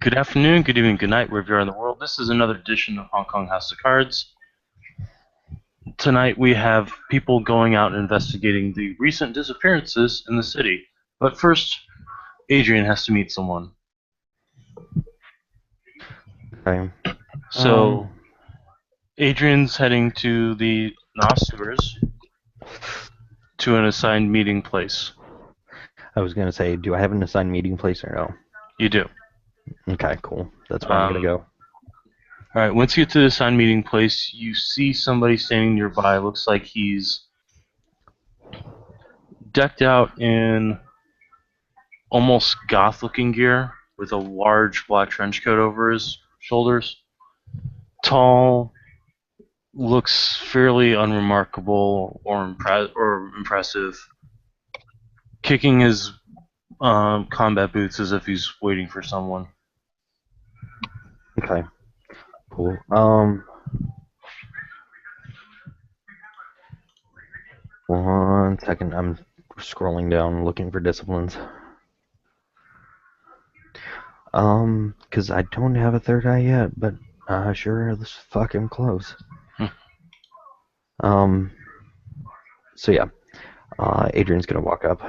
Good afternoon, good evening, good night, wherever you are in the world. This is another edition of Hong Kong House of Cards. Tonight we have people going out and investigating the recent disappearances in the city. But first, Adrian has to meet someone. Okay. So, Adrian's heading to the Nos sewers to an assigned meeting place. I was gonna say, do I have an assigned meeting place or no? You do. Okay, cool. That's where I'm gonna go. Alright, once you get to the assigned meeting place, you see somebody standing nearby. Looks like he's decked out in almost goth-looking gear with a large black trench coat over his shoulders. Tall, looks fairly unremarkable or impressive. Kicking his combat boots as if he's waiting for someone. Okay. Cool. One second. I'm scrolling down looking for disciplines. Because I don't have a third eye yet, but sure, this fucking close. So yeah. Adrian's gonna walk up.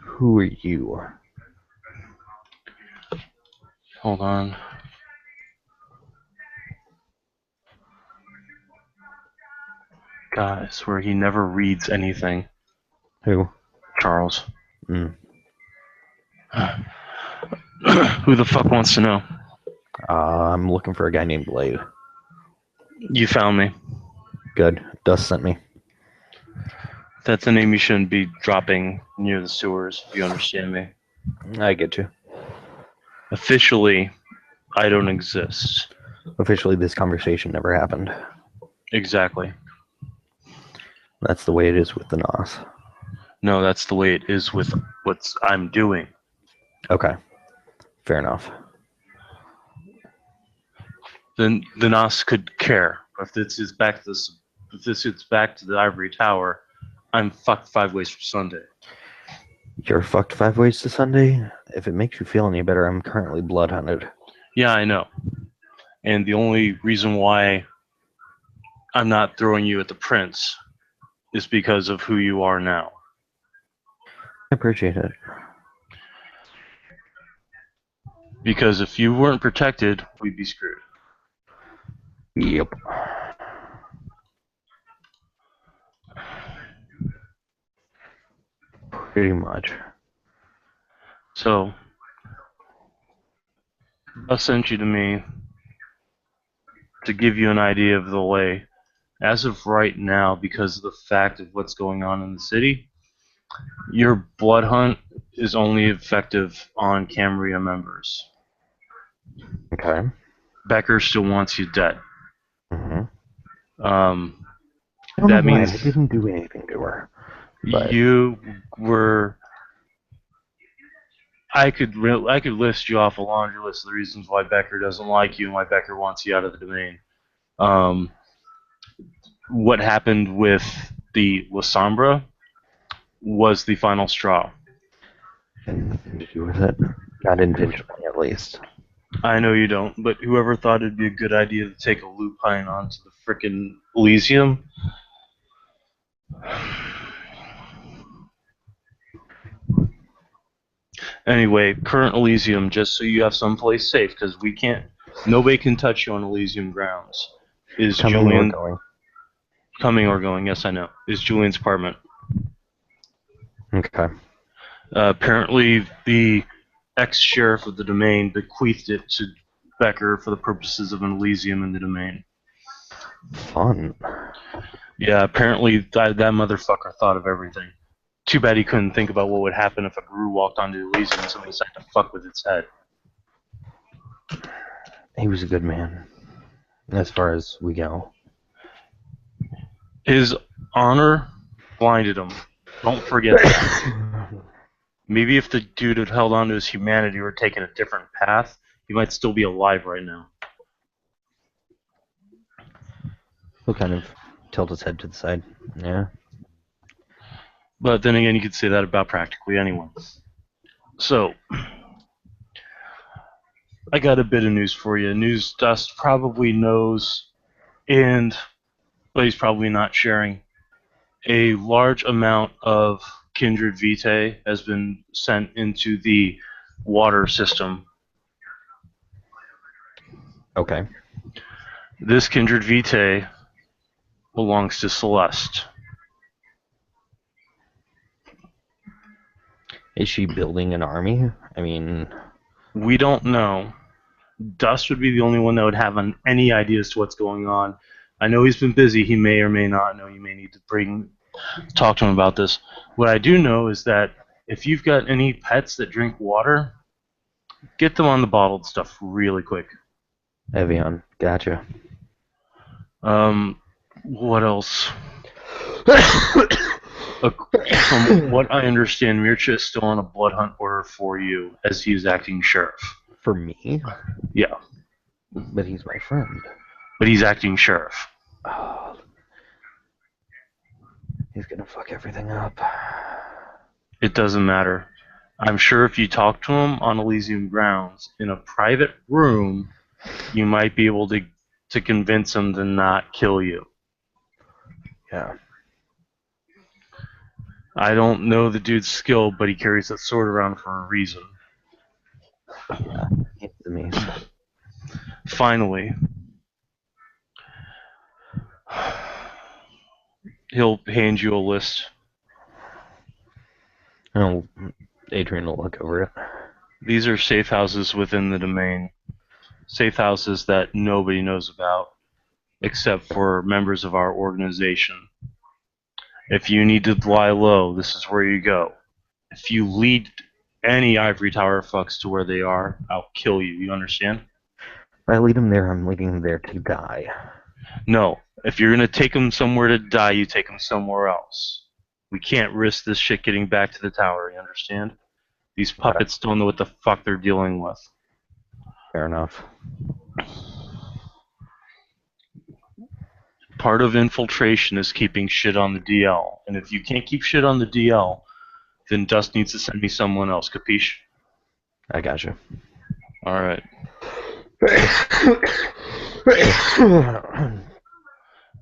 Who are you? Hold on. God, I swear he never reads anything. Who? Charles. Mm. Who the fuck wants to know? I'm looking for a guy named Blade. You found me. Good. Dust sent me. That's a name you shouldn't be dropping near the sewers, if you understand me. I get you. Officially, I don't exist. Officially, this conversation never happened. Exactly. That's the way it is with the NOS. No, that's the way it is with what I'm doing. Okay. Fair enough. Then the NOS could care. If this is back to the Ivory Tower, I'm fucked 5 ways from Sunday. You're fucked 5 ways to Sunday? If it makes you feel any better, I'm currently blood hunted. Yeah, I know. And the only reason why I'm not throwing you at the prince is because of who you are now. I appreciate it. Because if you weren't protected, we'd be screwed. Yep. Pretty much. So, I sent you to me to give you an idea of the lay. As of right now, because of the fact of what's going on in the city, your blood hunt is only effective on Cambria members. Okay. Becker still wants you dead. That means I didn't do anything to her. But you were. I could list you off a laundry list of the reasons why Becker doesn't like you and why Becker wants you out of the domain. What happened with the Lasombra was the final straw. had nothing to do with it. Not intentionally, at least. I know you don't, but whoever thought it'd be a good idea to take a lupine onto the frickin' Elysium? Anyway, current Elysium, just so you have someplace safe, because nobody can touch you on Elysium grounds. Is Coming Julian or going? Coming or going? Yes, I know. Is Julian's apartment. Okay. Apparently, the ex-sheriff of the domain bequeathed it to Becker for the purposes of an Elysium in the domain. Fun. Yeah, apparently that motherfucker thought of everything. Too bad he couldn't think about what would happen if a Gru walked onto Elysium and somebody decided to fuck with its head. He was a good man, as far as we go. His honor blinded him. Don't forget that. Maybe if the dude had held on to his humanity or taken a different path, he might still be alive right now. He'll kind of tilt his head to the side. Yeah. But then again, you could say that about practically anyone. So, I got a bit of news for you. News Dust probably knows, and but he's probably not sharing. A large amount of Kindred Vitae has been sent into the water system. Okay. This Kindred Vitae belongs to Celeste. Is she building an army? I mean, We don't know. Dust would be the only one that would have any idea as to what's going on. I know he's been busy. He may or may not know. You may need to talk to him about this. What I do know is that if you've got any pets that drink water, get them on the bottled stuff really quick. Evian. Gotcha. What else? From what I understand, Mircha is still on a blood hunt order for you as he is acting sheriff. For me? Yeah, But he's my friend. but he's acting sheriff. Oh, he's gonna fuck everything up. It doesn't matter. I'm sure if you talk to him on Elysium grounds in a private room, you might be able to convince him to not kill you. Yeah. I don't know the dude's skill, but he carries that sword around for a reason. Yeah. It's me. Finally, he'll hand you a list. Oh, Adrian will look over it. These are safe houses within the domain. Safe houses that nobody knows about, except for members of our organization. If you need to lie low, this is where you go. If you lead any ivory tower fucks to where they are, I'll kill you. You understand? If I lead him there, I'm leading him there to die. No. If you're gonna take them somewhere to die, you take them somewhere else. We can't risk this shit getting back to the tower. You understand? These puppets don't know what the fuck they're dealing with. Fair enough. Part of infiltration is keeping shit on the DL, and if you can't keep shit on the DL, then Dust needs to send me someone else. Capiche? I gotcha. All right.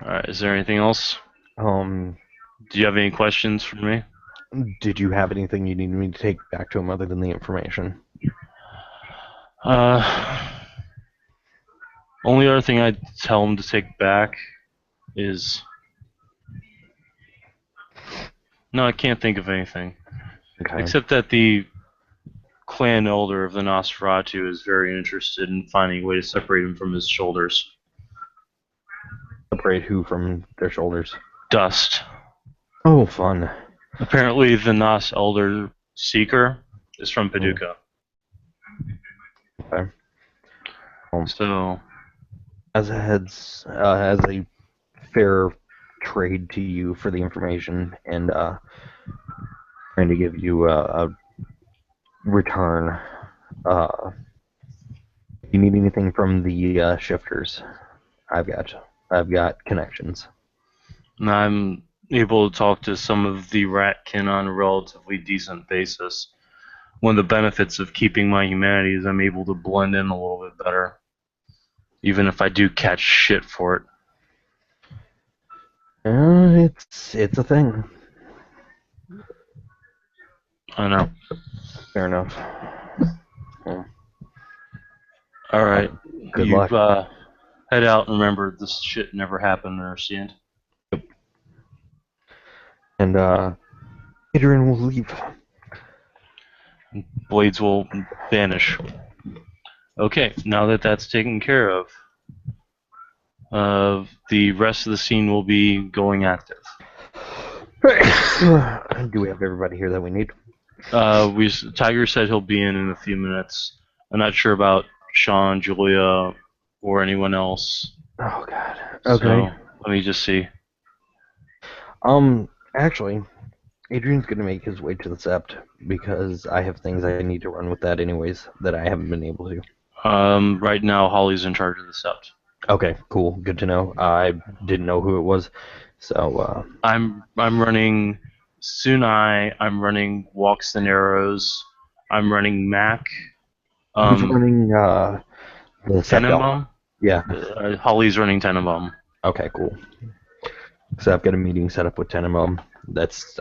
All right. Is there anything else? Do you have any questions for me? Did you have anything you needed me to take back to him other than the information? Only other thing I'd tell him to take back is... No, I can't think of anything. Okay. Except that the clan elder of the Nosferatu is very interested in finding a way to separate him from his shoulders. Separate who from their shoulders? Dust. Oh, fun. Apparently, the Nos Elder Seeker is from Paducah. Okay. So, as a fair trade to you for the information and trying to give you a return, if you need anything from the shifters, I've got connections. I'm able to talk to some of the Ratkin on a relatively decent basis. One of the benefits of keeping my humanity is I'm able to blend in a little bit better, even if I do catch shit for it. It's a thing. I know. Fair enough. Well, all right. Good luck. Head out and remember this shit never happened, understand? And Adrian will leave. Blades will vanish. Okay, now that that's taken care of, the rest of the scene will be going active. Do we have everybody here that we need? Tiger said he'll be in a few minutes. I'm not sure about Sean, Julia, or anyone else. Oh God. Okay. So, let me just see. Actually, Adrian's gonna make his way to the Sept because I have things I need to run with that anyways that I haven't been able to. Right now, Holly's in charge of the Sept. Okay, cool. Good to know. I didn't know who it was, so I'm running Sunai. I'm running Walks the Narrows. I'm running Mac. Who's running the Seth Alpha? Tenenbaum. Yeah. Holly's running Tenenbaum. Okay, cool. So I've got a meeting set up with Tenenbaum.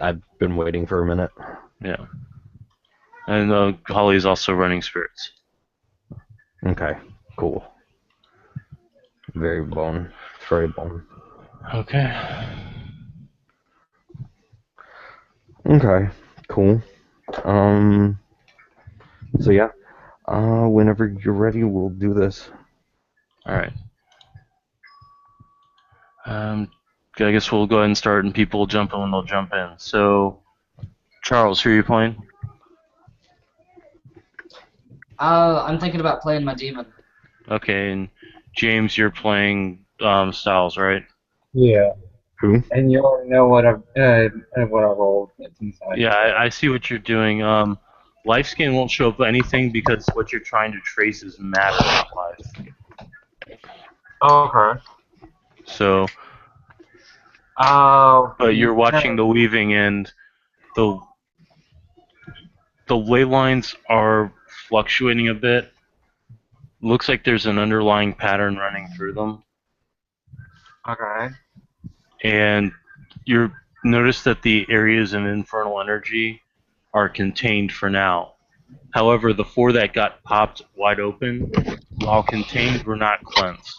I've been waiting for a minute. Yeah. And Holly's also running Spirits. Okay, cool. Very bone. Okay. Okay, cool. So yeah, whenever you're ready, we'll do this. All right. I guess we'll go ahead and start, and people will jump in when they'll jump in. So, Charles, who are you playing? I'm thinking about playing my demon. Okay, and James, you're playing Styles, right? Yeah. Who? And you already know what I rolled. It's inside. Yeah, I see what you're doing. Lifescan won't show up anything because what you're trying to trace is matter, not life. Okay. So, but you're watching the weaving, and the ley lines are fluctuating a bit. Looks like there's an underlying pattern running through them. Okay. And you notice that the areas of infernal energy are contained for now. However, the 4 that got popped wide open, while contained, were not cleansed.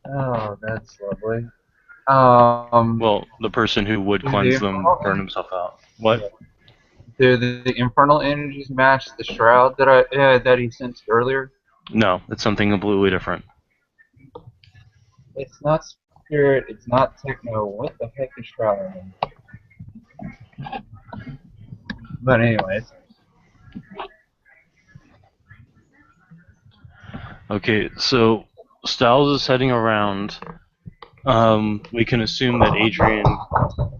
Oh, that's lovely. Well, the person who would cleanse them burned himself out. What? Do the infernal energies match the shroud that he sensed earlier? No, it's something completely different. It's not spirit. It's not techno. What the heck is shroud? But anyways. Okay, so Styles is heading around. We can assume that Adrian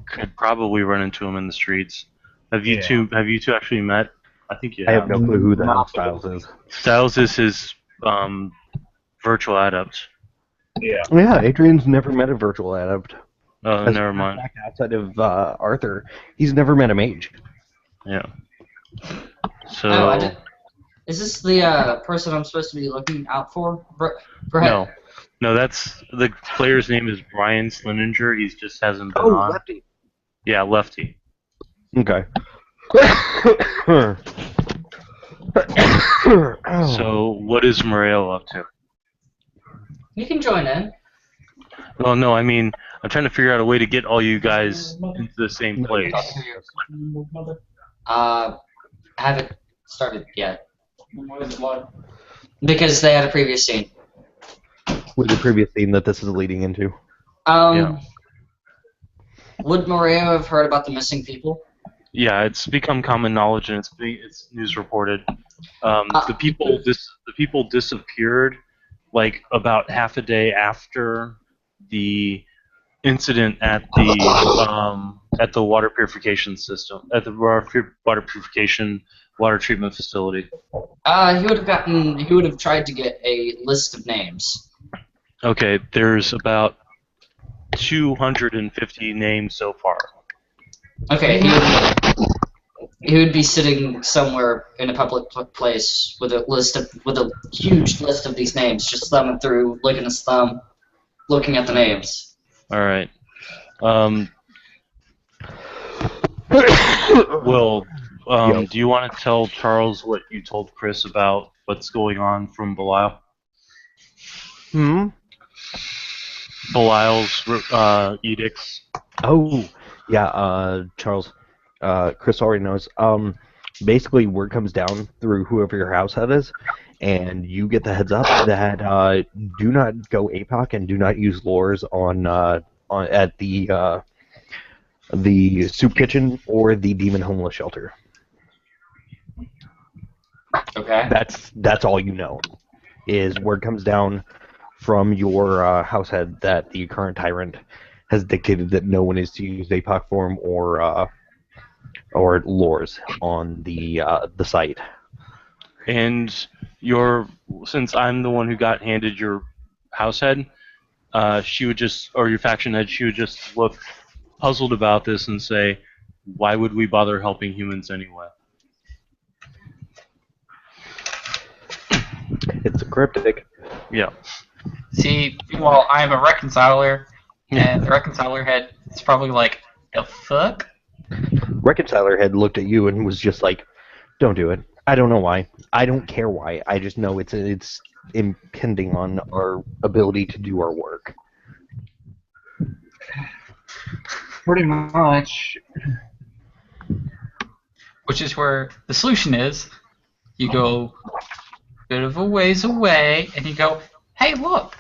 could probably run into him in the streets. Have you two actually met? I think you have. I have no clue who the hell Styles is. Styles is his virtual adept. Yeah. Yeah, Adrian's never met a virtual adept. Oh, never mind. Outside of Arthur, he's never met a mage. Yeah. So. Oh, I did. Is this the person I'm supposed to be looking out for? No. No, that's the player's name is Brian Slininger. He just hasn't been on. Lefty. Yeah, Lefty. Okay. So, what is Moreo up to? You can join in. Well, no, I mean, I'm trying to figure out a way to get all you guys into the same place. I haven't started yet. Because they had a previous scene. With the previous scene that this is leading into. Yeah. Would Mario have heard about the missing people? Yeah, it's become common knowledge, and it's news reported. The people disappeared like about half a day after the incident at the water purification system, at the water purification water treatment facility. He would have tried to get a list of names. Okay, there's about 250 names so far. Okay, he would be sitting somewhere in a public place with a huge list of these names, just thumbing through, licking his thumb, looking at the names. All right. Will, do you want to tell Charles what you told Chris about what's going on from Belial? Belial's edicts. Oh, yeah, Charles. Chris already knows. Basically, word comes down through whoever your house head is, and you get the heads up that do not go APOC and do not use lures at the soup kitchen or the demon homeless shelter. Okay. That's all you know. Is word comes down from your house head that the current tyrant has dictated that no one is to use APOC form or lures on the site. And since I'm the one who got handed your house head, your faction head, she would just look puzzled about this and say, why would we bother helping humans anyway? It's a cryptic. Yeah. See, well, I'm a reconciler, and the reconciler head is probably like, the fuck? Reconciler had looked at you and was just like, "Don't do it. I don't know why. I don't care why. I just know it's impending on our ability to do our work." Pretty much. Which is where the solution is. You go a bit of a ways away, and you go, hey, look!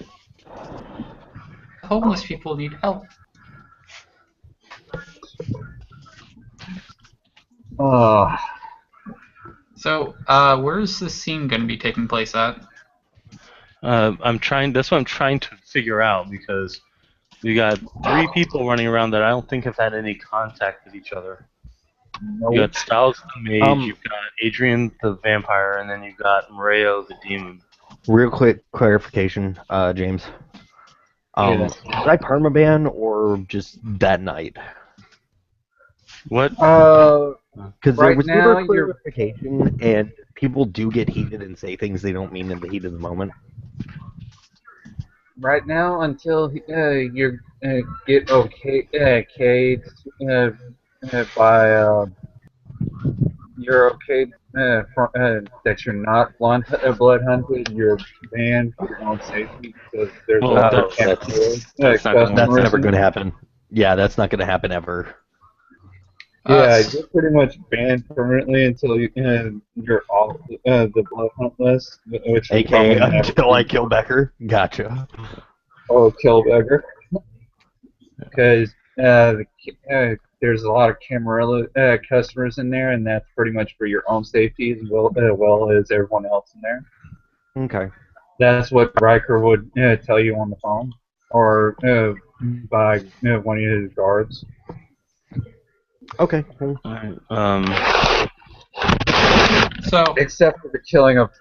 Homeless people need help. So, where's this scene going to be taking place at? That's what I'm trying to figure out because we got 3 people running around that I don't think have had any contact with each other. You got Styles the mage, you've got Adrian the vampire, and then you've got Moreo the demon. Real quick clarification, James. Was I permaban or just that night? What? Because there Right was now, never clarification, and people do get heated and say things they don't mean in the heat of the moment. Right now, until you get okayed by you're okay that you're not blood hunted, you're banned for your own safety because there's a lot of that's never going to happen. Yeah, that's not going to happen ever. Yeah, you're pretty much banned permanently until you're off the blood hunt list, which AKA until I kill Becker. Gotcha. Oh, kill Becker. Because there's a lot of Camarilla customers in there, and that's pretty much for your own safety as well as everyone else in there. Okay. That's what Riker would tell you on the phone, or by one of his guards. Okay. Cool. Alright, So, except for the killing of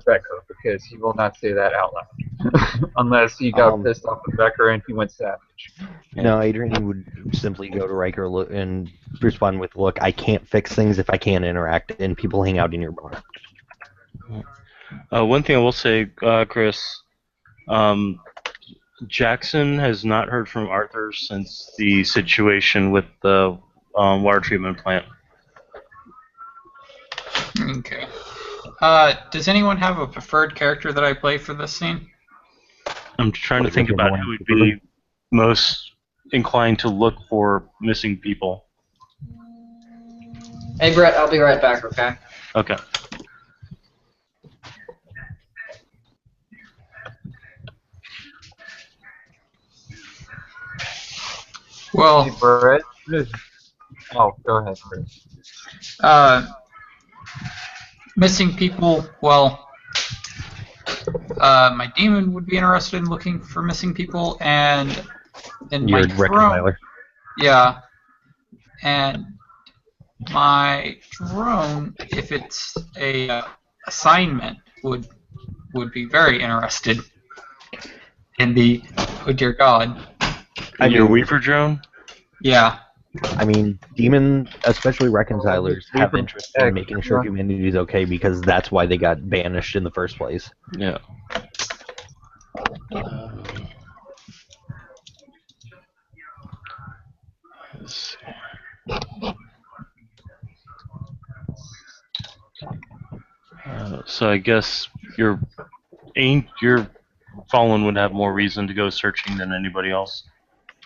Becker, because he will not say that out loud, unless he got pissed off with Becker and he went savage. No, Adrian would simply go to Riker and respond with, "Look, I can't fix things if I can't interact, and people hang out in your bar." one thing I will say, Chris, Jackson has not heard from Arthur since the situation with the water treatment plant. okay. Does anyone have a preferred character that I play for this scene? I'm trying to think about who would be most inclined to look for missing people. Hey, Brett, I'll be right back, okay? Okay. Well, Hey, Brett. Oh, go ahead, Chris. Missing people, well, my demon would be interested in looking for missing people, and my drone, reconciler. yeah, and my drone, if it's a assignment, would be very interested in the, oh dear God. And your Weaver drone? Yeah. I mean, demon, especially reconcilers, have interest in making sure humanity is okay because that's why they got banished in the first place. Yeah. Let's see. So I guess your fallen would have more reason to go searching than anybody else.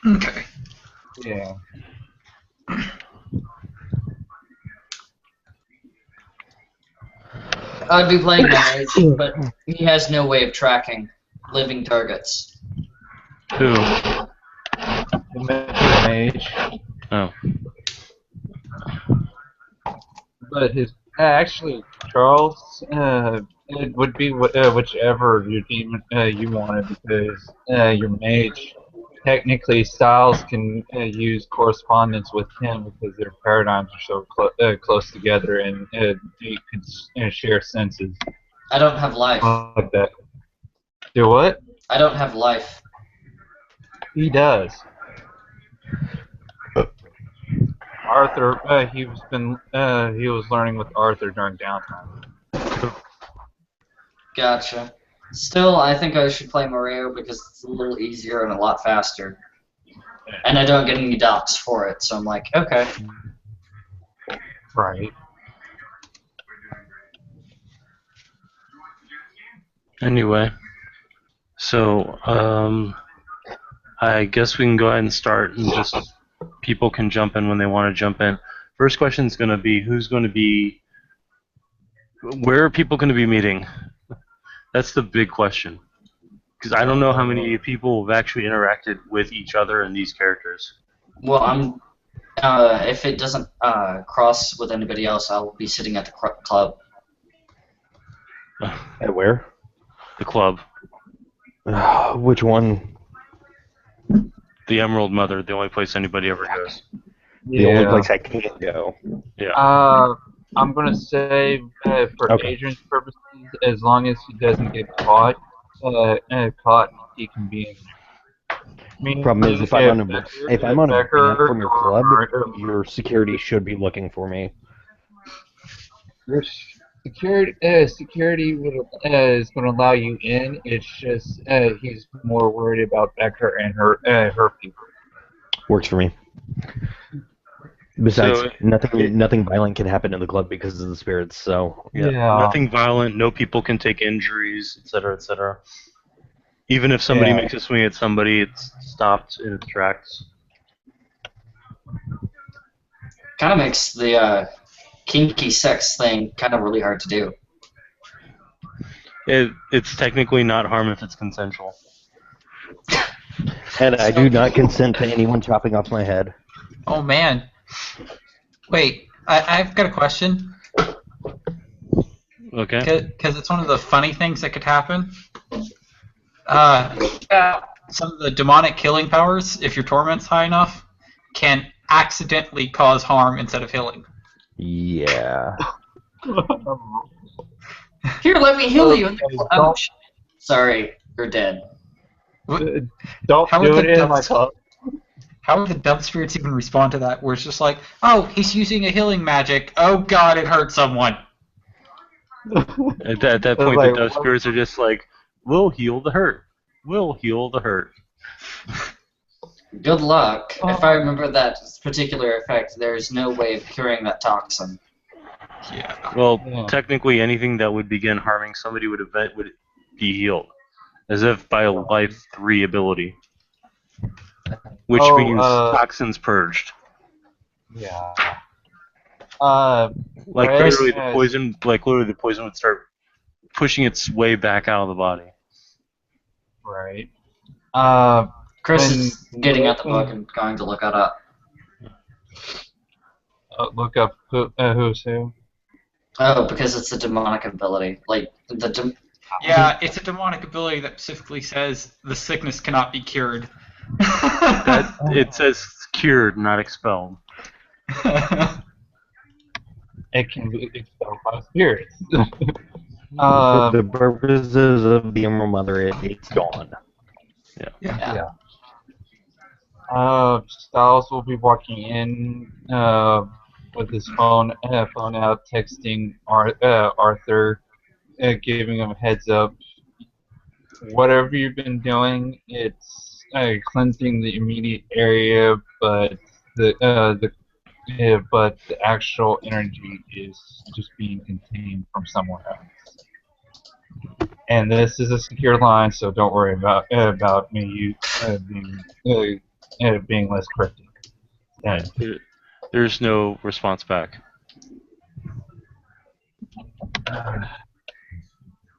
Okay. Yeah. I'd be playing my mage, but he has no way of tracking living targets. Who? The mage. Oh. But his actually, Charles, it would be whichever your demon you wanted, because your mage, technically, Styles can use correspondence with him because their paradigms are so close together, and you can share senses. I don't have life. Like that. Do what? I don't have life. He does. Arthur. He was learning with Arthur during downtime. Gotcha. Still, I think I should play Mario because it's a little easier and a lot faster. And I don't get any docs for it, so I'm like, okay. Right. Anyway, so I guess we can go ahead and start, and just people can jump in when they want to jump in. First question is going to be where are people going to be meeting? That's the big question, because I don't know how many people have actually interacted with each other and these characters. Well, if it doesn't cross with anybody else, I'll be sitting at the club. At where? The club, Which one? the Emerald Mother, the only place anybody ever goes. The only place I can't go. Yeah. I'm gonna say for Okay. Adrian's purposes, as long as he doesn't get caught, he can be in there. Problem is, if I'm on a ban Becker from your club, or- your security should be looking for me. Your security is going to allow you in. It's just he's more worried about Becker and her people. Works for me. Besides, So, nothing violent can happen in the club because of the spirits. So Yeah. Nothing violent, no people can take injuries, etc., etc. Even if somebody Yeah. makes a swing at somebody, it's stopped in its tracks. Kind of makes the kinky sex thing kind of really hard to do. It's technically not harm if it's consensual. and I do not consent to anyone chopping off my head. Oh man. Wait, I've got a question. Okay. Because it's one of the funny things that could happen. Some of the demonic killing powers, if your torment's high enough, can accidentally cause harm instead of healing. Yeah. Here, let me heal you. Don't- Sorry, you're dead. Don't How do would it the in my dumb- club. How would the dumb spirits even respond to that? Where it's just like, oh, he's using a healing magic. Oh god, it hurt someone. At that point, like, the dove what? spirits are just like, we'll heal the hurt. We'll heal the hurt. Good luck. If I remember that particular effect, there's no way of curing that toxin. Yeah. Well, Yeah. technically, anything that would begin harming somebody would be healed, as if by a life 3 ability, which Oh, means toxins purged. Yeah. Like Right. literally, the poison would start pushing its way back out of the body. Right. Chris When- is getting out the book and going to look it up. Look up who's who. Oh, because it's a demonic ability. Like, Yeah, it's a demonic ability that specifically says the sickness cannot be cured. That it says cured, not expelled. It can be expelled by spirits. For the purposes of the Emerald Mother, it's gone. yeah. Styles will be walking in with his phone out, texting Arthur, giving him a heads up. Whatever you've been doing, it's cleansing the immediate area, but the actual energy is just being contained from somewhere else. And this is a secure line, so don't worry about me being less cryptic. Yeah. There's no response back.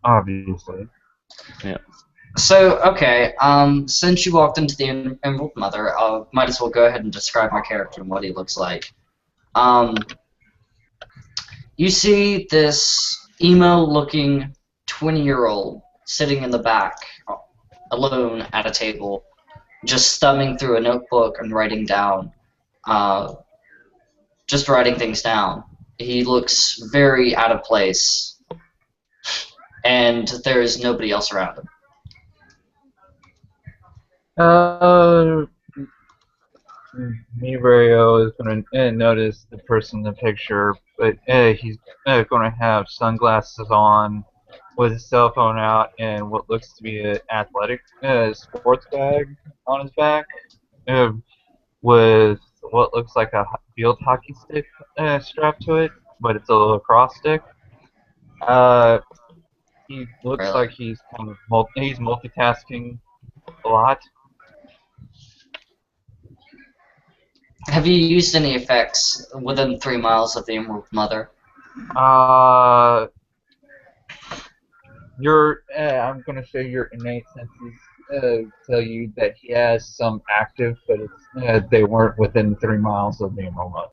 Obviously. So, okay, since you walked into the Emerald Mother, I might as well go ahead and describe my character and what he looks like. You see this emo-looking 20-year-old sitting in the back, alone at a table, just thumbing through a notebook and writing down, just writing things down. He looks very out of place, and there is nobody else around him. Mirio is going to notice the person in the picture, but he's going to have sunglasses on with his cell phone out and what looks to be an athletic sports bag on his back uh, with what looks like a field hockey stick strapped to it, but it's a lacrosse stick. He looks Really? like he's kind of he's multitasking a lot. Have you used any effects within 3 miles of the Emerald Mother? I'm gonna say your innate senses tell you that he has some active, but they weren't within 3 miles of the Emerald Mother,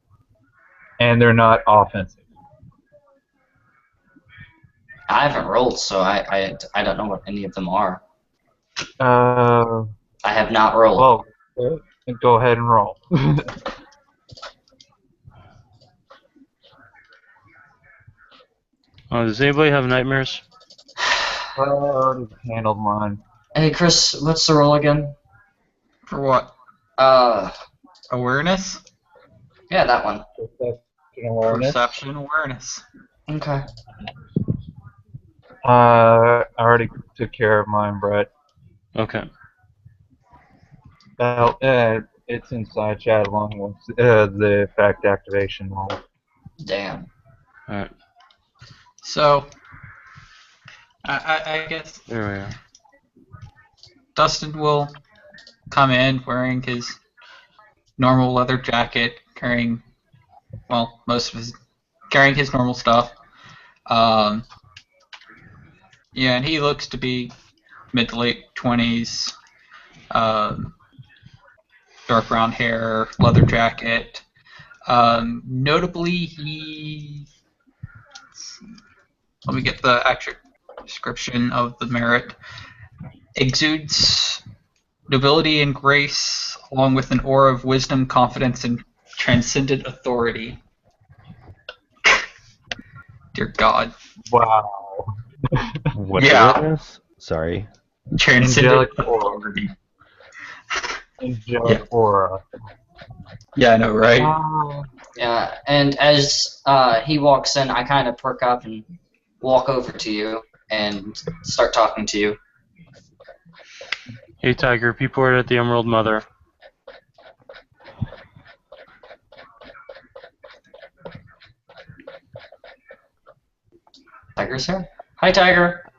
and they're not offensive. I haven't rolled, so I don't know what any of them are. Uh, I have not rolled. well, go ahead and roll. Does anybody have nightmares? I already handled mine. Hey, Chris, what's the roll again? For what? Awareness? Yeah, that one. Perception awareness. Perception awareness. Okay. I already took care of mine, Brett. Okay. Well, it's inside chat along with the fact activation roll. Damn. Alright. So, I guess There we are. Dustin will come in wearing his normal leather jacket, carrying, well, carrying his normal stuff. Yeah, and he looks to be mid to late 20s, dark brown hair, leather jacket. Notably, let me get the actual description of the merit. Exudes nobility and grace, along with an aura of wisdom, confidence, and transcendent authority. Dear God. Wow. What Yeah. awareness? Sorry. Transcendent Angelic aura. authority. Angelic aura. Yeah, I know, right? Yeah, and as he walks in, I kind of perk up and walk over to you and start talking to you. Hey, Tiger, people are at the Emerald Mother. Tiger's here? Hi, Tiger.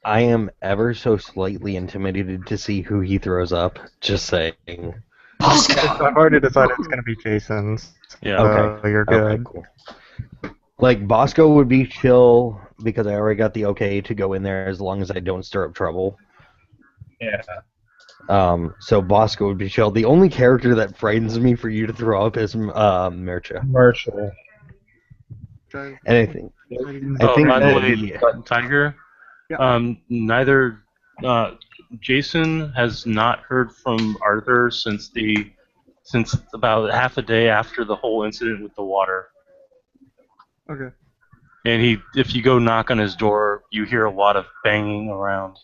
I am ever so slightly intimidated to see who he throws up. Just saying. Bosco. I've already decided it's gonna be Jason's. Yeah. Okay. You're good. Okay, cool. Like, Bosco would be chill because I already got the okay to go in there as long as I don't stir up trouble. Yeah. So Bosco would be chill. The only character that frightens me for you to throw up is Mircha. Commercial. Guys, And I think Oh, think by the that way, the- Tiger, Yeah. neither Jason has not heard from Arthur since about half a day after the whole incident with the water. Okay. And if you go knock on his door, you hear a lot of banging around.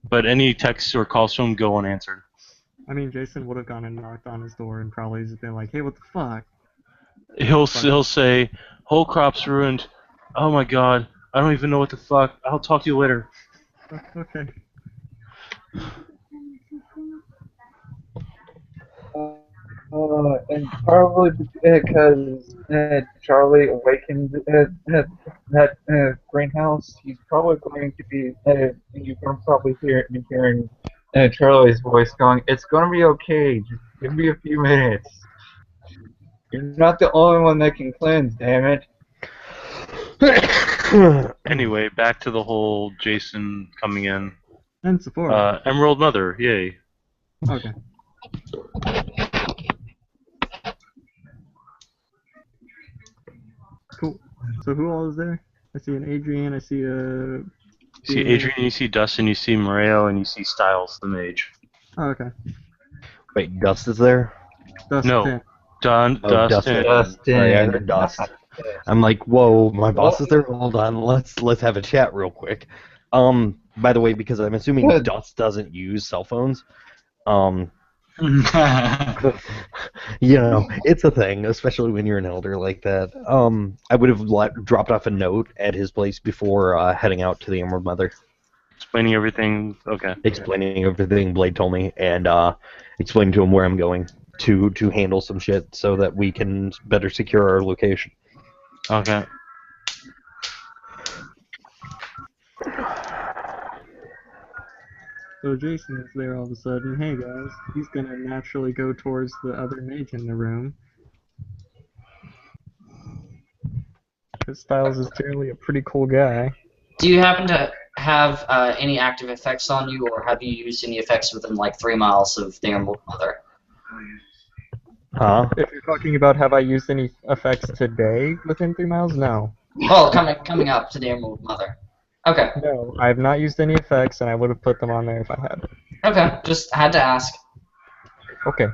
But any texts or calls from him go unanswered. I mean, Jason would have gone and knocked on his door and probably just been like, "Hey, what the fuck?" He'll say, "Whole crop's ruined. Oh my god, I don't even know what the fuck. I'll talk to you later." Okay. And probably because Charlie awakened that greenhouse, he's probably going to be. You can probably be hearing Charlie's voice going, "It's going to be okay. Just give me a few minutes. You're not the only one that can cleanse, damn it." Anyway, back to the whole Jason coming in. And Sephora. Emerald Mother, yay. Okay. Cool. So who all is there? I see an Adrian. I see a. You see Adrian, you see Dustin, you see Moreo, and you see Styles, the mage. Oh, okay. Wait, Dust is there? Dustin. No. Oh, Dustin. Sorry, I heard Dust. I'm like, whoa, my boss is there. Hold on, let's have a chat real quick. By the way, because I'm assuming Good. Dust doesn't use cell phones. You know, it's a thing, especially when you're an elder like that. I would have dropped off a note at his place before heading out to the Emerald Mother, Explaining everything. Okay. explaining everything Blade told me, and explaining to him where I'm going to handle some shit so that we can better secure our location. Okay. So Jason is there all of a sudden. Hey guys, he's gonna naturally go towards the other mage in the room. Because Styles is generally a pretty cool guy. Do you happen to have any active effects on you, or have you used any effects within like 3 miles of the Emerald Mother? Huh? If you're talking about have I used any effects today within 3 miles, no. Oh, coming up to the Emerald Mother. Okay, No, I have not used any effects, and I would have put them on there if I had. okay, just had to ask. Okay.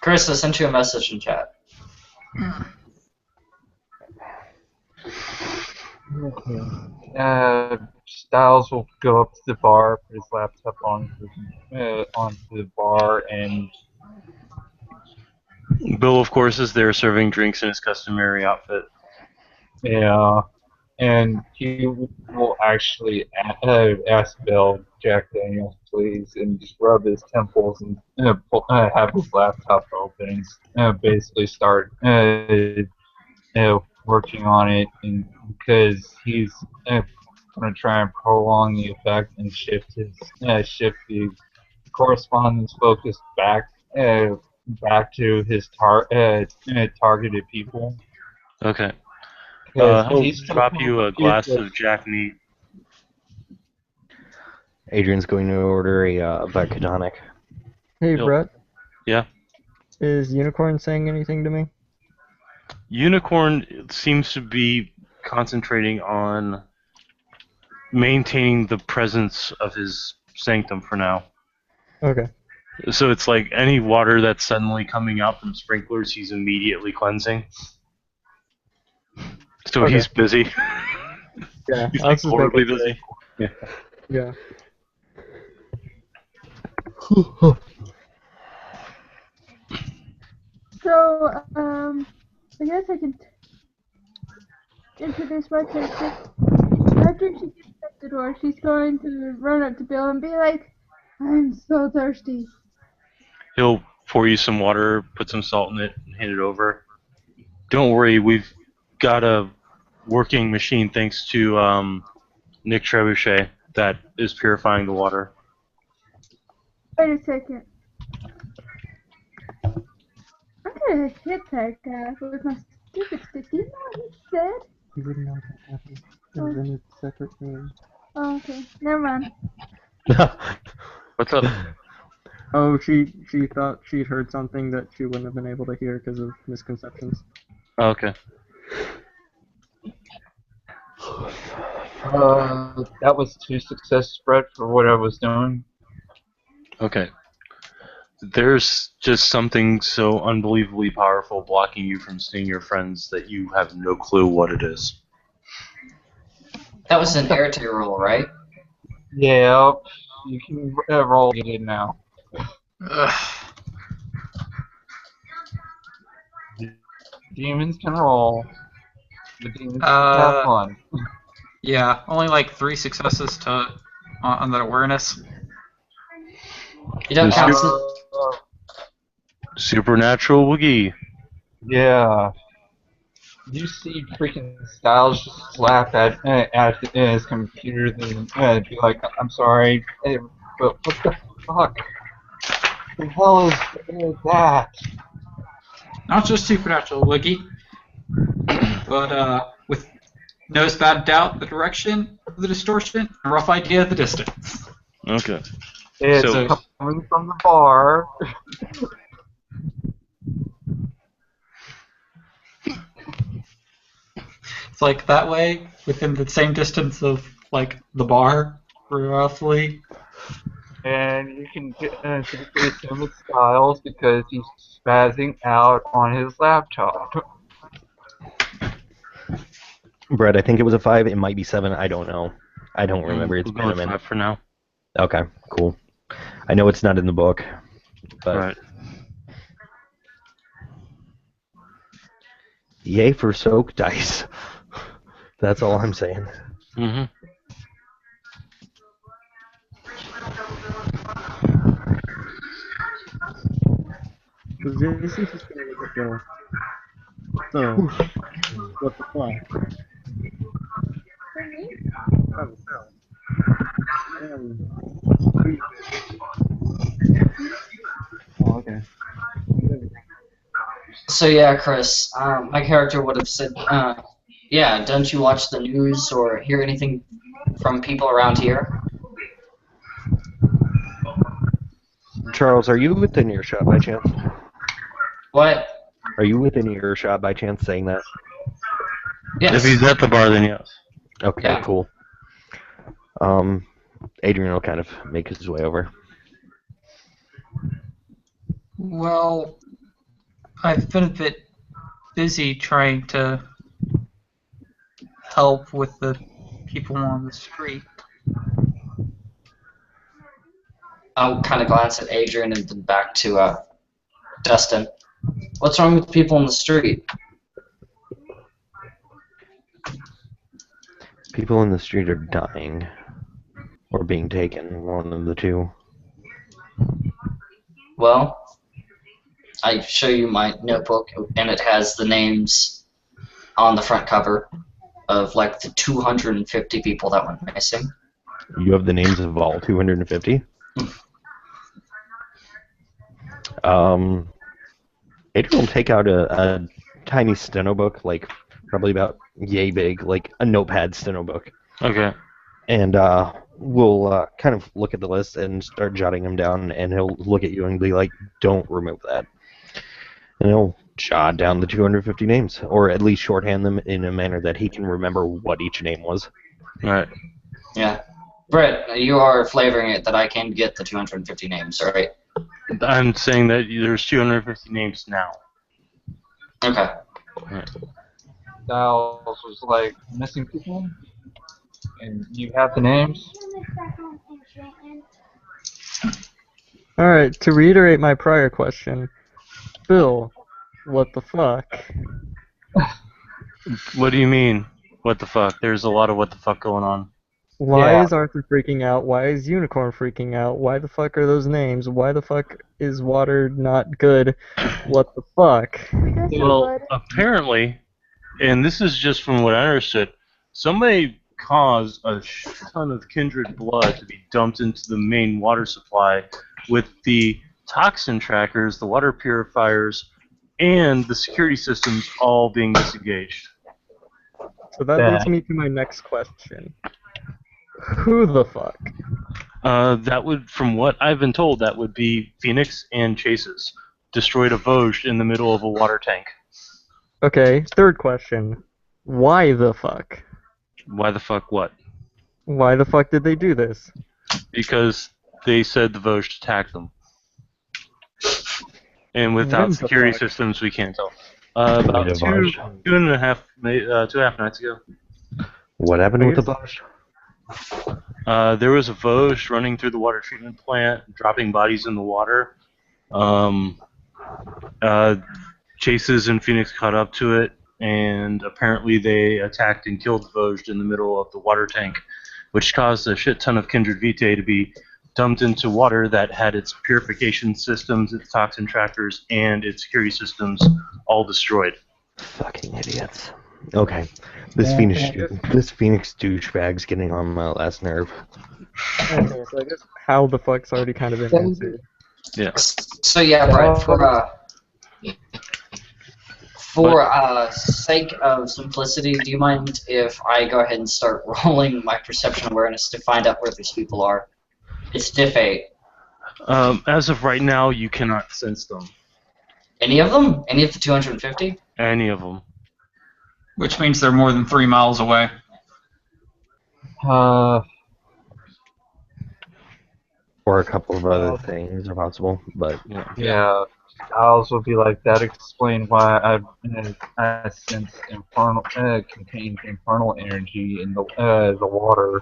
Chris, I sent you a message in chat. Styles will go up to the bar, put his laptop onto the bar, and Bill, of course, is there serving drinks in his customary outfit. yeah, and he will actually ask Bill, Jack Daniels, please, and just rub his temples and have his laptop open and basically start working on it, and because he's going to try and prolong the effect and shift the correspondence focus back to his targeted people. Okay. 'Cause He'll he's drop you a glass of Jack Neat. Adrian's going to order a vodka tonic. Hey, Yep. Brett. Yeah. Is Unicorn saying anything to me? Unicorn seems to be concentrating on maintaining the presence of his sanctum for now. Okay. So it's like any water that's suddenly coming out from sprinklers, he's immediately cleansing. So Okay. he's busy. Yeah. He's I like was just horribly making sure. busy. Yeah. So, I guess I can introduce my character. After she gets at the door, she's going to run up to Bill and be like, I'm so thirsty. He'll pour you some water, put some salt in it, and hand it over. Don't worry, we've got a working machine thanks to Nick Trebuchet that is purifying the water. Wait a second. I'm gonna hit that guy with my stupid stick. Do you know what he said? You wouldn't know that happened. It was in a separate room. Oh, okay. Never mind. What's up? Oh, she thought she'd heard something that she wouldn't have been able to hear because of misconceptions. Oh, okay. That was 2 success spread for what I was doing. Okay. There's just something so unbelievably powerful blocking you from seeing your friends that you have no clue what it is. That was an Arete roll, right? Yeah, you can roll it now. Ugh. Demons can roll. The demons can Uh, have fun. Yeah, only like 3 successes on that awareness. You don't This count. is- Supernatural Woogie. Yeah. You see freaking Styles just slap at his computer, then be like, I'm sorry, but what the fuck? The hell is that? Not just supernatural Woogie, but with no bad doubt the direction of the distortion, a rough idea of the distance. Okay. It's So- coming from the bar. It's like that way, within the same distance of like the bar, roughly. And you can typically assume it's Styles because he's spazzing out on his laptop. Brett, I think it was a 5. It might be 7. I don't know. I don't remember. It's We'll been go a with minute. 5 for now. Okay, cool. I know it's not in the book, but Right. yay for soak dice. That's all I'm saying. Mm-hmm. So Jason's just gonna look at Bill. So, what the fuck? Oh, Bill. Oh, okay. So yeah, Chris, my character would have said, yeah, don't you watch the news or hear anything from people around here? Charles, are you within earshot by chance? What? Are you within earshot by chance saying that? Yes. If he's at the bar, then yes. Okay, Yeah. cool. Adrian will kind of make his way over. Well, I've been a bit busy trying to help with the people on the street. I'll kind of glance at Adrian and then back to Dustin. What's wrong with people on the street? People in the street are dying. Or being taken, one of the two. Well, I show you my notebook, and it has the names on the front cover of like the 250 people that went missing. You have the names of all 250? Adrian will take out a tiny steno book, like probably about yay big, like a notepad steno book. Okay. And we'll kind of look at the list and start jotting them down, and he'll look at you and be like, don't remove that. And he'll jot down the 250 names, or at least shorthand them in a manner that he can remember what each name was. Right. Yeah. Brett, you are flavoring it that I can get the 250 names, right? I'm saying that there's 250 names now. Okay. Styles was like missing people, and you have the names. Alright, to reiterate my prior question, Bill, what the fuck? What do you mean? What the fuck? There's a lot of what the fuck going on. Why Yeah. is Arthur freaking out? Why is Unicorn freaking out? Why the fuck are those names? Why the fuck is water not good? What the fuck? Because of Well, blood. apparently, and this is just from what I understood, somebody caused a ton of kindred blood to be dumped into the main water supply with the toxin trackers, the water purifiers, and the security systems all being disengaged. So that leads me to my next question. Who the fuck? That would, from what I've been told, that would be Phoenix and Chases. Destroyed a Vosges in the middle of a water tank. Okay, third question. Why the fuck? Why the fuck what? Why the fuck did they do this? Because they said the Vosges attacked them. And without When the security fuck? systems, we can't tell. About The two Vosges. and a half nights ago. What happened with the Bosch? There was a Vosges running through the water treatment plant, dropping bodies in the water. Chases and Phoenix caught up to it, and apparently they attacked and killed Vosges in the middle of the water tank, which caused a shit ton of Kindred Vitae to be dumped into water that had its purification systems, its toxin trackers, and its security systems all destroyed. Fucking idiots. Okay. This Yeah, Phoenix douchebag's getting on my last nerve. Okay, so I guess how the fuck's already kind of been answered. Yeah. So yeah, Brett, for sake of simplicity, do you mind if I go ahead and start rolling my perception awareness to find out where these people are? It's diff 8. As of right now, you cannot sense them. Any of them? Any of the 250? Any of them. Which means they're more than 3 miles away. Or a couple of other things are possible, but Yeah, Styles will be like, that explain why I sense infernal, contained infernal energy in the water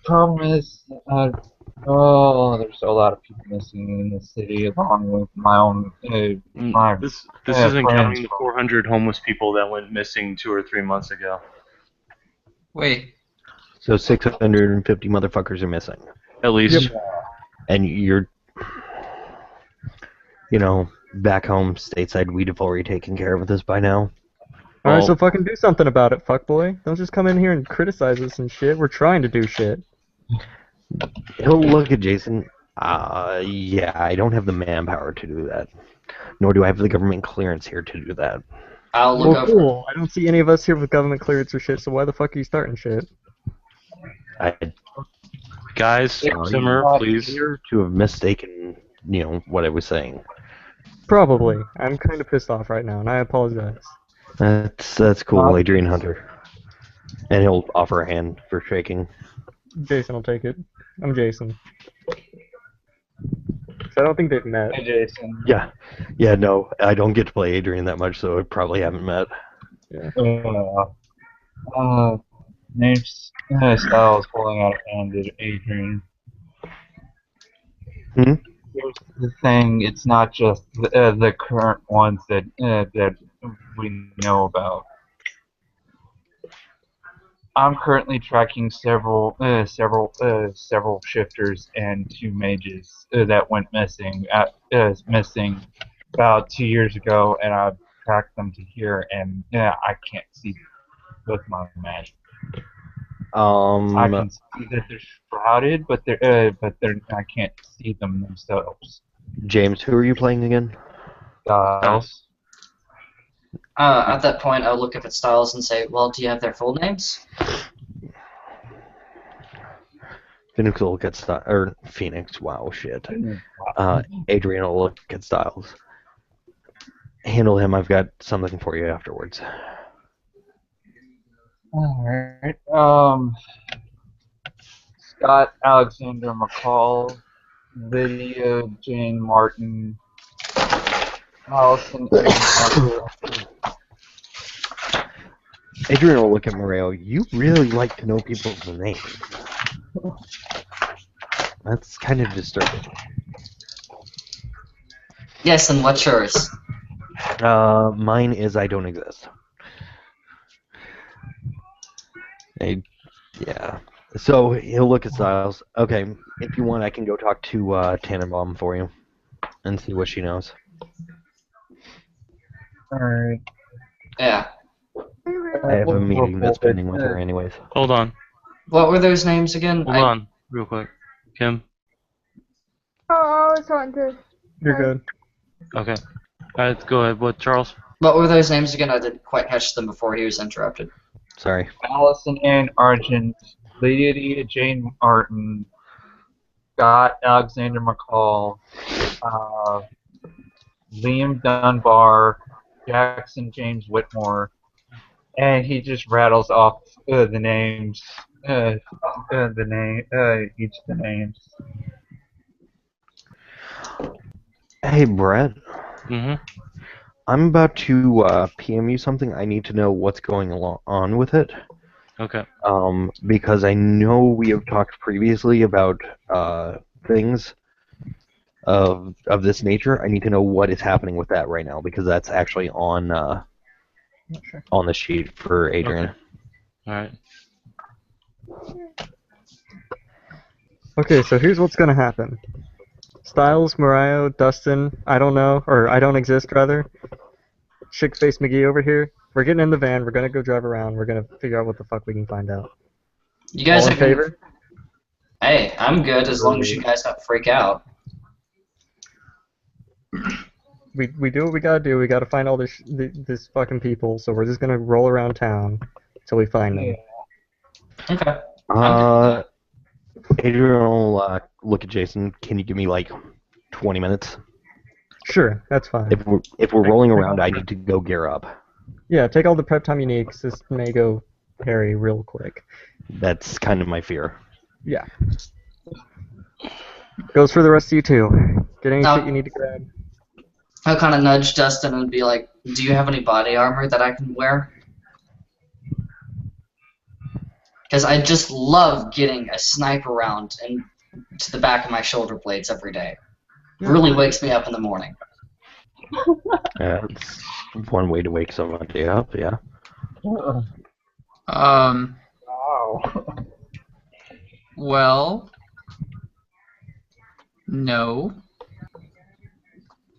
Problem is, oh, there's a lot of people missing in the city, along with my own, my This isn't friends. counting the 400 homeless people that went missing 2 or 3 months ago. Wait, So 650 motherfuckers are missing. At least. And you're, back home, stateside, we'd have already taken care of this by now. Alright, Well- so fucking do something about it, fuckboy. Don't just come in here and criticize us and shit. We're trying to do shit. He'll look at Jason. Yeah, I don't have the manpower to do that. Nor do I have the government clearance here to do that. I'll look Well, over. cool. I don't see any of us here with government clearance or shit, so why the fuck are you starting shit? I Guys, simmer, please. appear to have mistaken, what I was saying. Probably. I'm kind of pissed off right now, and I apologize. That's cool, Adrian Hunter. And he'll offer a hand for shaking. Jason will take it. I'm Jason. So I don't think they've met. Hey, Jason. Yeah, no, I don't get to play Adrian that much, so I probably haven't met. Name's Styles pulling out a hand at Adrian. Hmm? Here's the thing, it's not just the current ones that we know about. I'm currently tracking several shifters and 2 mages that went missing about 2 years ago, and I've tracked them to here, and I can't see with my magic. I can see that they're shrouded, but I can't see them themselves. James, who are you playing again? Styles. At that point, I'll look up at Styles and say, well, do you have their full names? Phoenix will look at Styles, or Phoenix, wow, shit. Adrian will look at Styles. Handle him, I've got something for you afterwards. Alright. Scott Alexander McCall, Lydia Jane Martin, Allison Adrian will look at Moreo. You really like to know people's names. That's kind of disturbing. Yes, and what's yours? Mine is I don't exist. Yeah. So he'll look at Styles. Okay, if you want, I can go talk to Tannenbaum for you and see what she knows. Alright. Yeah. I have a meeting that's pending with her, anyways. Hold on. What were those names again? Hold on, real quick. Kim? Oh, I was wanting to. You're good. Okay. Alright, go ahead. What, Charles? What were those names again? I didn't quite catch them before he was interrupted. Sorry. Allison Ann Argent, Lydia Jane Martin, Scott Alexander McCall, Liam Dunbar, Jackson James Whitmore, and he just rattles off the names, each of the names. Hey, Brett. Mm-hmm. I'm about to PM you something. I need to know what's going on with it. Okay. Because I know we have talked previously about things of this nature. I need to know what is happening with that right now because that's actually on the sheet for Adrian. Alright. Okay, so here's what's gonna happen. Styles, Mariah, Dustin, I don't know, or I don't exist rather. Chick-Face McGee over here. We're getting in the van, we're gonna go drive around, we're gonna figure out what the fuck we can find out. You guys All are in favor? Hey, I'm good as long as you guys don't freak out. We do what we gotta do, we gotta find all this fucking people, so we're just gonna roll around town till we find them. Okay. Adrian will look at Jason. Can you give me like 20 minutes? Sure, that's fine. If we're rolling around, I need to go gear up. Yeah, take all the prep time you need, 'cause this may go hairy real quick. That's kind of my fear. Yeah. Goes for the rest of you too. Get any Oh. shit you need to grab. I'll kind of nudge Dustin and be like, do you have any body armor that I can wear? Because I just love getting a sniper round and to the back of my shoulder blades every day. Really wakes me up in the morning. Yeah, it's one way to wake somebody up. Yeah. Um. Wow. Well. No.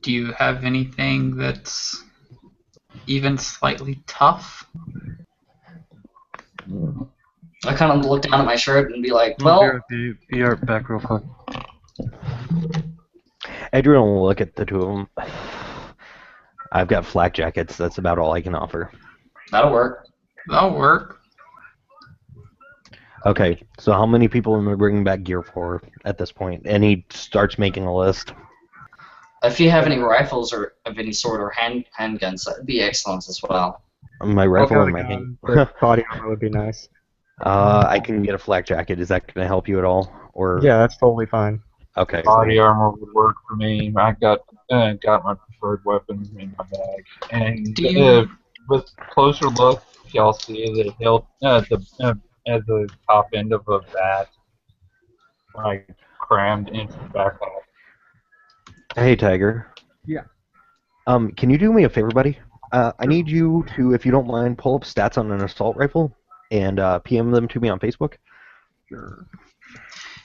Do you have anything that's even slightly tough? I kind of look down at my shirt and be like, Oh, well, be right back real quick. Adrian will look at the two of them. I've got flak jackets. That's about all I can offer. that'll work. That'll work. Okay, so how many people am I bringing back gear for at this point? And he starts making a list. If you have any rifles or of any sort or handguns, that'd be excellent as well. My rifle and my hand. But body armor would be nice. I can get a flak jacket. Is that going to help you at all? Or Yeah, that's totally fine. Okay. Body armor would work for me. I got my preferred weapon in my bag, and Do you- with closer look, y'all see the hilt at the top end of a bat, like crammed into the backpack. Hey, Tiger. Yeah. Can you do me a favor, buddy? I need you to, if you don't mind, pull up stats on an assault rifle and PM them to me on Facebook. Sure.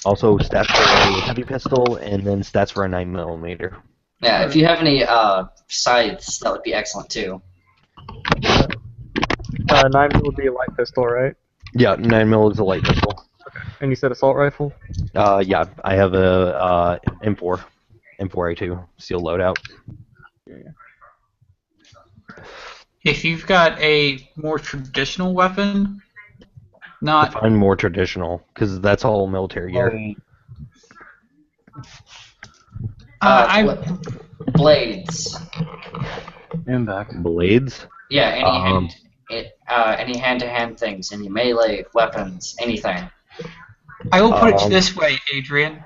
Also, stats for a heavy pistol, and then stats for a 9mm. Yeah, if you have any scythes, that would be excellent too. 9mm would be a light pistol, right? Yeah, 9mm is a light pistol. And you said assault rifle? Yeah, I have a M4A2 steel loadout. If you've got a more traditional weapon, not Define more traditional, because that's all military gear. I Blades. And back. Blades. Yeah, any hand-to-hand things, any melee weapons, anything. I will put it this way, Adrian,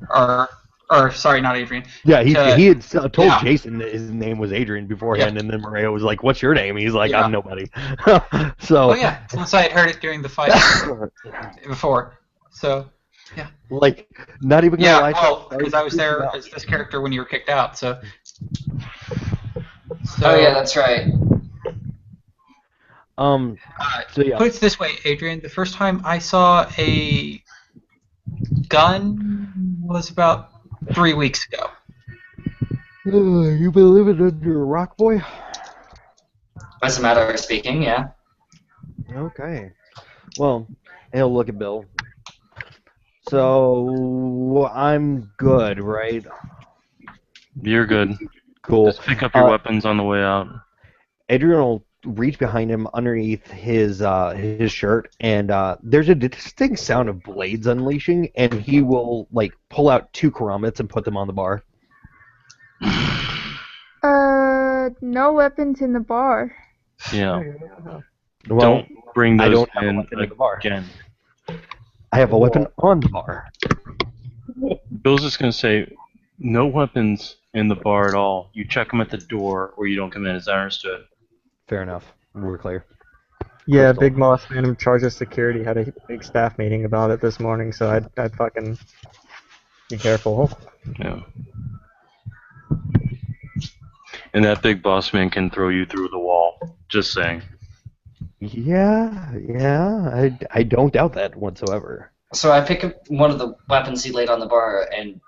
or sorry, not Adrian. Yeah, he had told yeah. Jason that his name was Adrian beforehand, and then Maria was like, "What's your name?" He's like, Yeah. "I'm nobody." So, Oh yeah, since I had heard it during the fight before, so like, not even gonna yeah. lie. Oh, because I was there as this character when you were kicked out, so. Oh yeah, that's right. So yeah. Put it this way, Adrian. The first time I saw a gun was about 3 weeks ago. You've been living under a rock, boy? As a matter of speaking, yeah. Okay. Well, he'll look at Bill. So, I'm good, right? You're good. Cool. Just pick up your weapons on the way out. Adrian will reach behind him underneath his shirt, and there's a distinct sound of blades unleashing, and he will, like, pull out 2 karambits and put them on the bar. No weapons in the bar. Yeah. Well, Don't bring I those don't have a in weapon in the bar. again. I have a weapon on the bar. Bill's just gonna say, no weapons in the bar at all. You check them at the door, or you don't come in. Is that understood? Fair enough. We're clear. Yeah, Crystal. Big Moss man in charge of security had a big staff meeting about it this morning, so I'd fucking be careful. Yeah. And that big boss man can throw you through the wall. Just saying. Yeah, I don't doubt that whatsoever. So I pick up one of the weapons he laid on the bar, and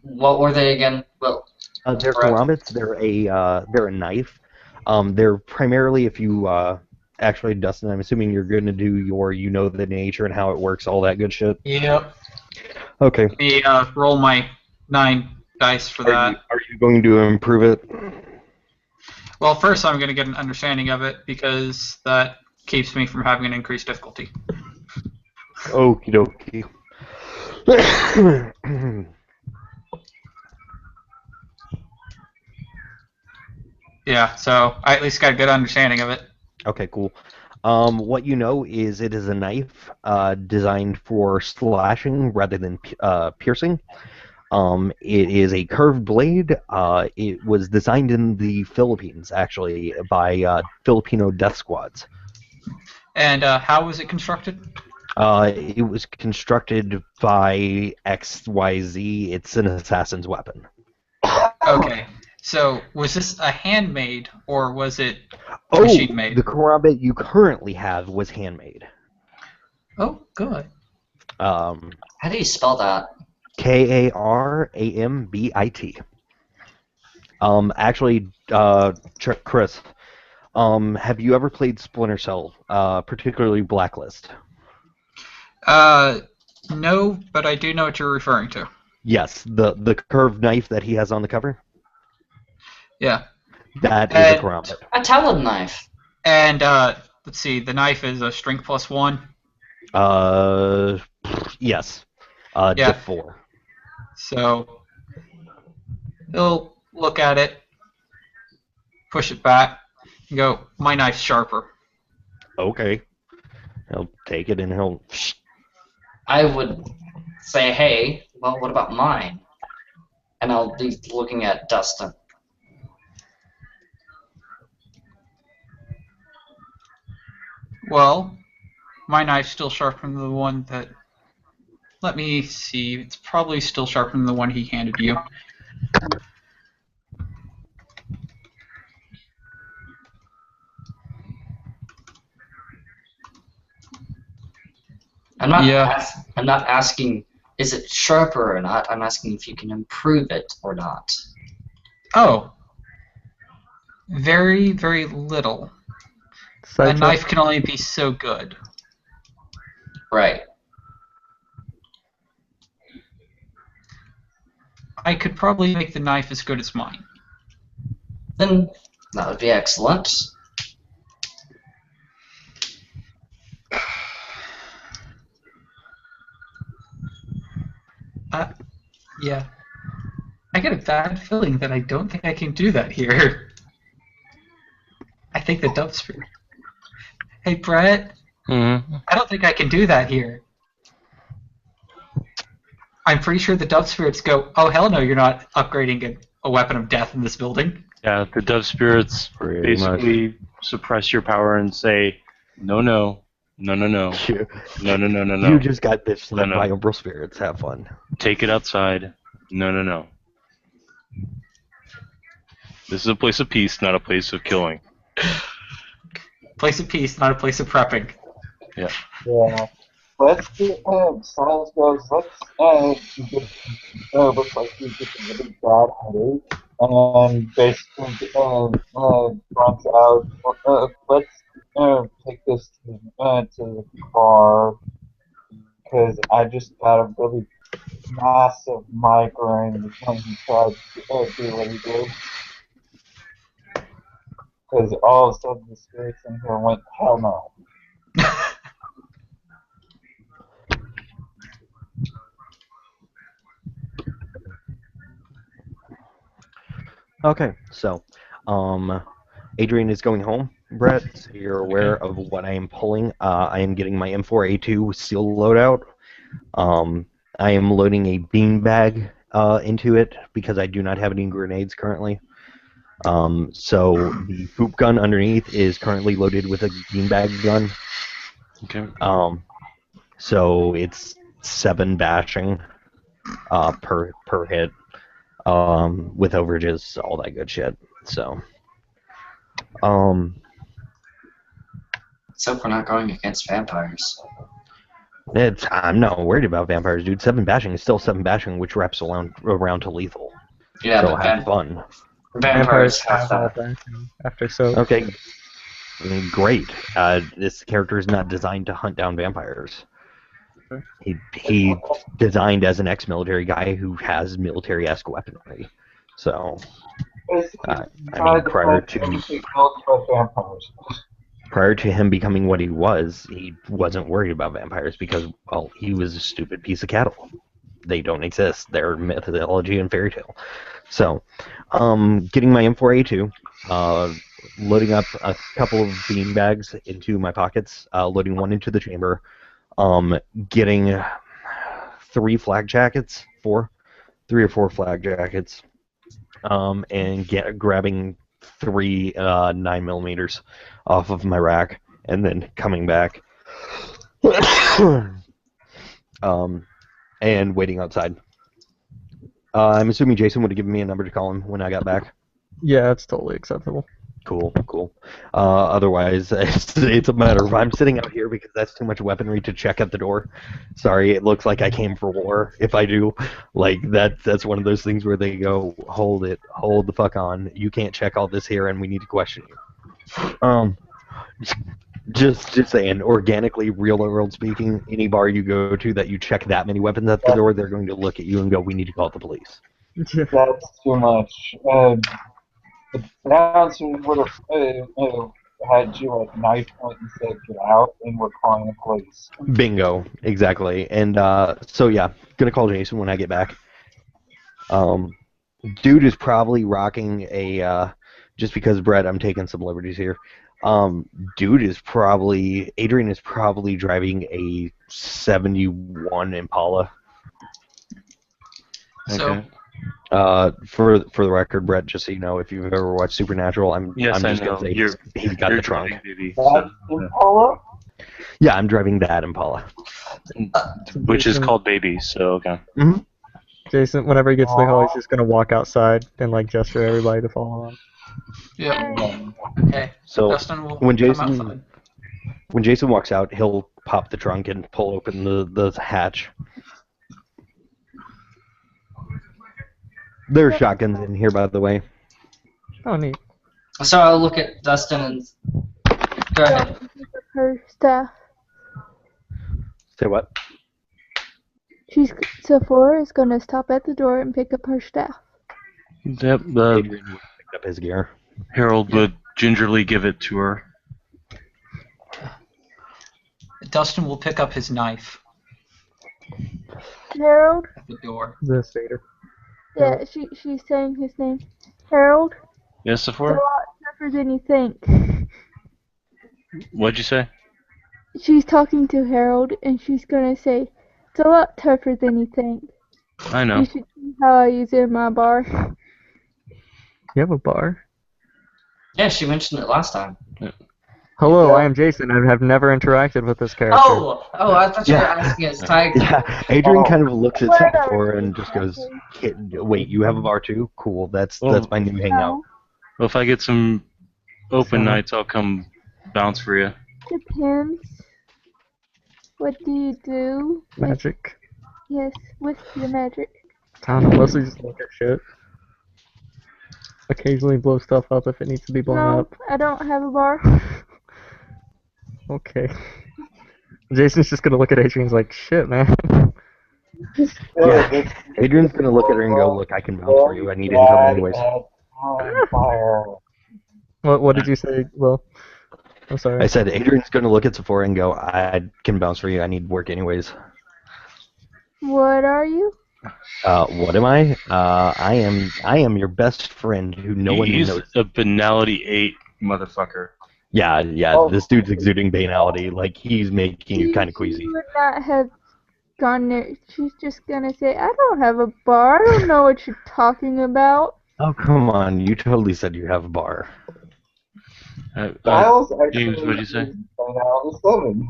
what were they again? Well, They're Right. karambits. They're a knife. They're primarily, if you actually, Dustin, I'm assuming you're going to do your, the nature and how it works, all that good shit. Yep. Okay. Let me roll my 9 dice for that. Are you going to improve it? Well, first I'm going to get an understanding of it because that keeps me from having an increased difficulty. Okie dokie. Yeah, so I at least got a good understanding of it. Okay, cool. What you know is it is a knife designed for slashing rather than piercing. It is a curved blade. It was designed in the Philippines, actually, by Filipino death squads. And how was it constructed? It was constructed by XYZ. It's an assassin's weapon. Okay. So was this a handmade or was it Oh, machine made? the karambit you currently have was handmade. Oh, good. How do you spell that? Karambit. Actually, Chris, have you ever played Splinter Cell, particularly Blacklist? No, but I do know what you're referring to. Yes, the curved knife that he has on the cover. Yeah. That is a And- karambit. A talon knife. And let's see, the knife is a strength +1. Yes. Yeah. Diff 4. So he'll look at it, push it back, and go, my knife's sharper. Okay. He'll take it and he'll. I would say, hey, well, what about mine? And I'll be looking at Dustin. Well, my knife's still sharper than the one that... Let me see, it's probably still sharper than the one he handed you. I'm not. Yeah. I'm not asking, is it sharper or not? I'm asking if you can improve it or not. Oh. Very, very little. A Sideshow. knife can only be so good. Right. I could probably make the knife as good as mine. Then that would be excellent. Yeah. I get a bad feeling that I don't think I can do that here. I think the dove spirit. Hey, Brett, Mm-hmm. I don't think I can do that here. I'm pretty sure the dove spirits go, oh, hell no, you're not upgrading a weapon of death in this building. Yeah, the dove spirits Pretty much. basically suppress your power and say, no, no, no, no, no, You, no, no, no, no, no. you just got bitch slapped No, no. by Umbral Spirits. Have fun. Take it outside. No, no, no. This is a place of peace, not a place of killing. Place of peace, not a place of prepping. Yeah. Let's get, Silas goes, let's, get, looks like he's getting a really bad headache. And basically, runs out, let's, take this to the car. Because I just got a really massive migraine when he tried to do what he did. Because all of a sudden the spirits in here went, hell no. Okay, so, Adrian is going home, Brett, so you're aware of what I am pulling. I am getting my M4A2 seal loadout. I am loading a beanbag into it because I do not have any grenades currently. So the poop gun underneath is currently loaded with a beanbag gun. Okay. So it's 7 bashing per hit. With overages, all that good shit. So, Except we're not going against vampires. I'm not worried about vampires, dude. 7 bashing is still 7 bashing, which wraps around to lethal. Yeah, so but have fun. vampires have all that. that after so. Okay, great. This character is not designed to hunt down vampires. He designed as an ex-military guy who has military-esque weaponry. So, I mean, prior to him becoming what he was, he wasn't worried about vampires because, well, he was a stupid piece of cattle. They don't exist. They're mythology and fairy tale. So, getting my M4A2, loading up a couple of beanbags into my pockets, loading one into the chamber, getting 3 flak jackets, 3 or 4 flak jackets, and grabbing 3 9mm off of my rack, and then coming back, and waiting outside. I'm assuming Jason would have given me a number to call him when I got back. Yeah, that's totally acceptable. Cool. Otherwise, it's a matter of I'm sitting out here because that's too much weaponry to check at the door. Sorry, it looks like I came for war. If I do, like that's one of those things where they go, hold the fuck on. You can't check all this here, and we need to question you. Just saying, organically, real world speaking, any bar you go to that you check that many weapons at the door, they're going to look at you and go, we need to call the police. That's too much. The bouncer would have had you at knife point and said, get out, and we're calling the police. Bingo, exactly. And so yeah, gonna call Jason when I get back. Dude is probably rocking a just because Brett, I'm taking some liberties here. Adrian is probably driving a 71 Impala. So, Okay. For the record, Brett, just so you know, if you've ever watched Supernatural, I'm Yes, just I know. gonna say You're he's got You're the trunk. driving, baby. That Impala? Yeah, I'm driving that Impala. Which is called baby. So okay. Jason, whenever he gets to the call, he's just gonna walk outside and like gesture everybody to follow him. yeah. Okay. So Dustin will when come Jason outside. when Jason walks out, he'll pop the trunk and pull open the hatch. There are shotguns in here, by the way. Oh, neat. So I'll look at Dustin and go ahead. Her stuff. Say what? Sephora is gonna stop at the door and pick up her stuff. Yep. Adrian picked up his gear. Harold would gingerly give it to her. Dustin will pick up his knife Harold? at the door. The Seder. Yeah, she's saying his name. Harold? Yes, It's a Sephora? lot tougher than you think. What'd you say? She's talking to Harold, and she's gonna say, it's a lot tougher than you think. I know. You should see how I use it in my bar. You have a bar? Yeah, she mentioned it last time. Hello, I am Jason. I have never interacted with this character. Oh, I thought you were asking us Tiger. Yeah, Adrian kind of looks at Sephora and just goes, "Wait, you have a bar too? Cool. That's my new hangout." Well, if I get some open nights, I'll come bounce for you. Depends. What do you do? Magic. Yes, with your magic. I don't know, mostly just look at shit. Occasionally blow stuff up if it needs to be blown No, up. I don't have a bar. Okay. Jason's just gonna look at Adrian's like, shit, man. Yeah. Adrian's gonna look at her and go, "Look, I can bounce for you. I need income anyways." Fire. What did you say, Will? I'm sorry. I said Adrian's gonna look at Sephora and go, "I can bounce for you. I need work anyways." What are you? What am I? I am your best friend who no one He's knows. a banality 8 motherfucker. Yeah, this dude's exuding banality. Like, he's making you kind of queasy. She would not have gone there. She's just gonna say, I don't have a bar. I don't know what you're talking about. Oh, come on. You totally said you have a bar. Styles actually James, what'd you say? went out with 7.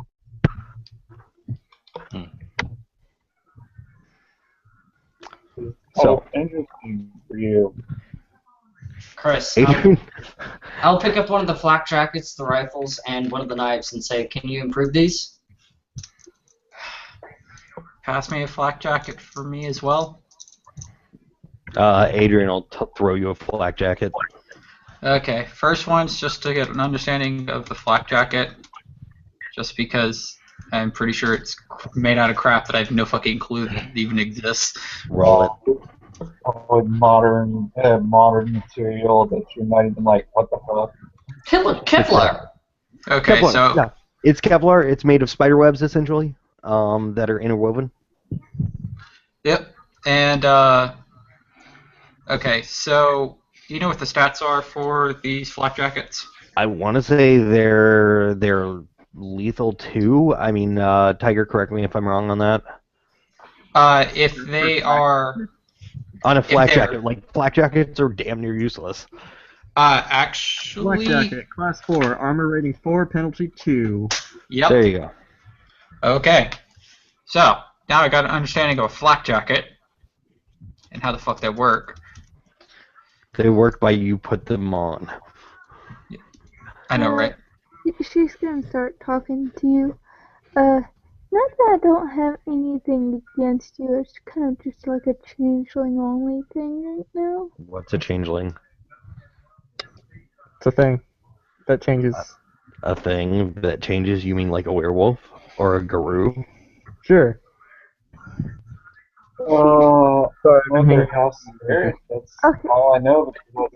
So, Interesting for you. Chris, Adrian, I'll pick up one of the flak jackets, the rifles, and one of the knives and say, can you improve these? Pass me a flak jacket for me as well. Adrian will throw you a flak jacket. Okay, first one's just to get an understanding of the flak jacket, just because I'm pretty sure it's made out of crap that I have no fucking clue that even exists. Roll it. Probably modern material that you're not even like, what the fuck? Kevlar. Okay, Kevlar, so yeah. It's Kevlar. It's made of spider webs, essentially, that are interwoven. yep, and okay, so do you know what the stats are for these flak jackets? I want to say they're lethal too. I mean, Tiger, correct me if I'm wrong on that. If they are On a flak they're- jacket, like flak jackets are damn near useless. Black Actually, Jacket, Class 4, Armor Rating 4, Penalty 2. yep. There you go. Okay. So, now I got an understanding of a flak jacket and how the fuck they work. They work by you put them on. I know, right? She's gonna start talking to you. Not that I don't have anything against you. It's kind of just like a changeling only thing right now. What's a changeling? It's a thing that changes. A thing that changes? You mean like a werewolf or a guru? Sure. Sorry, I'm here. House Spirit. That's Okay. all I know because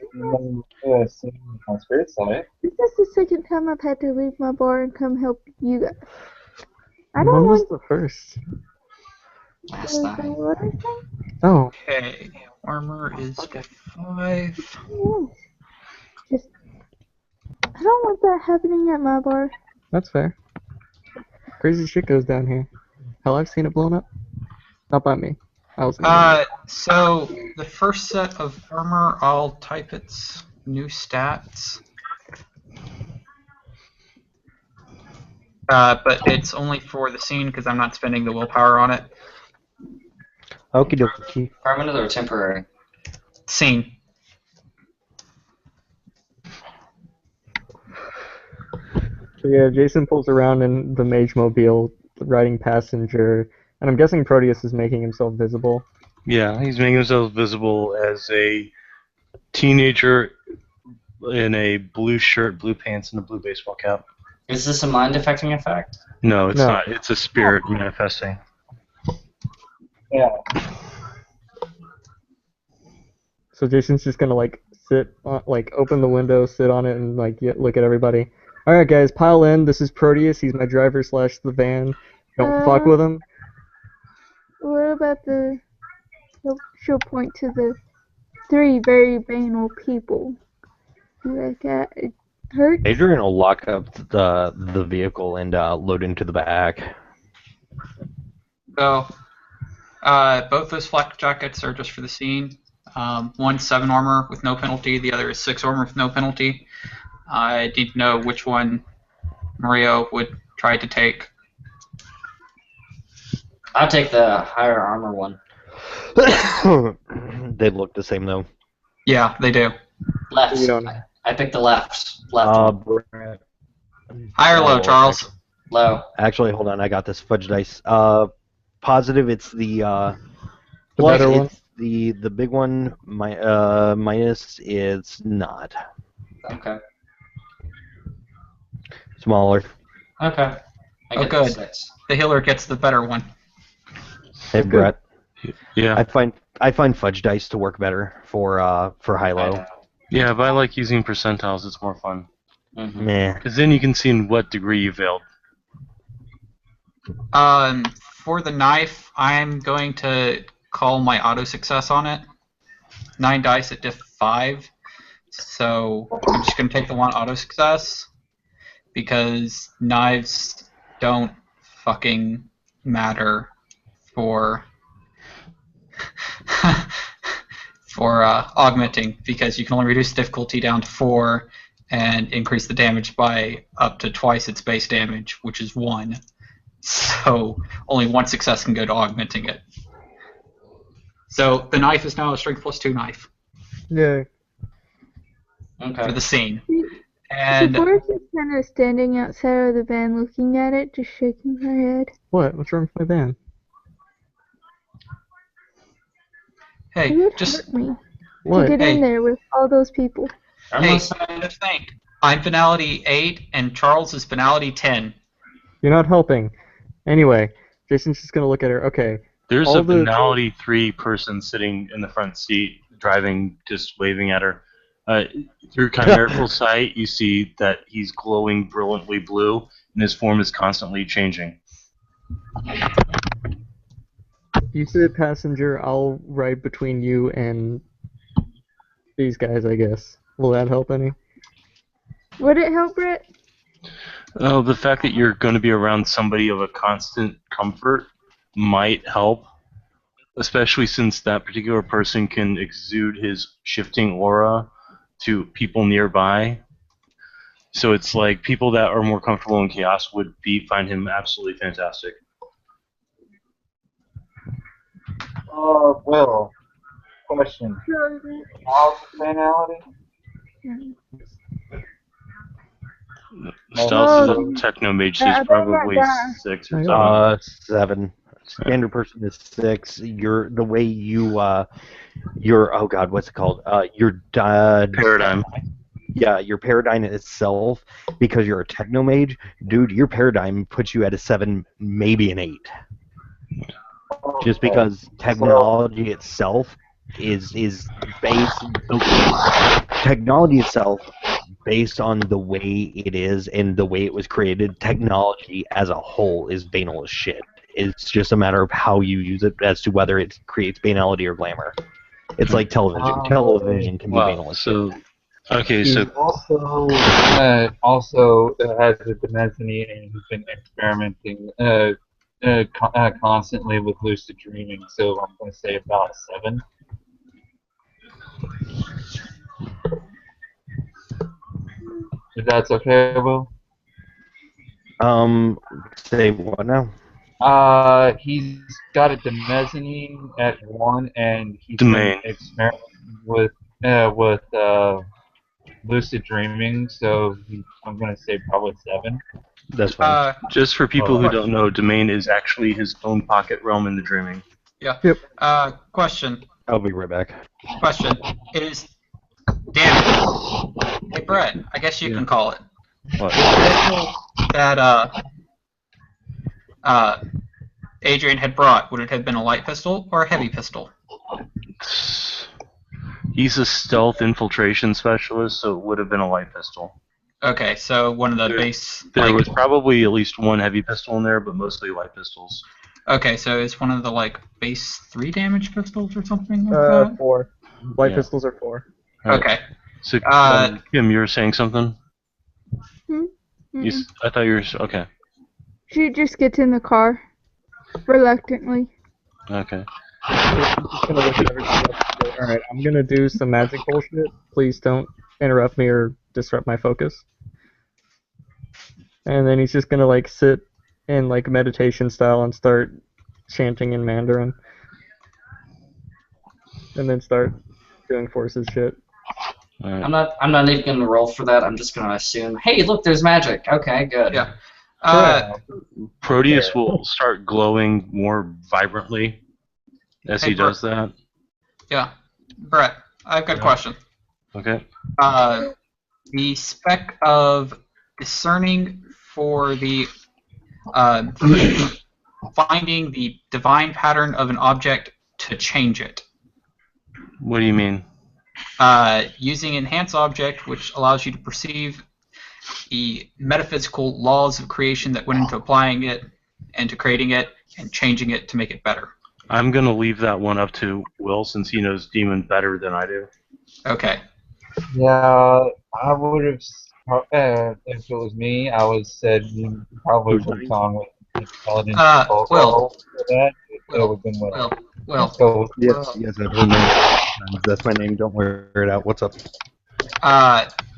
I've seen on Spirit side. This is the second time I've had to leave my bar and come help you guys. I don't When was want the first? Last the night. water thing. Oh, Okay. Armor is 5. Yes. Just, I don't want that happening at my bar. that's fair. Crazy shit goes down here. Hell, I've seen it blown up. Not by me. I was. So the first set of armor, I'll type its new stats. But it's only for the scene because I'm not spending the willpower on it. Okie dokie. Permanent or temporary? Scene. So yeah, Jason pulls around in the Mage Mobile, riding passenger, and I'm guessing Proteus is making himself visible. Yeah, he's making himself visible as a teenager in a blue shirt, blue pants, and a blue baseball cap. Is this a mind affecting effect? No, it's No. not. It's a spirit manifesting. Yeah. So Jason's just gonna like sit on, like open the window, sit on it, and like look at everybody. All right, guys, pile in. This is Proteus. He's my driver / the van. Don't fuck with him. What about she'll point to the 3 very banal people who got hurt. Adrian will lock up the vehicle and load into the back. So, both those flak jackets are just for the scene. One's 7 armor with no penalty, the other is 6 armor with no penalty. I need to know which one Mario would try to take. I'll take the higher armor one. They look the same though. Yeah, they do. Left. You don't- I picked the left. Left. Brett. High or low, Charles? Low. Actually, hold on. I got this fudge dice. Positive. It's the The better one. it's the big one. Minus. It's not Okay. smaller. Okay. I Oh, get good. the 6. The healer gets the better one. Hey Brett. Yeah. I find fudge dice to work better for high I low. know. Yeah, but I like using percentiles. It's more fun. Mhm. Meh. Because then you can see in what degree you failed. For the knife, I'm going to call my auto success on it. 9 dice at diff 5. So I'm just going to take the one auto success because knives don't fucking matter for for augmenting because you can only reduce difficulty down to 4 and increase the damage by up to twice its base damage, which is 1. So only 1 success can go to augmenting it. So the knife is now a strength +2 knife Yeah. for Okay. the scene. And And Forrest is kind of standing outside of the van looking at it, just shaking her head. What? What's wrong with my van? It hey, would just hurt me What? to get Hey. in there with all those people. I'm hey, listening. just think. I'm finality 8 and Charles is finality 10. You're not helping. Anyway, Jason's just gonna look at her. Okay. There's All a the- finality 3 person sitting in the front seat, driving, just waving at her. Through chimerical sight, you see that he's glowing brilliantly blue, and his form is constantly changing. You said passenger. I'll ride between you and these guys, I guess. Will that help any? Would it help, Brett? Oh, the fact that you're going to be around somebody of a constant comfort might help, especially since that particular person can exude his shifting aura to people nearby. So it's like people that are more comfortable in chaos would find him absolutely fantastic. Will, question. How's the banality? Stealth is a techno mage, so he's probably 6 or 7. 7. Standard person is 6. You're the way you your oh god, what's it called? Your Paradigm. Yeah, your paradigm itself, because you're a techno mage, dude. Your paradigm puts you at a 7, maybe an 8. Just because technology itself is based. Technology itself, based on the way it is and the way it was created, technology as a whole is banal as shit. It's just a matter of how you use it as to whether it creates banality or glamour. It's like television. Television can be banal as shit. Okay, He so also has a mezzanine, and he's been experimenting constantly with lucid dreaming. So I'm going to say about 7. If that's okay, Will. Say what now? He's got a mezzanine at 1, and he's Domain. been experimenting with lucid dreaming. So I'm gonna say probably 7. That's fine. just for people who don't know, Domain is actually his own pocket realm in the dreaming. Yeah. Yep. Question. I'll be right back. Question. Is damn it. Hey Brett, I guess you can call it. What? That Adrian had brought, would it have been a light pistol or a heavy pistol? He's a stealth infiltration specialist, so it would have been a light pistol. Okay, so one of the base. There was probably at least one heavy pistol in there, but mostly light pistols. Okay, so it's one of the base 3 damage pistols or something like that. 4. Light Yeah. pistols are 4. Right. Okay. So, Kim, you were saying something? I thought you were okay. She just gets in the car, reluctantly. Okay. I'm just gonna look at everything else. Alright, I'm gonna do some magic bullshit. Please don't interrupt me or disrupt my focus. And then he's just gonna sit in meditation style and start chanting in Mandarin. And then start doing forces shit. All right. I'm not even gonna roll for that. I'm just gonna assume. Hey, look, there's magic. Okay, good. Yeah. Proteus will start glowing more vibrantly as he does that. Yeah. Brett, I've got a question. Okay. The spec of discerning for the finding the divine pattern of an object to change it. What do you mean? Using enhance object, which allows you to perceive the metaphysical laws of creation that went into applying it and to creating it and changing it to make it better. I'm going to leave that one up to Will since he knows Demon better than I do. Okay. Yeah, I would have. If it was me, I would have said you probably would have gone with intelligence. Will. For that, it would have been Will. Well, So, Yes, I've heard that. That's my name. Don't wear it out. What's up?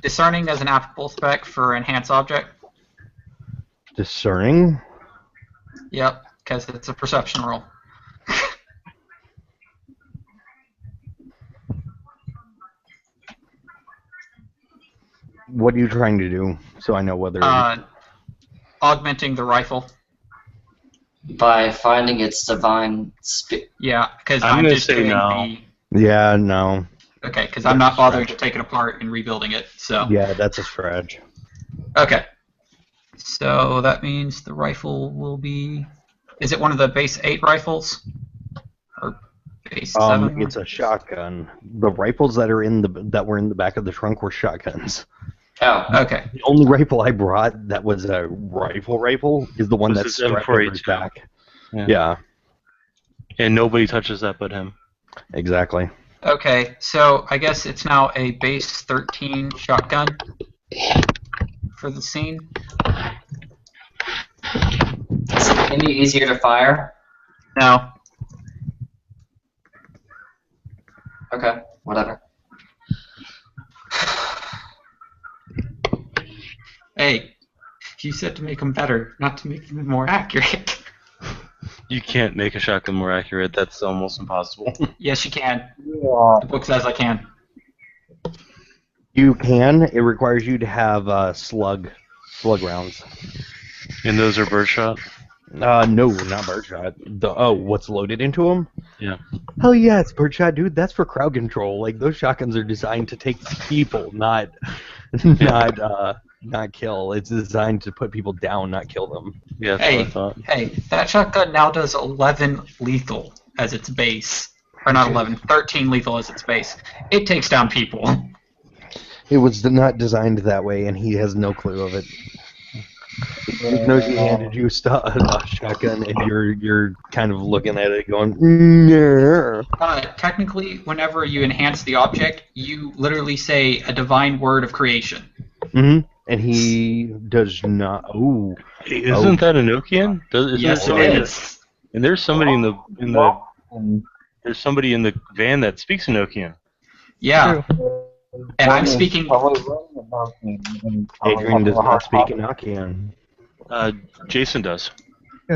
discerning as an applicable spec for enhance object. Discerning? Yep, because it's a perception roll. What are you trying to do? So I know whether. Augmenting the rifle. By finding its divine Yeah, because I'm I'm gonna just say doing no. Yeah, no. Okay, because I'm not bothering to take it apart and rebuilding it. So. Yeah, that's a stretch. Okay. So that means the rifle will be. Is it one of the base 8 rifles? Or base 7? It's a shotgun. The rifles that were in the back of the trunk were shotguns. Oh. Okay. The only rifle I brought that was a rifle is the one Was that's his strapped over his M4A2. back. Yeah. Yeah, And nobody touches that but him. exactly. Okay, so I guess it's now a base 13 shotgun for the scene. Is it any easier to fire? No. Okay, whatever. Hey, you said to make them better, not to make them more accurate. You can't make a shotgun more accurate. That's almost impossible. Yes, you can. Yeah. The book says I can. You can. It requires you to have slug rounds. And those are birdshot? No, not birdshot. What's loaded into them? Yeah. Hell yeah, it's birdshot, dude. That's for crowd control. Like those shotguns are designed to take people, not kill. It's designed to put people down, not kill them. Yeah, that's Hey, what I thought. hey, that shotgun now does 11 lethal as its base. Or not 11, 13 lethal as its base. It takes down people. It was not designed that way, and he has no clue of it. He knows he handed you a shotgun, and you're kind of looking at it, going, "No." Technically, whenever you enhance the object, you literally say a divine word of creation. Mm-hmm. And he does not. Ooh. Hey, isn't that a Nokian? Yes, it is. And there's somebody in the there's somebody in the van that speaks Enochian. Yeah. And I'm speaking. Adrian does not speak Enochian. Jason does.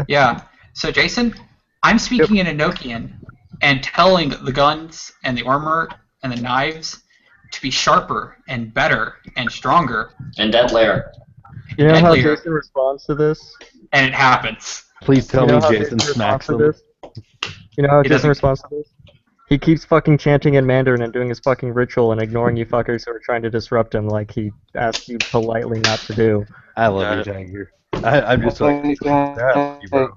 Yeah. So Jason, I'm speaking in Enochian and telling the guns and the armor and the knives to be sharper and better and stronger. And deadlier. You know how Deadlier. Jason responds to this? And it happens. Please tell You know me how Jason smacks responds to them. this? You know how He Jason doesn't- responds to this? He keeps fucking chanting in Mandarin and doing his fucking ritual and ignoring you fuckers who are trying to disrupt him like he asked you politely not to do. I love Got you, it. Tiger. I'm just like, yeah, you bro.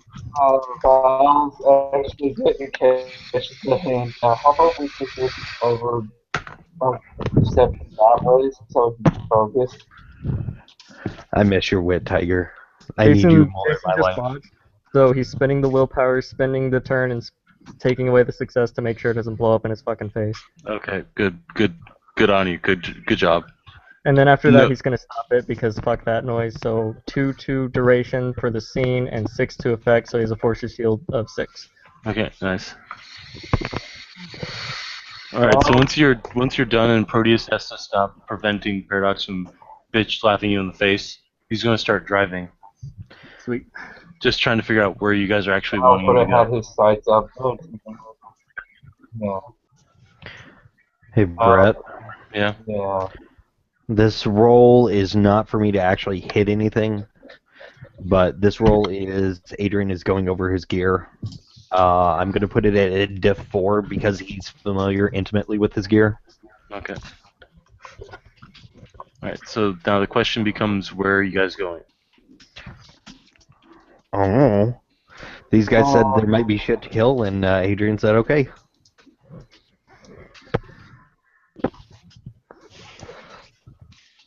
Actually getting cash to hand. How about we take this over 7 ways so we can focus? I miss your wit, Tiger. I need Jason, you more in Jason my just life. watched, so he's spinning the willpower, spinning the turn, and taking away the success to make sure it doesn't blow up in his fucking face. Okay, good on you. Good job. And then after No. that, he's gonna stop it because fuck that noise. So 2 duration for the scene and 6 to effect, so he has a force shield of 6. Okay, nice. All right, so once you're done and Proteus has to stop preventing Paradox from bitch slapping you in the face, he's gonna start driving. Sweet. Just trying to figure out where you guys are actually I'll wanting put him to have go. his sights up. Yeah. Hey, Brett. Yeah. Yeah. This roll is not for me to actually hit anything, but this roll is Adrian is going over his gear. I'm going to put it at a diff 4 because he's familiar intimately with his gear. Okay. All right. So now the question becomes, where are you guys going? Oh. These guys said there might be shit to kill, and Adrian said okay.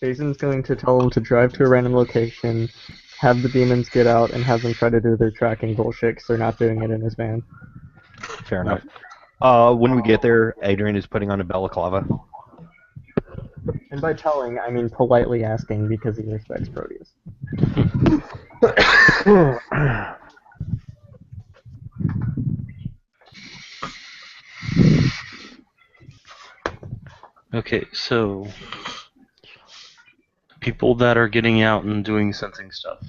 Jason's going to tell him to drive to a random location, have the demons get out, and have them try to do their tracking bullshit because they're not doing it in his van. Fair enough. When we get there, Adrian is putting on a balaclava. And by telling, I mean politely asking because he respects Proteus. Okay, so people that are getting out and doing sensing stuff.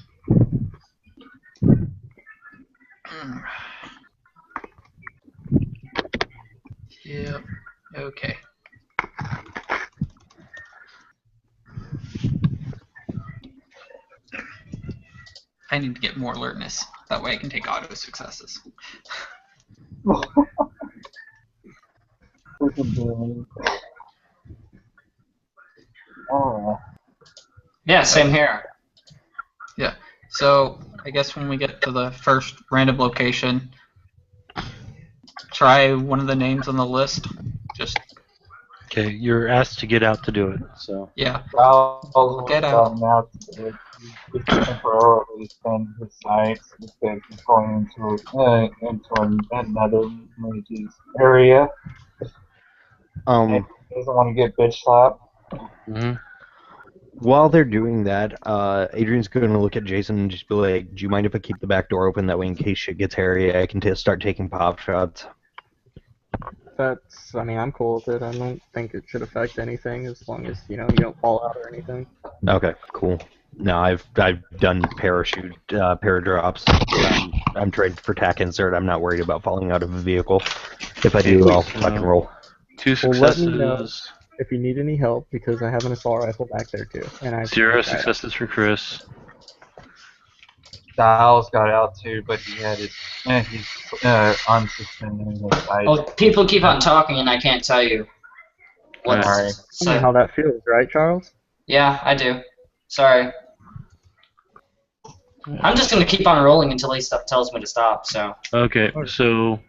Yep. Okay. I need to get more alertness. That way I can take auto successes. Oh. Yeah, same here. Yeah. So I guess when we get to the first random location, try one of the names on the list. Just Okay, you're asked to get out to do it. So yeah. I'll Get out. now to temporarily spend his sights because he's going into another mage's area. He doesn't want to get bitch slapped. mhm. While they're doing that, Adrian's going to look at Jason and just be like, "Do you mind if I keep the back door open? That way, in case shit gets hairy, I can start taking pop shots." I mean, I'm cool with it. I don't think it should affect anything as long as, you don't fall out or anything. Okay, cool. No, I've done parachute paradrops. I'm trained for tack insert. I'm not worried about falling out of a vehicle. If I do, I'll fucking roll. 2 Well, let me know. successes. If you need any help, because I have an assault rifle back there too, and I 0 successes for Chris. Styles got out too, but he had his he's unsuspended. Oh, people keep on talking, and I can't tell you. What's Alright. Tell me how that feels, right, Charles? Yeah, I do. Sorry. I'm just gonna keep on rolling until he tells me to stop. So. Okay, so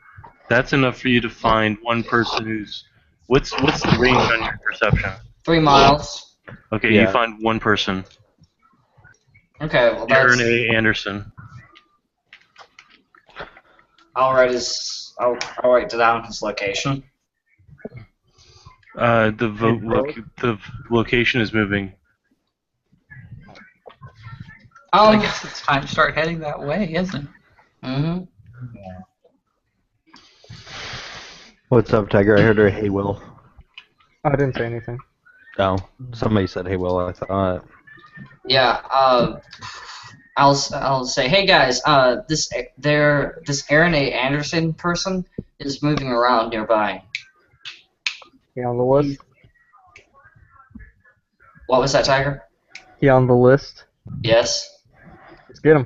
that's enough for you to find one person who's. What's the range on your perception? 3 miles. Okay, Yeah. you find one person. Okay, well Aaron that's. A. Anderson. I'll write down his location. The location is moving. I guess it's time to start heading that way, isn't it? Mm-hmm. What's up, Tiger? I heard her. Hey, Will. I didn't say anything. Oh, somebody said hey, Will. I thought. Yeah. I'll say, hey guys, this Aaron A. Anderson person is moving around nearby. He on the list? What was that, Tiger? He on the list? Yes. Let's get him.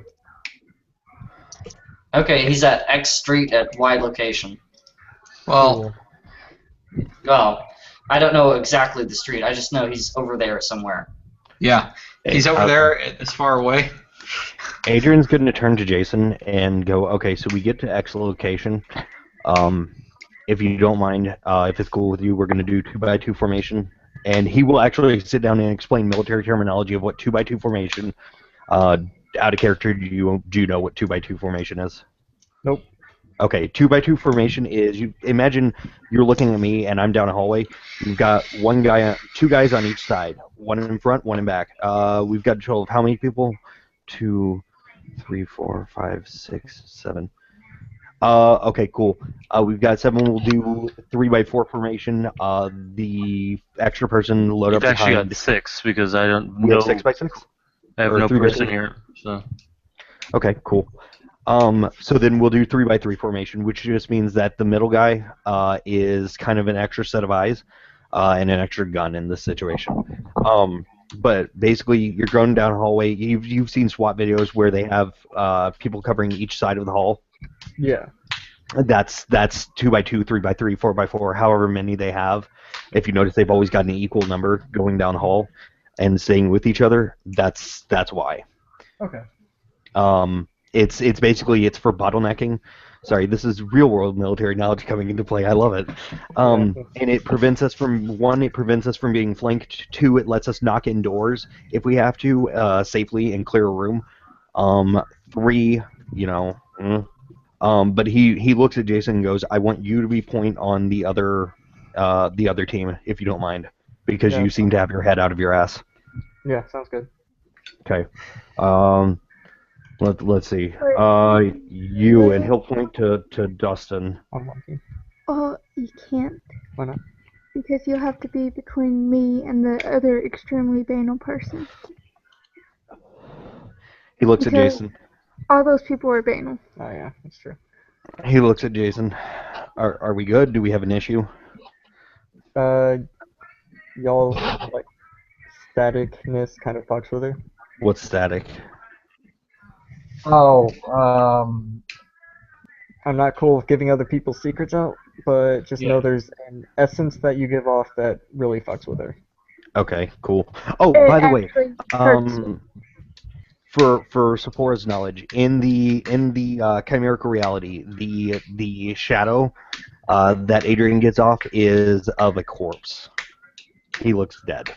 Okay, he's at X Street at Y location. Well, Well, I don't know exactly the street. I just know he's over there somewhere. yeah. He's over there, as far away. Adrian's going to turn to Jason and go, okay, so we get to X location. If you don't mind, if it's cool with you, we're going to do 2x2 formation. And he will actually sit down and explain military terminology of what 2x2 formation. Out of character, do you know what 2x2 formation is? Nope. Okay, 2x2 formation is, you imagine you're looking at me and I'm down a hallway. You've got two guys on each side, one in front, one in back. We've got a total of how many people? 2, 3, 4, 5, 6, 7. Okay, cool. We've got 7. We'll do 3x4 formation. The extra person load You've up actually behind. got 6 because I don't We know. have 6x6? I have or no 3 by person 3? here. So Okay, cool. So then we'll do 3x3 formation, which just means that the middle guy is kind of an extra set of eyes and an extra gun in this situation. But basically, you're going down a hallway. You've seen SWAT videos where they have people covering each side of the hall. Yeah. That's 2x2, 3x3, 4x4, however many they have. If you notice, they've always got an equal number going down the hall and staying with each other. That's why. Okay. It's basically for bottlenecking. Sorry, this is real world military knowledge coming into play. I love it. And it prevents us from being flanked. 2, it lets us knock indoors if we have to safely and clear a room. 3, but he looks at Jason and goes, "I want you to be point on the other team if you don't mind, because Yeah. you seem to have your head out of your ass." Yeah, sounds good. Okay. Let's see. You, and he'll point to Dustin. I'm lucky. Oh, you can't. Why not? Because you have to be between me and the other extremely banal person. He looks at Because- Jason. All those people are banal. Oh yeah, that's true. He looks at Jason. Are we good? Do we have an issue? Y'all's like staticness kind of fucks with her. What's static? Oh, I'm not cool with giving other people's secrets out, but just Yeah. know there's an essence that you give off that really fucks with her. Okay, cool. Oh, It by the way, actually hurts. for Sephora's knowledge, in the chimerical reality, the shadow that Adrian gets off is of a corpse. He looks dead.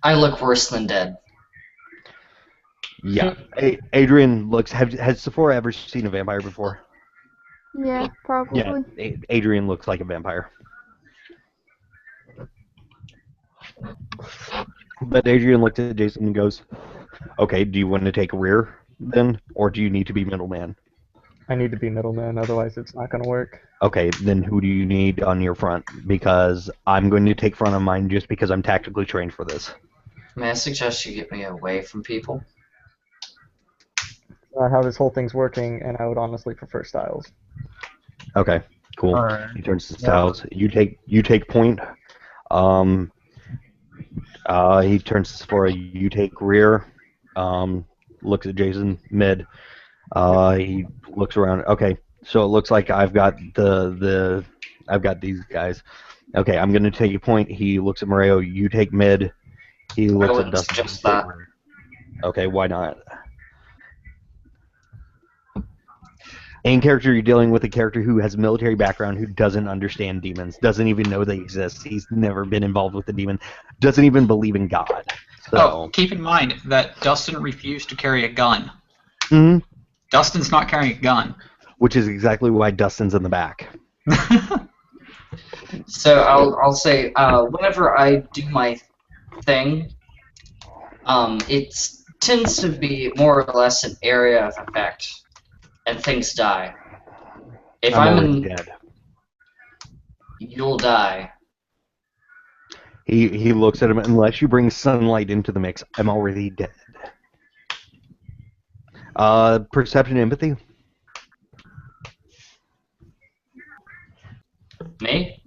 I look worse than dead. Yeah. Adrian looks. Has Sephora ever seen a vampire before? Yeah, probably. Yeah. Adrian looks like a vampire. But Adrian looked at Jason and goes, "Okay, do you want to take a rear then, or do you need to be middleman?" I need to be middleman, otherwise it's not gonna work. Okay, then who do you need on your front? Because I'm going to take front of mine just because I'm tactically trained for this. May I suggest you get me away from people? Not how this whole thing's working, and I would honestly prefer Styles. Okay, cool. Alright. He turns to Styles. You take point. He turns to Sephora. You take rear. Looks at Jason mid. He looks around. Okay, so it looks like I've got I've got these guys. Okay, I'm gonna take a point. He looks at Mario. You take mid. He looks at wouldn't Dustin. suggest You take that. rear. Okay, why not? In character, you're dealing with a character who has a military background, who doesn't understand demons, doesn't even know they exist. He's never been involved with a demon, doesn't even believe in God. So, Oh, keep in mind that Dustin refused to carry a gun. Mhm. Dustin's not carrying a gun. Which is exactly why Dustin's in the back. So I'll say whenever I do my thing, it tends to be more or less an area of effect, and things die. If I'm already in, dead. you'll die. He looks at him. Unless you bring sunlight into the mix, I'm already dead. Perception, empathy. Me?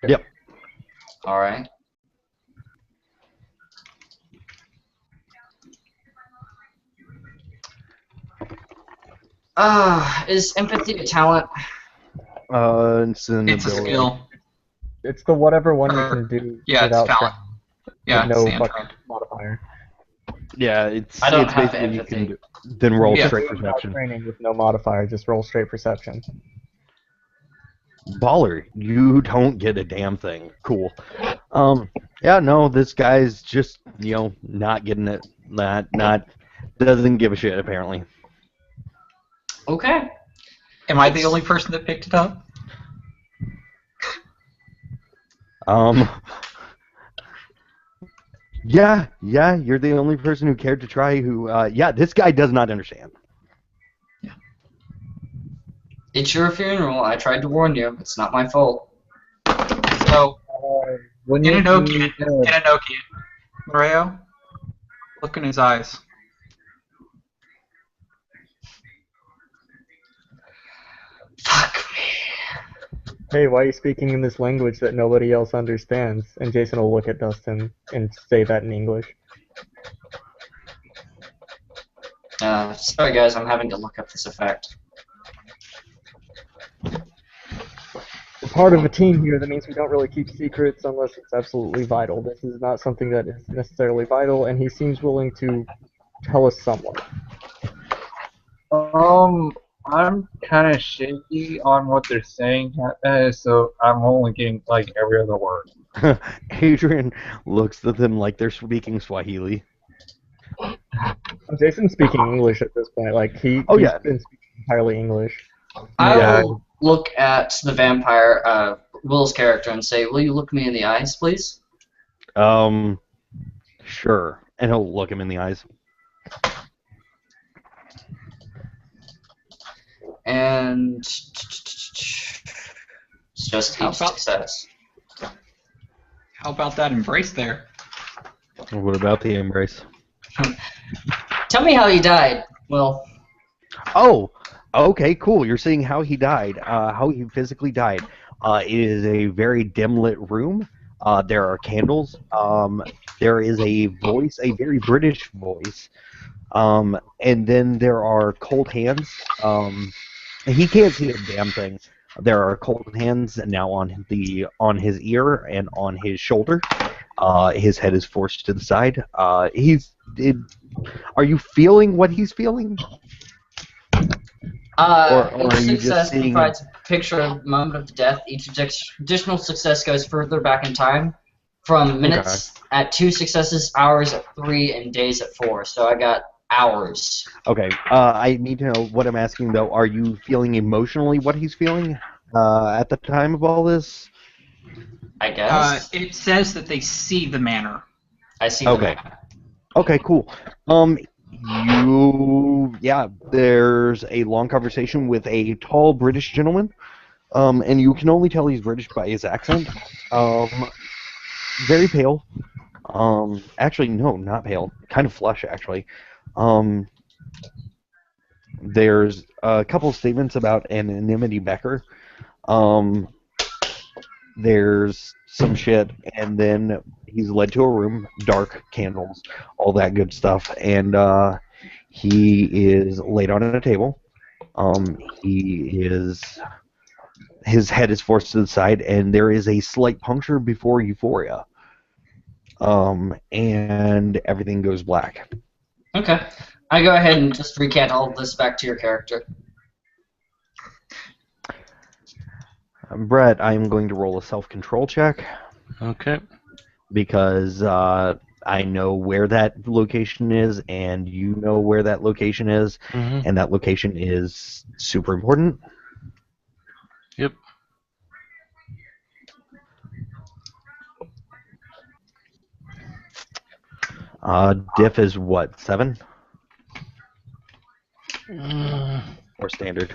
Yep. All right. Is empathy a talent? It's an It's a ability. skill. It's the whatever one you can do Yeah, it's without talent. Yeah, with no it's fucking talent. modifier. Yeah, it's I don't it's have basically you empathy. can do. Then roll Yeah. straight Without perception. training with no modifier, just roll straight perception. Baller, you don't get a damn thing. Cool. Yeah, no, this guy's just, not getting it. Not doesn't give a shit apparently. Okay. Am I the only person that picked it up? Yeah, you're the only person who cared to try this guy does not understand. It's your funeral. I tried to warn you. It's not my fault. So, When you Inanoki, Mario, look in his eyes. Fuck me. Hey, why are you speaking in this language that nobody else understands? And Jason will look at Dustin and say that in English. Sorry guys, I'm having to look up this effect. We're part of a team here. That means we don't really keep secrets unless it's absolutely vital. This is not something that is necessarily vital, and he seems willing to tell us somewhat. I'm kind of shaky on what they're saying, so I'm only getting like every other word. Adrian looks at them like they're speaking Swahili. Jason's speaking English at this point. Like he's been speaking entirely English. I will look at the vampire, Will's character, and say, "Will you look me in the eyes, please?" Sure. And he'll look him in the eyes. And it's just How each about- success. How about that embrace there? What about the embrace? Tell me how he died. Well, Oh, okay, cool. You're seeing how he died, how he physically died. It is a very dim lit room. There are candles. There is a voice, a very British voice. And then there are cold hands. He can't see a damn thing. There are cold hands now on his ear and on his shoulder. His head is forced to the side. Are you feeling what he's feeling? Or are each you just success seeing- provides a picture of the moment of death. Each additional success goes further back in time, from minutes at 2 successes, hours at 3, and days at 4. So I got hours. Okay. I need to know what I'm asking though. Are you feeling emotionally what he's feeling at the time of all this? I guess. It says that they see the manor. I see. Okay. Okay, cool. There's a long conversation with a tall British gentleman, and you can only tell he's British by his accent. Very pale, Actually, no, not pale. Kind of flush, actually. There's a couple statements about anonymity Becker. There's some shit, and then he's led to a room, dark, candles, all that good stuff, and he is laid on a table. His head is forced to the side, and there is a slight puncture before euphoria. And everything goes black. Okay. I go ahead and just recant all of this back to your character. Brett, I'm going to roll a self-control check Okay. because I know where that location is, and you know where that location is, Hmm. and that location is super important. Yep. Diff is what, 7 Mm, or standard?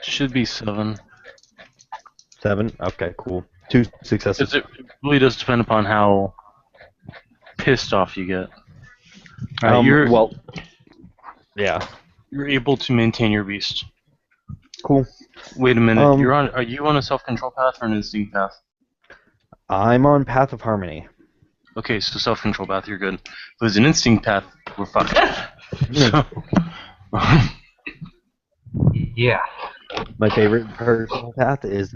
should be 7. 7. Okay, cool. 2 successes. Because it really does depend upon how pissed off you get. Alright, yeah, you're able to maintain your beast. cool. Wait a minute. Um, Are you on a self-control path or an instinct path? I'm on Path of Harmony. Okay, so self-control path, you're good. If it was an instinct path, we're fucked. So, Yeah. My favorite personal path is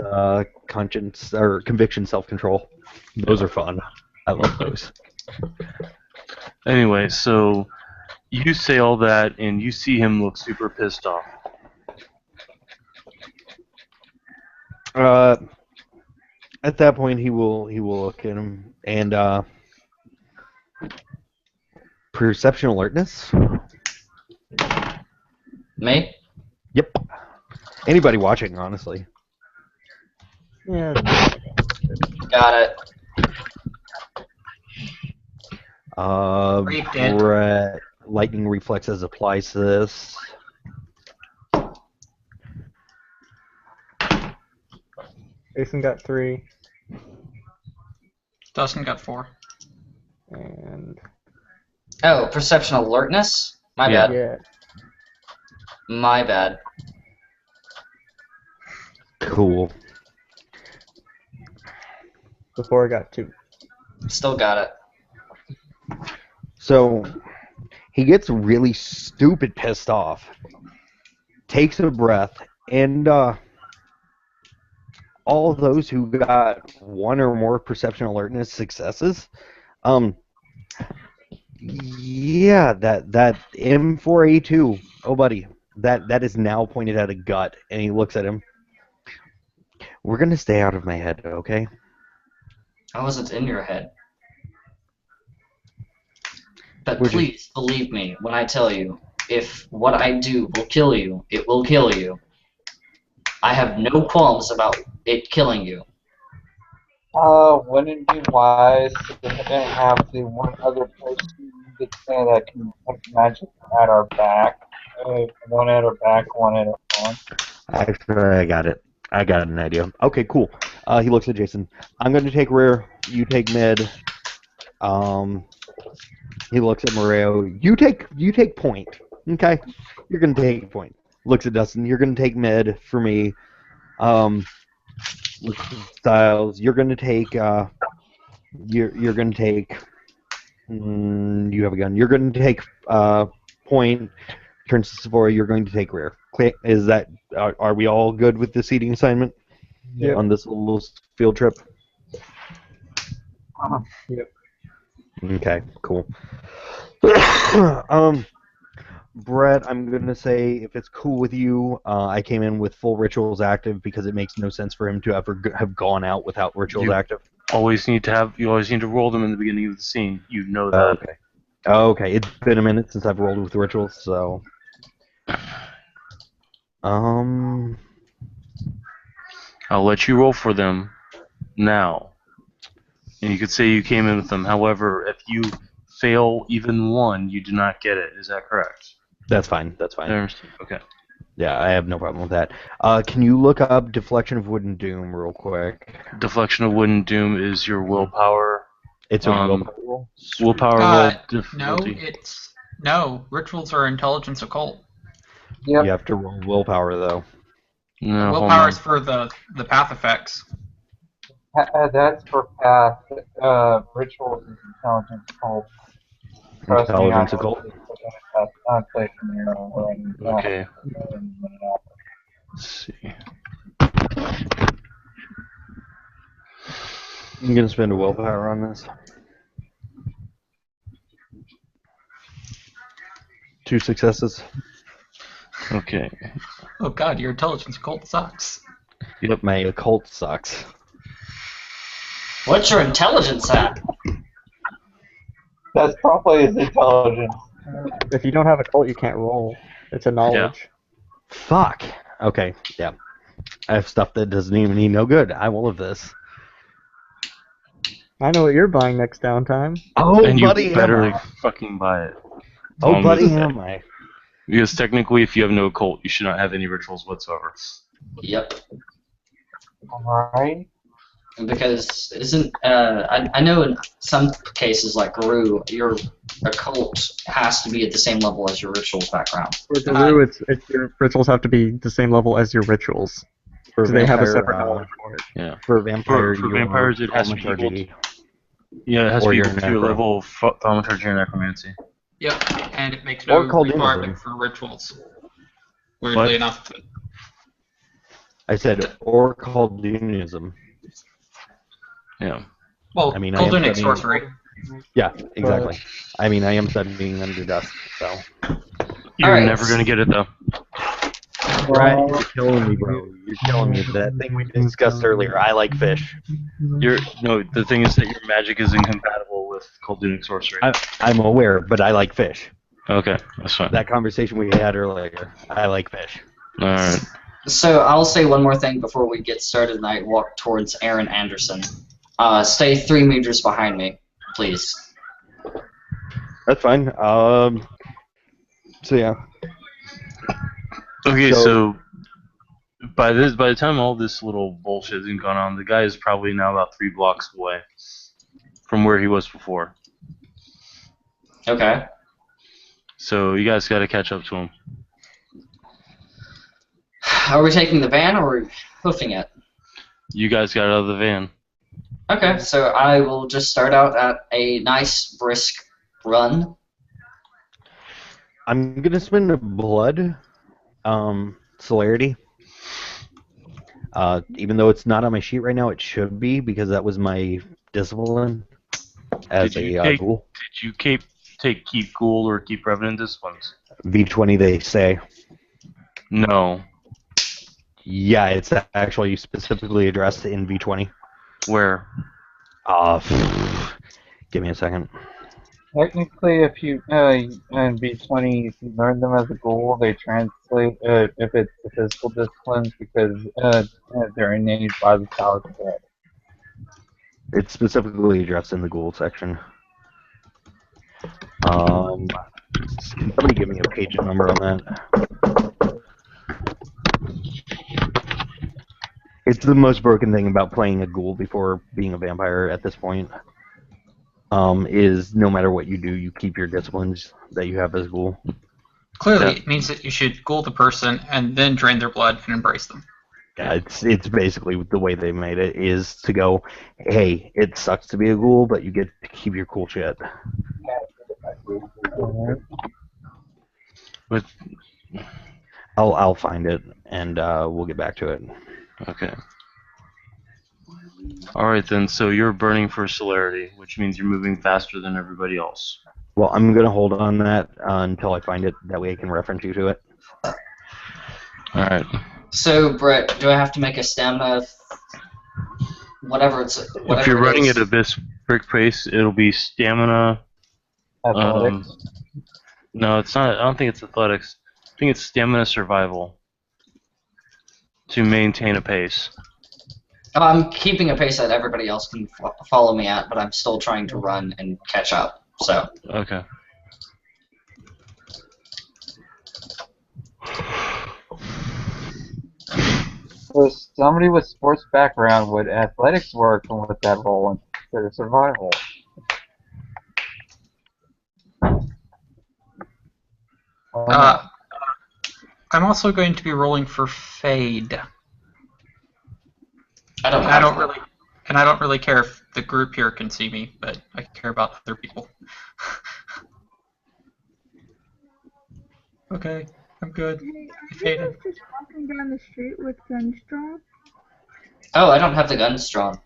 conscience or conviction self-control. Those are fun. I love those. anyway, so you say all that, and you see him look super pissed off. At that point, he will look at him and perception alertness. Me? Yep. Anybody watching, honestly. Yeah. Got it. Reaped it. Brett, lightning reflexes applies to this. Jason got 3, Dustin got 4. and Oh, perception alertness? My Yeah. bad. yeah, My bad. Cool. before I got 2. Still got it. So he gets really stupid pissed off, takes a breath, and all those who got 1 or more perception alertness successes, yeah, that M4A2, oh buddy, that is now pointed at a gut, and he looks at him. We're gonna stay out of my head, okay? I wasn't in your head. But Would you- please believe me when I tell you, if what I do will kill you, it will kill you. I have no qualms about it killing you. Wouldn't it be wise to have the one other person that can put magic at our back? One at our back, one at our front. Actually, I got it. I got an idea. Okay, cool. He looks at Jason. I'm going to take rear. You take mid. He looks at Mario. You take point. Okay, you're going to take point. Looks at Dustin. You're going to take mid for me. Looks at Styles. You're going to take. You're going to take. You have a gun. You're going to take point. Turns to Sephora. You're going to take rear. Is that? Are we all good with the seating assignment? Yep. On this little field trip? Yep. Okay, cool. Brett, I'm going to say, if it's cool with you, I came in with full rituals active because it makes no sense for him to ever have gone out without rituals You active. You always need to roll them in the beginning of the scene. You know that. Okay. Okay, it's been a minute since I've rolled with rituals, so... I'll let you roll for them now. And you could say you came in with them. However, if you fail even one, you do not get it. Is that correct? That's fine, that's fine. Okay. Yeah, I have no problem with that. Can you look up Deflection of Wooden Doom real quick? Deflection of Wooden Doom is your willpower. It's a Um, willpower roll. Willpower roll difficulty. No. Rituals are intelligence occult. Yep. You have to roll willpower though. No, hold Willpower on. is for the path effects. That's for path. Rituals is intelligence called. Trust me, I Intelligence know occult. I'll play from here on. Okay. Let's see. I'm gonna spend a willpower on this. 2 successes. Okay. Oh god, your intelligence occult sucks. Yep, my occult sucks. What's your intelligence at? That's probably his intelligence. If you don't have a cult, you can't roll. It's a knowledge. Fuck. Okay, yeah. I have stuff that doesn't even need no good. I will have this. I know what you're buying next downtime. Oh, And you buddy, better am I? fucking buy it. Oh, buddy, Because am I? technically, if you have no occult, you should not have any rituals whatsoever. Yep. Alright. Because isn't I know in some cases like Rue, your occult has to be at the same level as your rituals background. For Daru, it's your rituals have to be the same level as your rituals. For So they have a vampire, separate knowledge for it. Yeah. For vampire, For you vampires, it has to be thaumaturgy. Yeah, it has Or to be your equal to your necro. level of thaumaturgy or necromancy. Yep, and it makes Or no called requirement Innism. for rituals. Weirdly What? enough. I said, or called Lunism. Yeah. Well, I mean, I am Goldunic studying- sorcery. Yeah, exactly. I mean, I am studying under dust, so. You're Alright. never gonna get it though. Right, you're killing me, bro. You're killing me. That thing we discussed earlier. I like fish. The thing is that your magic is incompatible with Koldunic sorcery. I'm aware, but I like fish. Okay, that's fine. That conversation we had earlier. I like fish. Alright. So I'll say one more thing before we get started, and I walk towards Aaron Anderson. Stay 3 meters behind me, please. That's fine. So yeah. Okay, So- so by the time all this little bullshit has gone on, the guy is probably now about 3 blocks away from where he was before. Okay. So you guys got to catch up to him. Are we taking the van or are we hoofing it? You guys got out of the van. Okay, so I will just start out at a nice brisk run. I'm gonna spend a blood, celerity. Even though it's not on my sheet right now, it should be because that was my discipline as Did you a take- ghoul. Did you keep ghoul or keep revenant disciplines? V20, they say. No. Yeah, it's actually specifically addressed in V20. Where? Give me a second. Technically, if you in B20, if you learn them as a ghoul, they translate if it's the physical disciplines because they're innate by the power set. It's specifically addressed in the ghoul section. Can somebody give me a page number on that? It's the most broken thing about playing a ghoul before being a vampire at this point. Is no matter what you do, you keep your disciplines that you have as a ghoul. Clearly, Yeah. it means that you should ghoul the person and then drain their blood and embrace them. Yeah, it's basically the way they made it is to go, hey, it sucks to be a ghoul, but you get to keep your cool shit. But I'll find it and we'll get back to it. okay. Alright then, so you're burning for celerity, which means you're moving faster than everybody else. Well, I'm gonna hold on that until I find it. That way I can reference you to it. Alright. So, Brett, do I have to make a stamina? Whatever If you're running it at is. a brisk pace, it'll be stamina. Athletics. No, it's not. I don't think it's athletics. I think it's stamina survival to maintain a pace. I'm keeping a pace that everybody else can follow me at, but I'm still trying to run and catch up. So, Okay. For somebody with sports background, would athletics work with that role instead of survival? I'm also going to be rolling for Fade. I don't. And I don't really care if the group here can see me, but I care about other people. Okay, I'm good. Hey, I are you faded. guys just walking down the street with guns drawn? Oh, I don't have the guns drawn.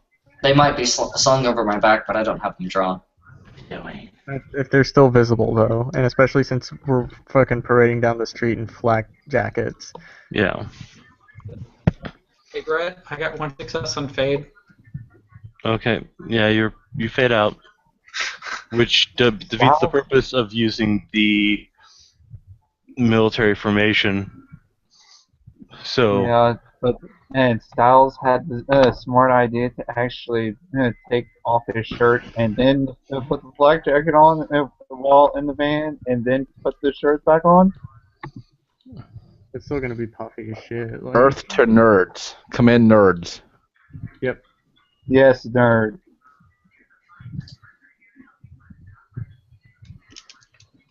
They might be slung over my back, but I don't have them drawn. If they're still visible, though, and especially since we're fucking parading down the street in flak jackets. Yeah. Hey, Brett, I got 1 success on Fade. Okay. Yeah, you fade out, which defeats the purpose of using the military formation. So Yeah, and Styles had the smart idea to actually take off his shirt and then put the flak jacket on while in the van, and then put the shirt back on. It's still gonna be puffy as shit. Like, Earth to nerds. Come in, nerds. Yes, nerd.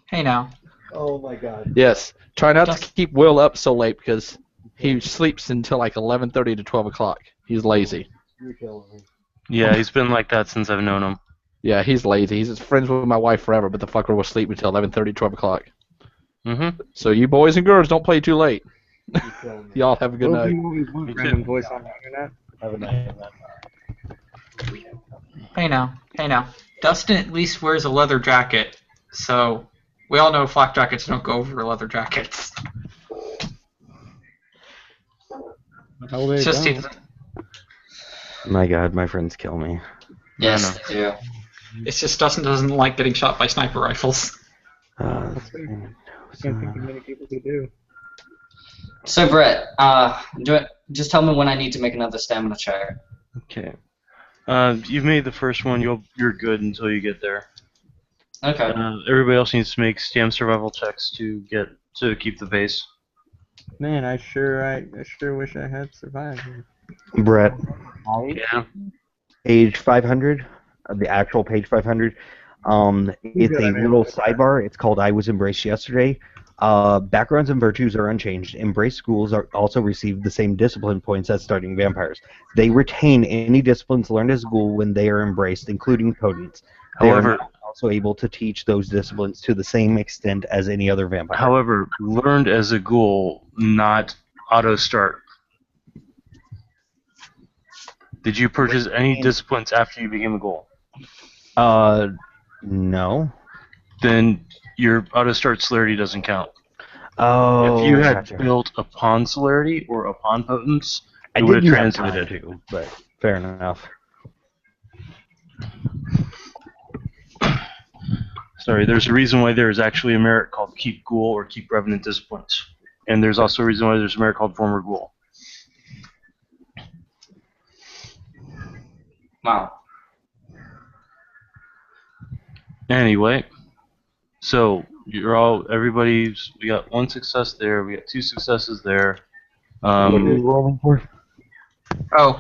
Hey now. Oh my god. Yes. Try not to Just- keep Will up so late because he sleeps until like 11:30 to 12 o'clock. He's lazy. You're killing me. yeah, he's been like that since I've known him. Yeah, he's lazy. He's friends with my wife forever, but the fucker will sleep until 11:30, 12 o'clock. Mm-hmm. So you boys and girls don't play too late. You're killing me. Y'all have a good Will night. be what we want, Me random too. voice on the internet. Have a night. Hey now. Dustin at least wears a leather jacket, so we all know flak jackets don't go over leather jackets. Hell, they It's just don't. My god, my friends kill me. Yes, they do. It's just Dustin doesn't like getting shot by sniper rifles. Can't think of many people who do. So Brett, just tell me when I need to make another stamina check. Okay. You've made the first one. You're good until you get there. Okay. Everybody else needs to make stam survival checks to keep the pace. Man, I sure wish I had survived. Brett, Yeah. page 500, the actual page 500. It's a little sidebar. It's called I Was Embraced Yesterday. Backgrounds and virtues are unchanged. Embraced schools also receive the same discipline points as starting vampires. They retain any disciplines learned as a ghoul when they are embraced, including potence. They However, are not also able to teach those disciplines to the same extent as any other vampire. However, learned as a ghoul, not auto start. Did you purchase any disciplines after you became a ghoul? No. Then your auto start celerity doesn't count. Oh, If you had gotcha. built upon celerity or upon potence, I it would have did have translated. time to, but fair enough. Sorry, there's a reason why there is actually a merit called Keep Ghoul or Keep Revenant Disciplines. And there's also a reason why there's a merit called Former Ghoul. Wow. Anyway, so we got 1 success there, we got 2 successes there. What are you rolling for? Oh,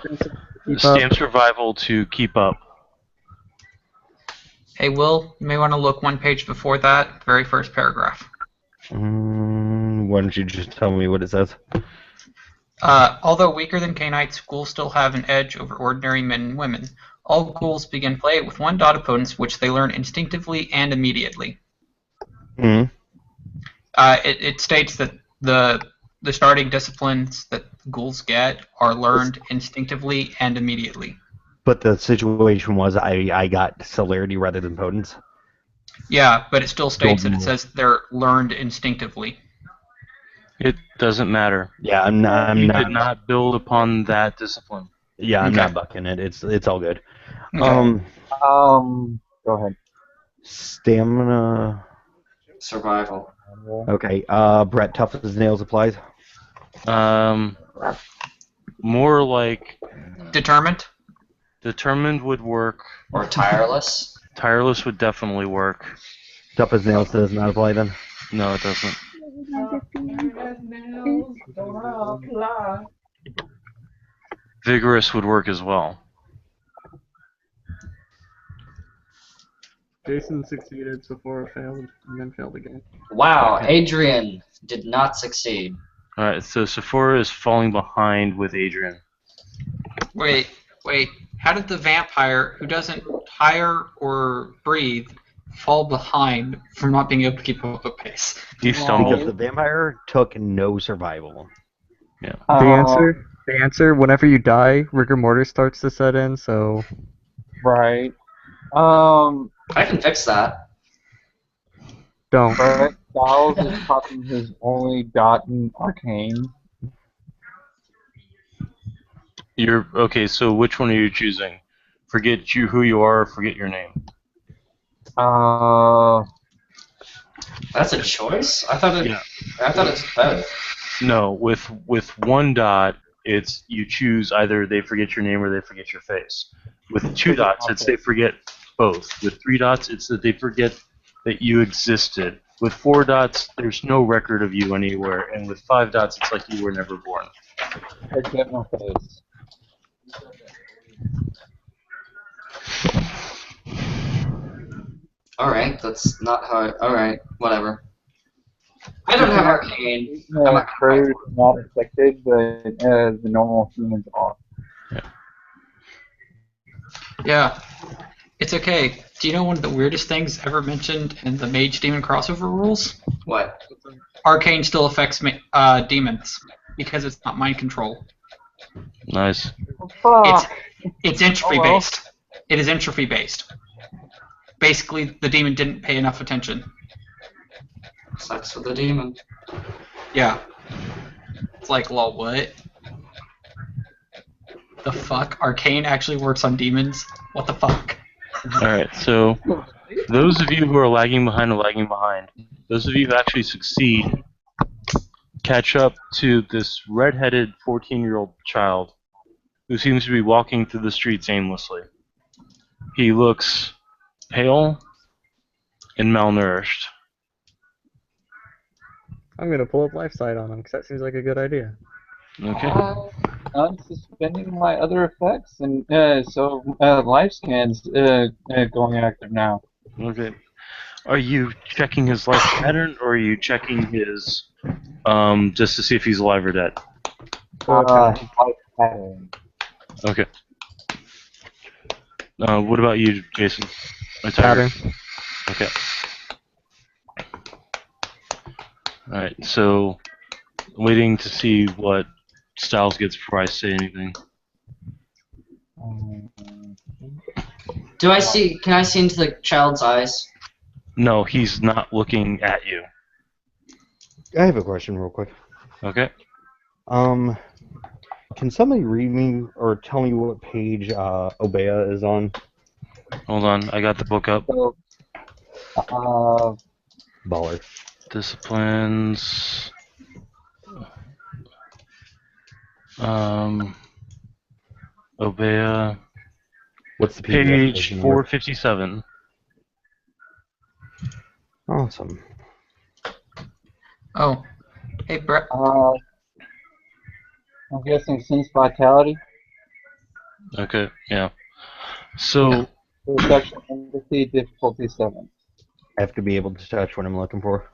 Stamp survival to keep up. hey Will, you may want to look 1 page before that, very first paragraph. Why don't you just tell me what it says? Although weaker than Canaanites, ghouls still have an edge over ordinary men and women. All ghouls begin play with 1 dot of potence, which they learn instinctively and immediately. Hmm. It states that the starting disciplines that ghouls get are learned instinctively and immediately. But the situation was I got celerity rather than potence. Yeah, but it still states that it says they're learned instinctively. It doesn't matter. Yeah, I'm You not. did not build upon that discipline. Yeah, I'm Okay. not bucking it. It's all good. Okay. Go ahead. Stamina. Survival. Okay. Brett, tough as nails applies. More like Determined? determined would work. Or tireless. Tireless would definitely work. Tough as nails does not apply then. No, it doesn't. Vigorous would work as well. Jason succeeded, Sephora failed, and then failed again. Wow, Okay. Adrian did not succeed. Alright, so Sephora is falling behind with Adrian. Wait. How did the vampire who doesn't tire or breathe fall behind from not being able to keep up with pace? He Because stumbled. the vampire took no survival. The answer, whenever you die, rigor mortis starts to set in, so Right. I can fix that. don't. Brett Styles is probably his only gotten arcane. You're okay. So which one are you choosing? Forget who you are. Forget your name. That's a choice? I thought Yeah. it's both. No, with one dot, it's you choose either they forget your name or they forget your face. With two dots, it's they forget both. With three dots, it's that they forget that you existed. With four dots, there's no record of you anywhere, and with five dots, it's like you were never born. Forget my face. Alright, that's not how alright, whatever. I don't have arcane. Bird not affected, but the normal humans are. Yeah. It's okay. Do you know one of the weirdest things ever mentioned in the Mage Demon crossover rules? What? Arcane still affects demons because it's not mind control. Nice. It's entropy based. It is entropy based. Basically, the demon didn't pay enough attention. Sucks for the demon. Yeah. It's like, lol, what? The fuck? Arcane actually works on demons? What the fuck? Alright, so those of you who are lagging behind are lagging behind. Those of you who actually succeed catch up to this red-headed 14-year-old child who seems to be walking through the streets aimlessly. He looks pale and malnourished. I'm gonna pull up Life Sight on him, because that seems like a good idea. Okay. I'm suspending my other effects, and so life scan's going active now. Okay. Are you checking his life pattern, or are you checking his, just to see if he's alive or dead? Life pattern. Okay. What about you, Jason? Or Tiger? Pattern. Okay. Alright, so waiting to see what Styles gets before I say anything. Can I see into the child's eyes? No, he's not looking at you. I have a question real quick. Okay. Can somebody read me or tell me what page Obeah is on? Hold on, I got the book up. So, Baller. Disciplines. Obeah. What's the PDF Page version here? 457. Awesome. Oh. Hey, Brett. I'm guessing sense vitality. Okay, yeah. So, Perception empathy difficulty 7. I have to be able to touch what I'm looking for.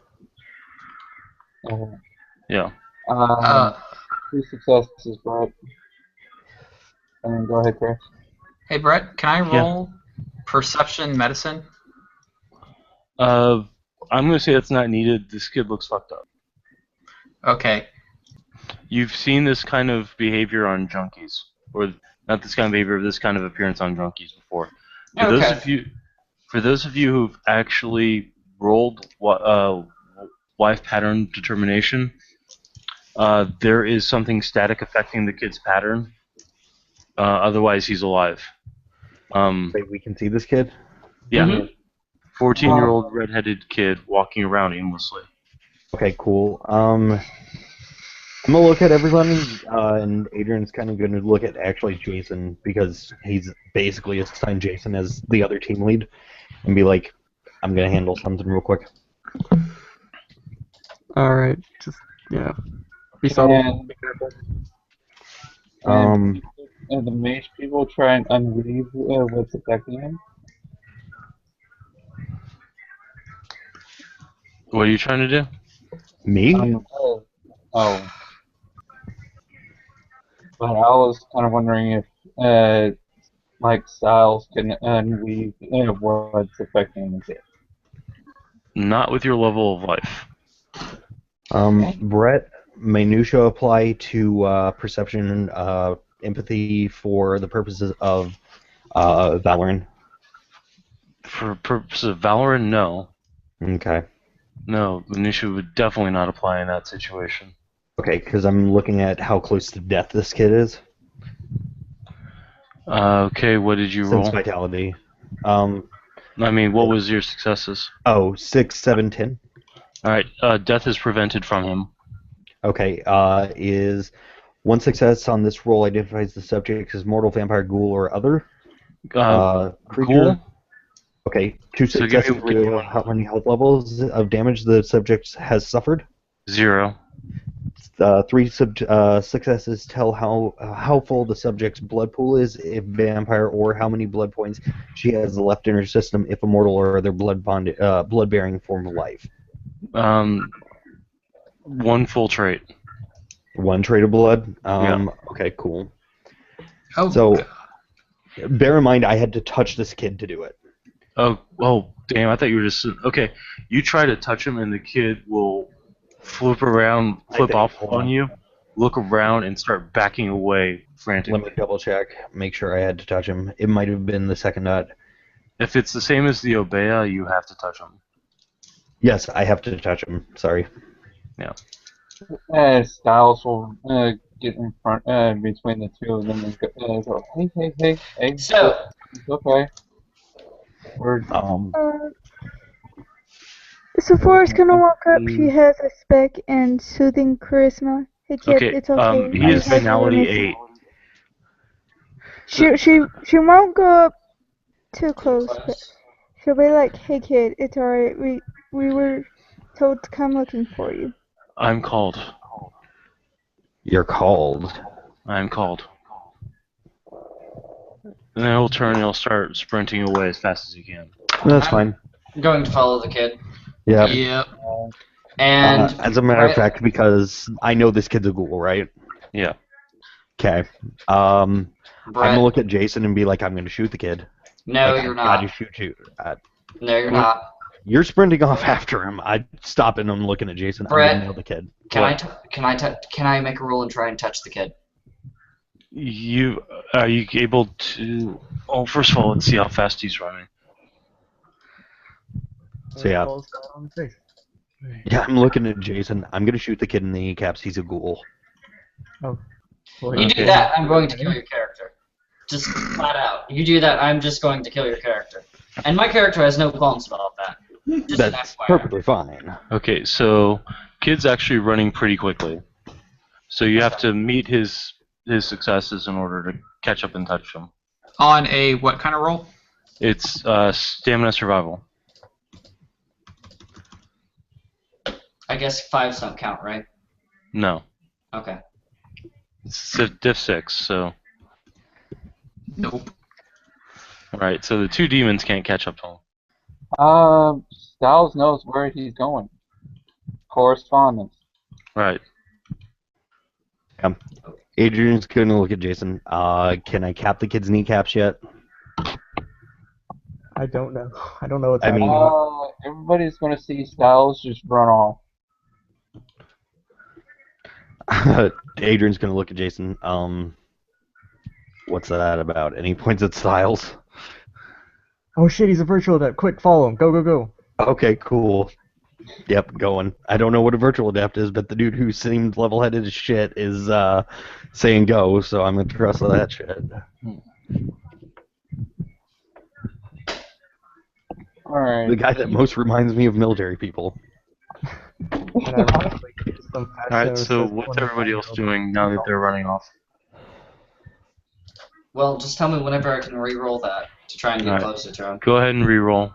yeah. 2 successes, Brett. And then go ahead, Chris. Hey, Brett, can I Yeah. roll perception medicine? I'm gonna say that's not needed. This kid looks fucked up. Okay. You've seen this kind of behavior on junkies, or not this kind of behavior, but this kind of appearance on junkies before. For those of you who've actually rolled life pattern determination, there is something static affecting the kid's pattern. Otherwise, he's alive. Wait, we can see this kid? Yeah. Mhm. 14-year-old redheaded kid walking around aimlessly. Okay, cool. I'm gonna look at everybody, and Adrian's kind of gonna look at actually Jason, because he's basically assigned Jason as the other team lead, and be like, I'm gonna handle something real quick. Alright, just, be subtle, And- be careful. And the mage people try and unweave what's affecting him. What are you trying to do? Me? Oh. But I was kind of wondering if, like, Styles can unweave what's affecting the kid. Not with your level of life. Brett, minutia apply to perception and empathy for the purposes of Valorant. For purposes of Valorant, no. Okay. No, minutia would definitely not apply in that situation. Okay, because I'm looking at how close to death this kid is. Okay, what did you Sense roll? vitality. I mean, what was your successes? 6, 7, 10. Alright, death is prevented from him. Okay, is one success on this roll identifies the subject as mortal, vampire, ghoul, or other creature. Ghoul? Okay, 2 So give successes me reveal how many health levels of damage the subject has suffered. 0. 3 successes tell how full the subject's blood pool is if vampire, or how many blood points she has left in her system if a mortal or other blood-bearing form of life. 1 full trait. 1 trait of blood. Yeah. Okay, cool. Oh, So, bear in mind, I had to touch this kid to do it. Oh, damn! I thought you were just okay. You try to touch him, and the kid will flip off on you, look around, and start backing away frantically. Let me double check, make sure I had to touch him. It might have been the second nut. If it's the same as the Obeah, you have to touch him. Yes, I have to touch him. Sorry. Styles will get in front between the two of them and go, hey. So, It's okay. We're Sephora's gonna walk up. She has a spec and soothing charisma. Hey kid, Okay, it's okay. he is I have finality you 8. She won't go up too close, but she'll be like, "Hey kid, it's alright. We were told to come looking for you." I'm called. You're called. I'm called. And then he'll turn and he'll start sprinting away as fast as he can. That's fine. I'm going to follow the kid. Yeah. Yep. And As a matter of fact, because I know this kid's a ghoul, right? Yeah. Okay. I'm Brett, gonna look at Jason and be like, I'm gonna shoot the kid. no, Like, you're I gotta not. shoot you. No, you're not. You're sprinting off after him. I stop and I'm looking at Jason. Brett. I'm gonna nail the kid. Can What? can I make a roll and try and touch the kid? Are you able to? Oh, first of all, let's see how fast he's running. So yeah, I'm looking at Jason. I'm gonna shoot the kid in the kneecaps. He's a ghoul. Well, You do that, I'm going to kill your character. Just flat out. You do that, I'm just going to kill your character. And my character has no qualms about that. Just an That's FYI. perfectly fine. Okay, so kid's actually running pretty quickly. So you have to meet his successes in order to catch up and touch him. On a what kind of roll? It's stamina survival. I guess 5s don't count, right? No, Okay. it's diff 6. So Nope. right, so the 2 demons can't catch up to him. Styles knows where he's going. Correspondence. Right. Adrian's gonna look at Jason. Can I cap the kid's kneecaps yet? I don't know. I don't know what's I mean- happening. Everybody's gonna see Styles just run off. Adrian's gonna look at Jason. What's that about? And he points at Styles. Oh shit, he's a virtual adept. Quick, follow him. Go, go, go. Okay, cool. Yep, going. I don't know what a virtual adept is, but the dude who seemed level-headed as shit is saying go, so I'm gonna trust that shit. Alright. The guy that most reminds me of military people. And ironically, some patch All right. notes So says what's 20 everybody else doing now that they're running off? Well, just tell me whenever I can re-roll that to try and get Alright. closer to him. Go ahead and re-roll.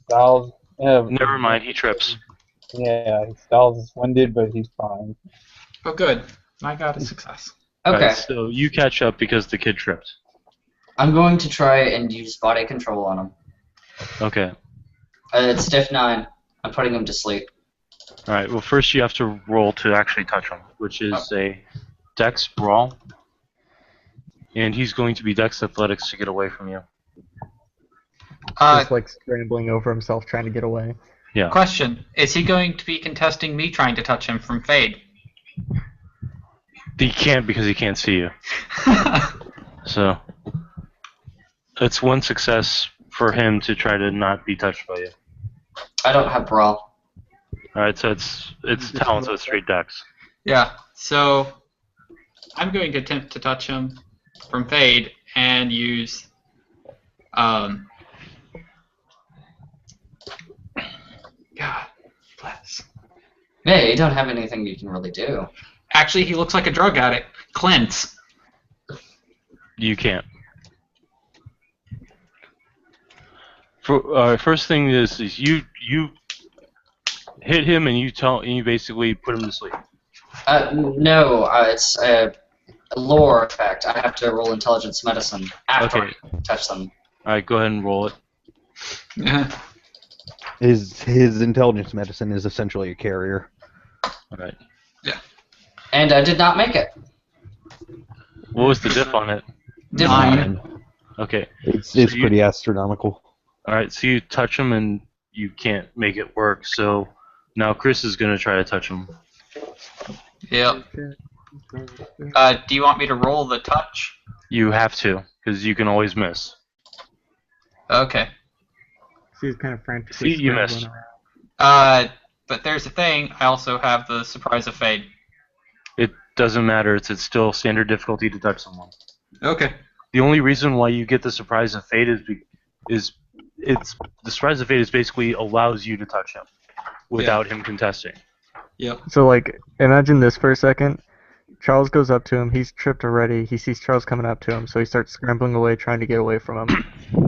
Styles. Never mind. He trips. Yeah, Styles is winded, but he's fine. Oh, good. I got a success. Okay. Alright, so you catch up because the kid tripped. I'm going to try and use body control on him. Okay. It's diff 9. I'm putting him to sleep. All right. Well, first you have to roll to actually touch him, which is a Dex brawl, and he's going to be Dex Athletics to get away from you. Just like scrambling over himself trying to get away. Yeah. Question: is he going to be contesting me trying to touch him from Fade? He can't because he can't see you. So it's one success for him to try to not be touched by you. I don't have brawl. All right. So it's talent, so it's straight Dex. Yeah. So I'm going to attempt to touch him from Fade and use God bless. Yeah, you don't have anything you can really do. Actually, he looks like a drug addict. Cleanse. You can't. First thing is you hit him and you basically put him to sleep. No, it's a lore effect. I have to roll intelligence medicine after I touch them. All right, go ahead and roll it. His intelligence medicine is essentially a carrier. All right. Yeah. And I did not make it. What was the diff on it? Diff 9. Okay. It's So pretty astronomical. All right, so you touch him and you can't make it work. So now Chris is gonna try to touch him. Yep. Do you want me to roll the touch? You have to, because you can always miss. Okay. She's kind of frantically See, you scrambling missed. around. But there's a thing. I also have the surprise of Fade. It doesn't matter. It's still standard difficulty to touch someone. Okay. The only reason why you get the surprise of fate is the surprise of fate is basically allows you to touch him without him contesting. Yep. So, like, imagine this for a second. Charles goes up to him. He's tripped already. He sees Charles coming up to him, so he starts scrambling away, trying to get away from him.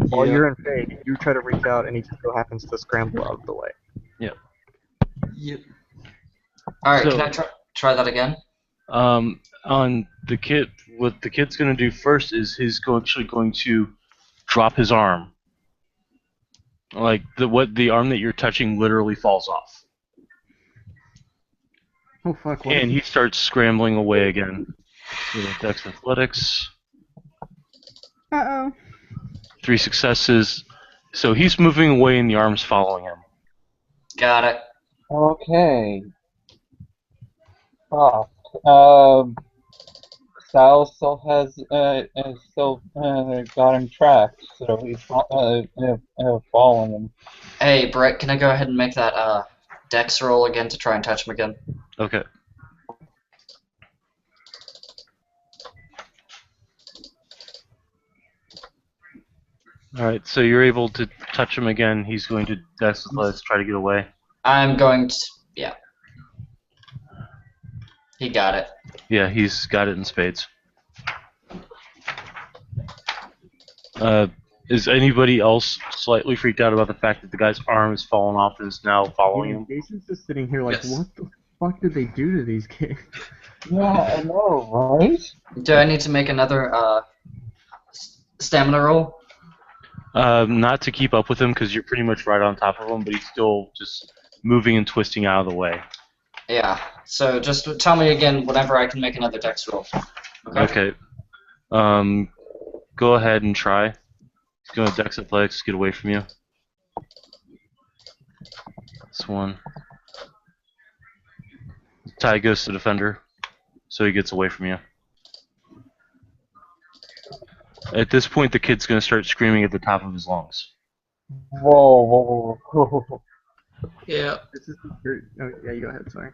While you're in fade, you try to reach out, and he just so happens to scramble out of the way. Yep. Alright, So- can I try that again? On the kid, what the kid's gonna do first is actually going to drop his arm. Like the arm that you're touching literally falls off, Oh fuck! What? and he starts scrambling away again. So Dex Athletics, Uh-oh. 3 successes. So he's moving away, and the arm's following him. Got it. Okay. Styles still has got him tracked, so he's following him. Hey, Brett, can I go ahead and make that dex roll again to try and touch him again? Okay. Alright, so you're able to touch him again. He's going to Dex Athletics, try to get away. I'm going to... yeah. He got it. Yeah, he's got it in spades. Is anybody else slightly freaked out about the fact that the guy's arm has fallen off and is now following him? Jason's just sitting here like, Yes. what the fuck did they do to these kids? Yeah, I know, right? Do I need to make another stamina roll? Not to keep up with him because you're pretty much right on top of him, but he's still just moving and twisting out of the way. Yeah. So just tell me again whenever I can make another dex roll. Okay. Go ahead and try. He's going to Dex Athletics to get away from you. This one. Ty goes to Defender, so he gets away from you. At this point, the kid's going to start screaming at the top of his lungs. Whoa. Yeah. This is oh, yeah, you go ahead. Sorry.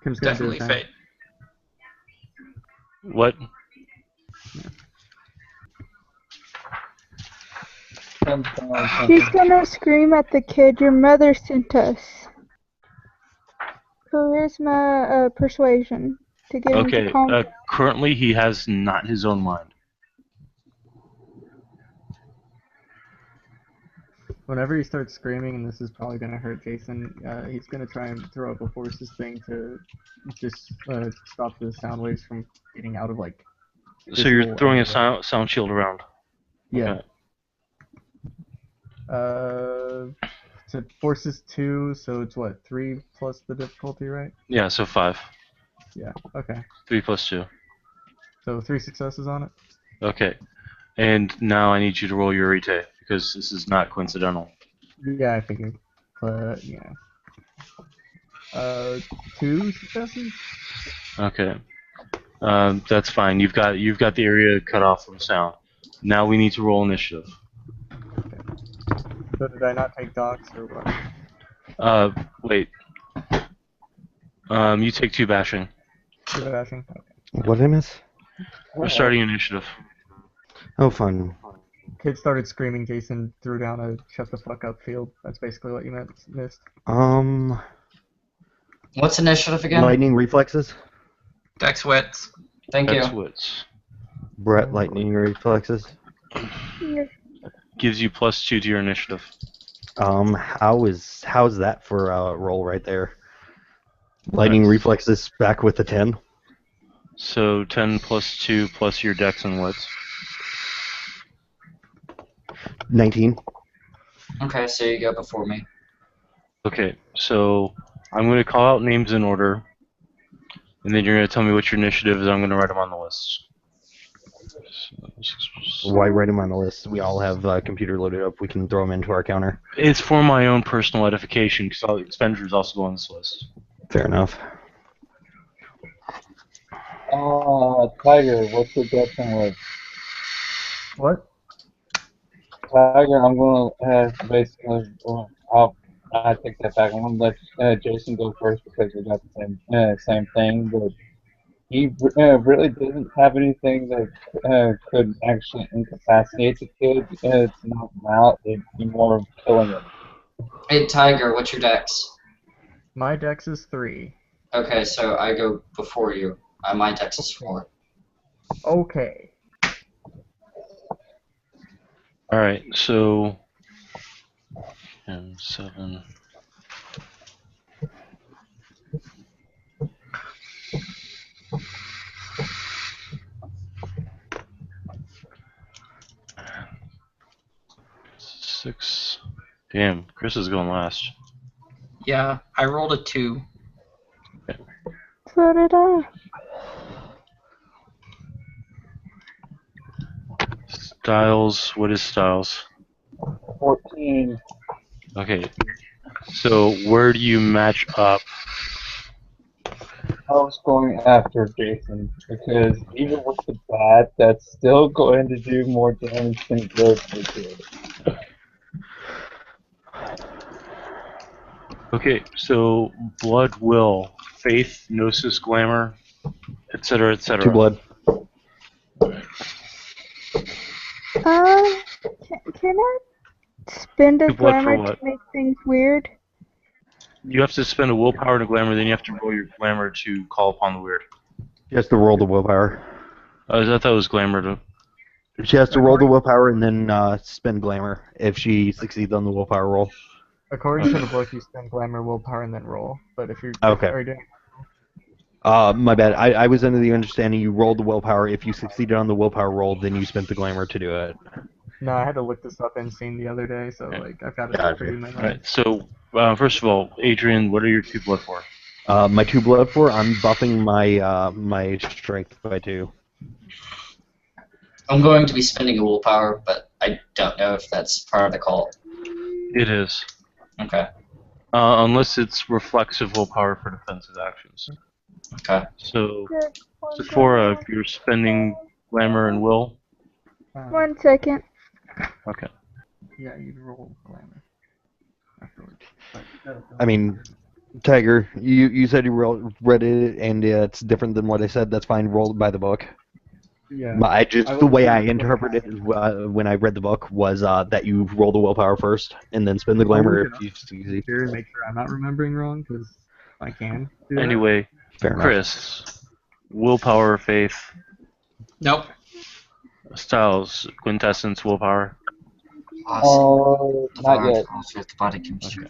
Kim's gonna do Definitely it now. Fade. What? She's gonna scream at the kid, your mother sent us. Charisma, persuasion. To get him Okay, to calm down. currently he has not his own mind. Whenever he starts screaming, and this is probably gonna hurt Jason, he's gonna try and throw up a forces thing to just stop the sound waves from getting out of like. So you're visible throwing a area. sound shield around. Yeah. Okay. So force is 2, so it's what, 3 plus the difficulty, right? Yeah, so 5. Yeah, okay. 3 plus 2. So 3 successes on it? Okay. And now I need you to roll your Arete, because this is not coincidental. Yeah, I figured. But, yeah. 2 successes? Okay. That's fine. You've got the area cut off from sound. Now we need to roll initiative. So did I not take docs or what? Wait. You take 2 bashing. 2 bashing? Okay. What did I miss? We're starting initiative. Oh, fun. Kid started screaming, Jason threw down a shut the fuck up field. That's basically what you missed. What's initiative again? Lightning reflexes. Dex wits. Thank you. That's wits. Brett, lightning reflexes. Yes. Gives you +2 to your initiative. How is that for a roll right there? Lightning Nice. reflexes back with the 10. So 10 plus 2 plus your dex and wits. 19. Okay, so you go before me. Okay, so I'm going to call out names in order, and then you're going to tell me what your initiative is. I'm going to write them on the list. Why write them on the list? We all have computer loaded up. We can throw them into our counter. It's for my own personal edification, because all the expenditures also go on this list. Fair enough. Tiger, what's your dex and wits? What? Tiger, I'm gonna basically. I take that back. I'm gonna let Jason go first because we got the same thing. But he really doesn't have anything that could actually incapacitate the kid to knock him out. It'd be more of killing him. Hey, Tiger, what's your dex? My dex is 3. Okay, so I go before you. My dex is 4. Okay. Alright, so 10, 7. Six. Damn, Chris is going last. Yeah, I rolled a 2. So did I. Styles, what is Styles? 14. Okay, so where do you match up? I was going after Jason because even with the bat, that's still going to do more damage than good for the kid. Okay, so blood, will, faith, gnosis, glamour, etc., etc. 2 blood. Can I spend a Two blood for glamour to what? make things weird? You have to spend a willpower and a glamour, then you have to roll your glamour to call upon the weird. She has to roll the willpower. I thought that was glamour to. She has to roll the willpower and then spend glamour if she succeeds on the willpower roll. According to the book, you spend glamour, willpower, and then roll. But if you're Okay. are you doing My bad. I was under the understanding you rolled the willpower. If you succeeded on the willpower roll, then you spent the glamour to do it. No, I had to look this up in scene the other day, so like I've got it Gotcha. pretty in my mind. Alright, so first of all, Adrian, what are your 2 blood for? My 2 blood for, I'm buffing my my strength by 2. I'm going to be spending a willpower, but I don't know if that's part of the call. It is. Okay. Unless it's reflexive willpower for defensive actions. Okay. So, Just one Sephora, second. if you're spending glamour and will. 1 second. Okay. Yeah, you'd roll glamour afterwards. But, I mean, Tiger, you said you read it and it's different than what I said. That's fine. Roll it by the book. yeah. The way I interpreted it when I read the book was that you roll the willpower first and then spend the glamour if you succeed. Here and make sure I'm not remembering wrong, because I can do that. Anyway, Fair enough. Chris, willpower, faith, Nope. Styles, quintessence, willpower. Not yet. Body chemistry.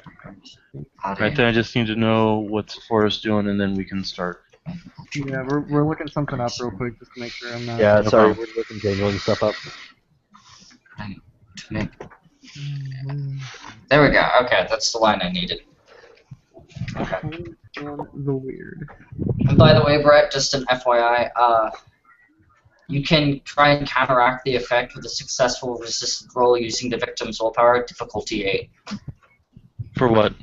Right then, I just need to know what Sephora's doing, and then we can start. Yeah, we're looking something up real quick just to make sure I'm not. Yeah, No sorry, problem. we're looking changeling stuff up. To make There we go. Okay, that's the line I needed. On the weird. And by the way, Brett, just an FYI, you can try and counteract the effect with a successful resistant roll using the victim's willpower, difficulty 8. For what?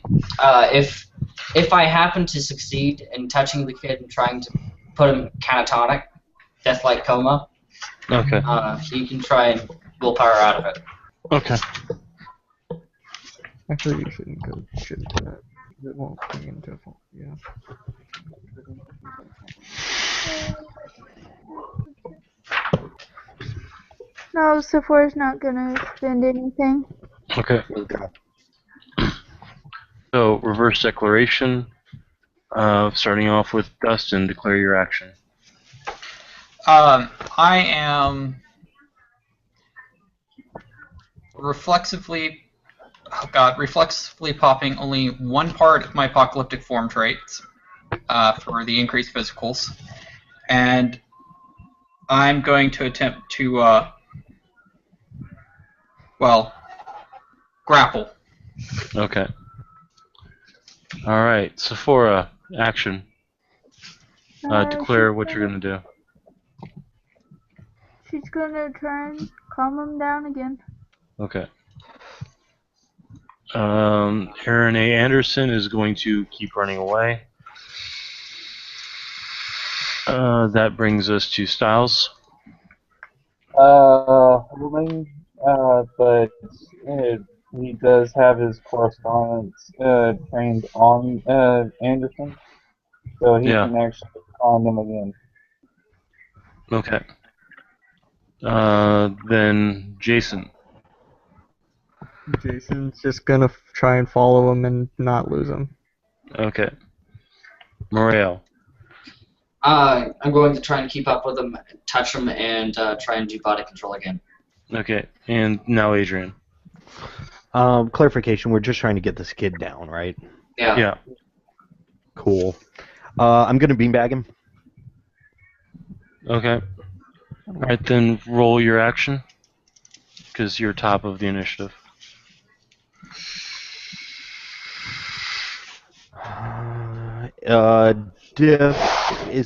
If I happen to succeed in touching the kid and trying to put him catatonic, death-like coma, Okay. you can try and willpower out of it. Okay. Actually, you shouldn't go shit to that. It won't bring into a fault. Yeah. No, Sephora's not gonna spend anything. Okay. So, reverse declaration. Starting off with Dustin, declare your action. I am reflexively popping only one part of my apocalyptic form traits for the increased physicals, and I'm going to attempt to, grapple. Okay. Alright, Sephora, action. Declare what you're gonna do. She's gonna try and calm him down again. Okay. Aaron A. Anderson is going to keep running away. That brings us to Styles. Holding, but he does have his correspondence trained on Anderson, so he Yeah. can actually calm him again. Okay. Then Jason. Jason's just gonna try and follow him and not lose him. Okay. Moreo. I'm going to try and keep up with him, touch him, and try and do body control again. Okay. And now Adrian. Clarification, we're just trying to get this kid down, right? Yeah. Yeah. Cool. I'm going to beanbag him. Okay. Alright, then roll your action. Because you're top of the initiative. Diff is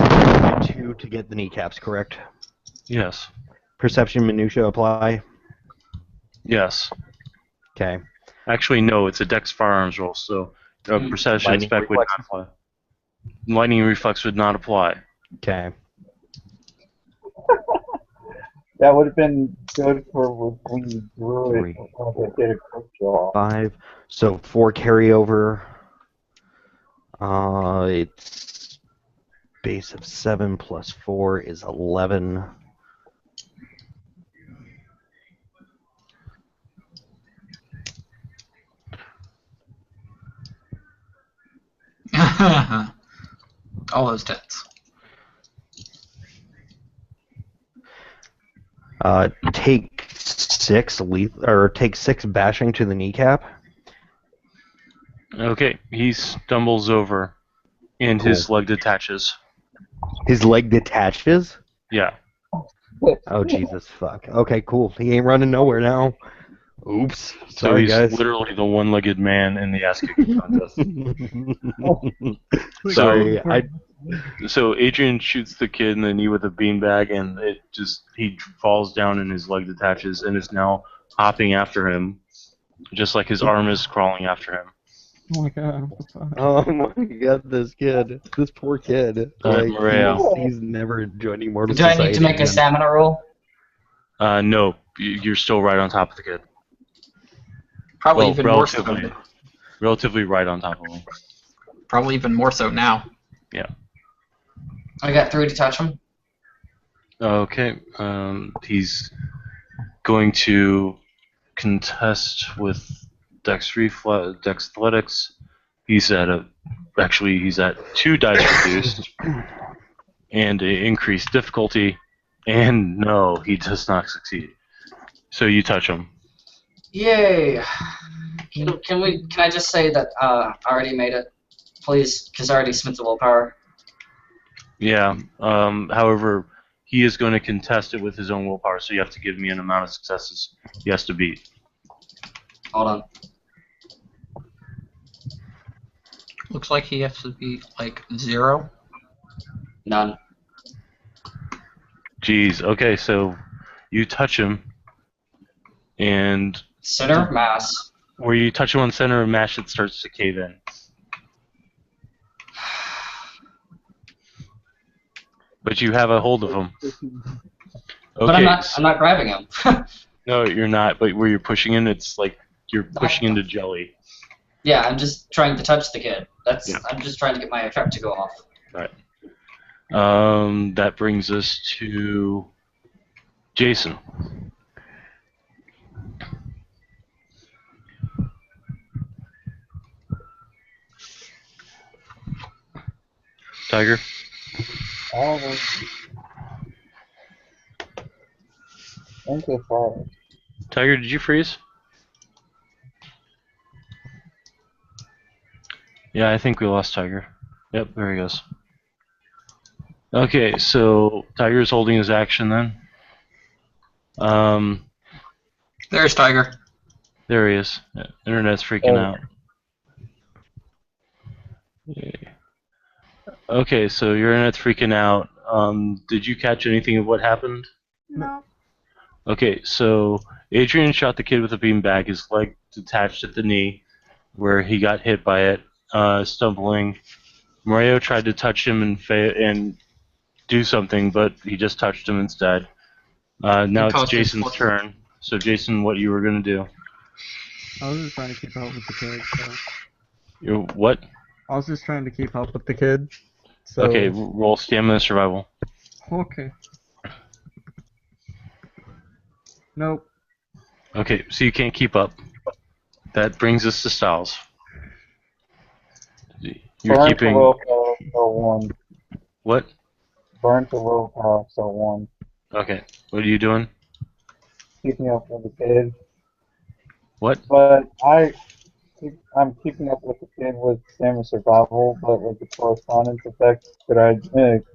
2 to get the kneecaps, correct? Yes. Perception minutia apply. Yes. Okay. Actually, no, it's a Dex firearms roll, so perception Lightning spec would not reflex. apply. Lightning reflex would not apply. Okay. That would have been good for when you drew it. Did a quick draw. 5. So 4 carryover. It's base of 7 plus 4 is 11. All those tens. Take 6 take 6 bashing to the kneecap. Okay, he stumbles over, and his leg detaches. His leg detaches. Yeah. Oh Jesus, fuck. Okay, cool. He ain't running nowhere now. Oops. So Sorry, he's guys. literally the one-legged man in the ass-kicking contest. Sorry, So Adrian shoots the kid in the knee with a beanbag, and he falls down and his leg detaches, and is now hopping after him, just like his arm is crawling after him. Oh my god, what the fuck? Oh my god, this poor kid. Moreo. He's never joined Immortal Do I Society. need to make a again. stamina roll? No, you're still right on top of the kid. Probably Well, even more so. relatively right on top of him. Probably even more so now. I got 3 to touch him. Okay, he's going to contest with Dex Athletics. He's at 2 dice reduced and an increased difficulty, and no, he does not succeed. So you touch him. Yay! Can I just say that I already made it, please? Because I already spent the willpower. Yeah. However, he is going to contest it with his own willpower, so you have to give me an amount of successes he has to beat. Hold on. looks like he has to be like 0. None. Jeez. Okay, so you touch him, and Center of mass. where you touch him on the center of mass, it starts to cave in. But you have a hold of him. Okay. But I'm not grabbing him. No, you're not. But where you're pushing in, it's like you're pushing into jelly. Yeah, I'm just trying to touch the kid. Yeah. I'm just trying to get my effect to go off. Right. That brings us to Jason. Tiger. Thank you for Tiger, did you freeze? Yeah, I think we lost Tiger. Yep, there he goes. Okay, so Tiger's holding his action then. There's Tiger. There he is. Internet's freaking out. Okay, so your internet's freaking out. Did you catch anything of what happened? No. Okay, so Adrian shot the kid with a beanbag. His leg detached at the knee, where he got hit by it, stumbling. Mario tried to touch him and do something, but he just touched him instead. Now it's Jason's turn. So Jason, what you were gonna do? I was just trying to keep up with the kid. So. You what? I was just trying to keep up with the kid. So. Okay, roll stamina survival. Okay. Nope. Okay, so you can't keep up. That brings us to Styles. You're keeping willpower, so 1. what? Burn to willpower, so 1. Okay, what are you doing? Keeping up with the kid. What? But I'm keeping up with the kid with stamina survival, but with the correspondence effect, could I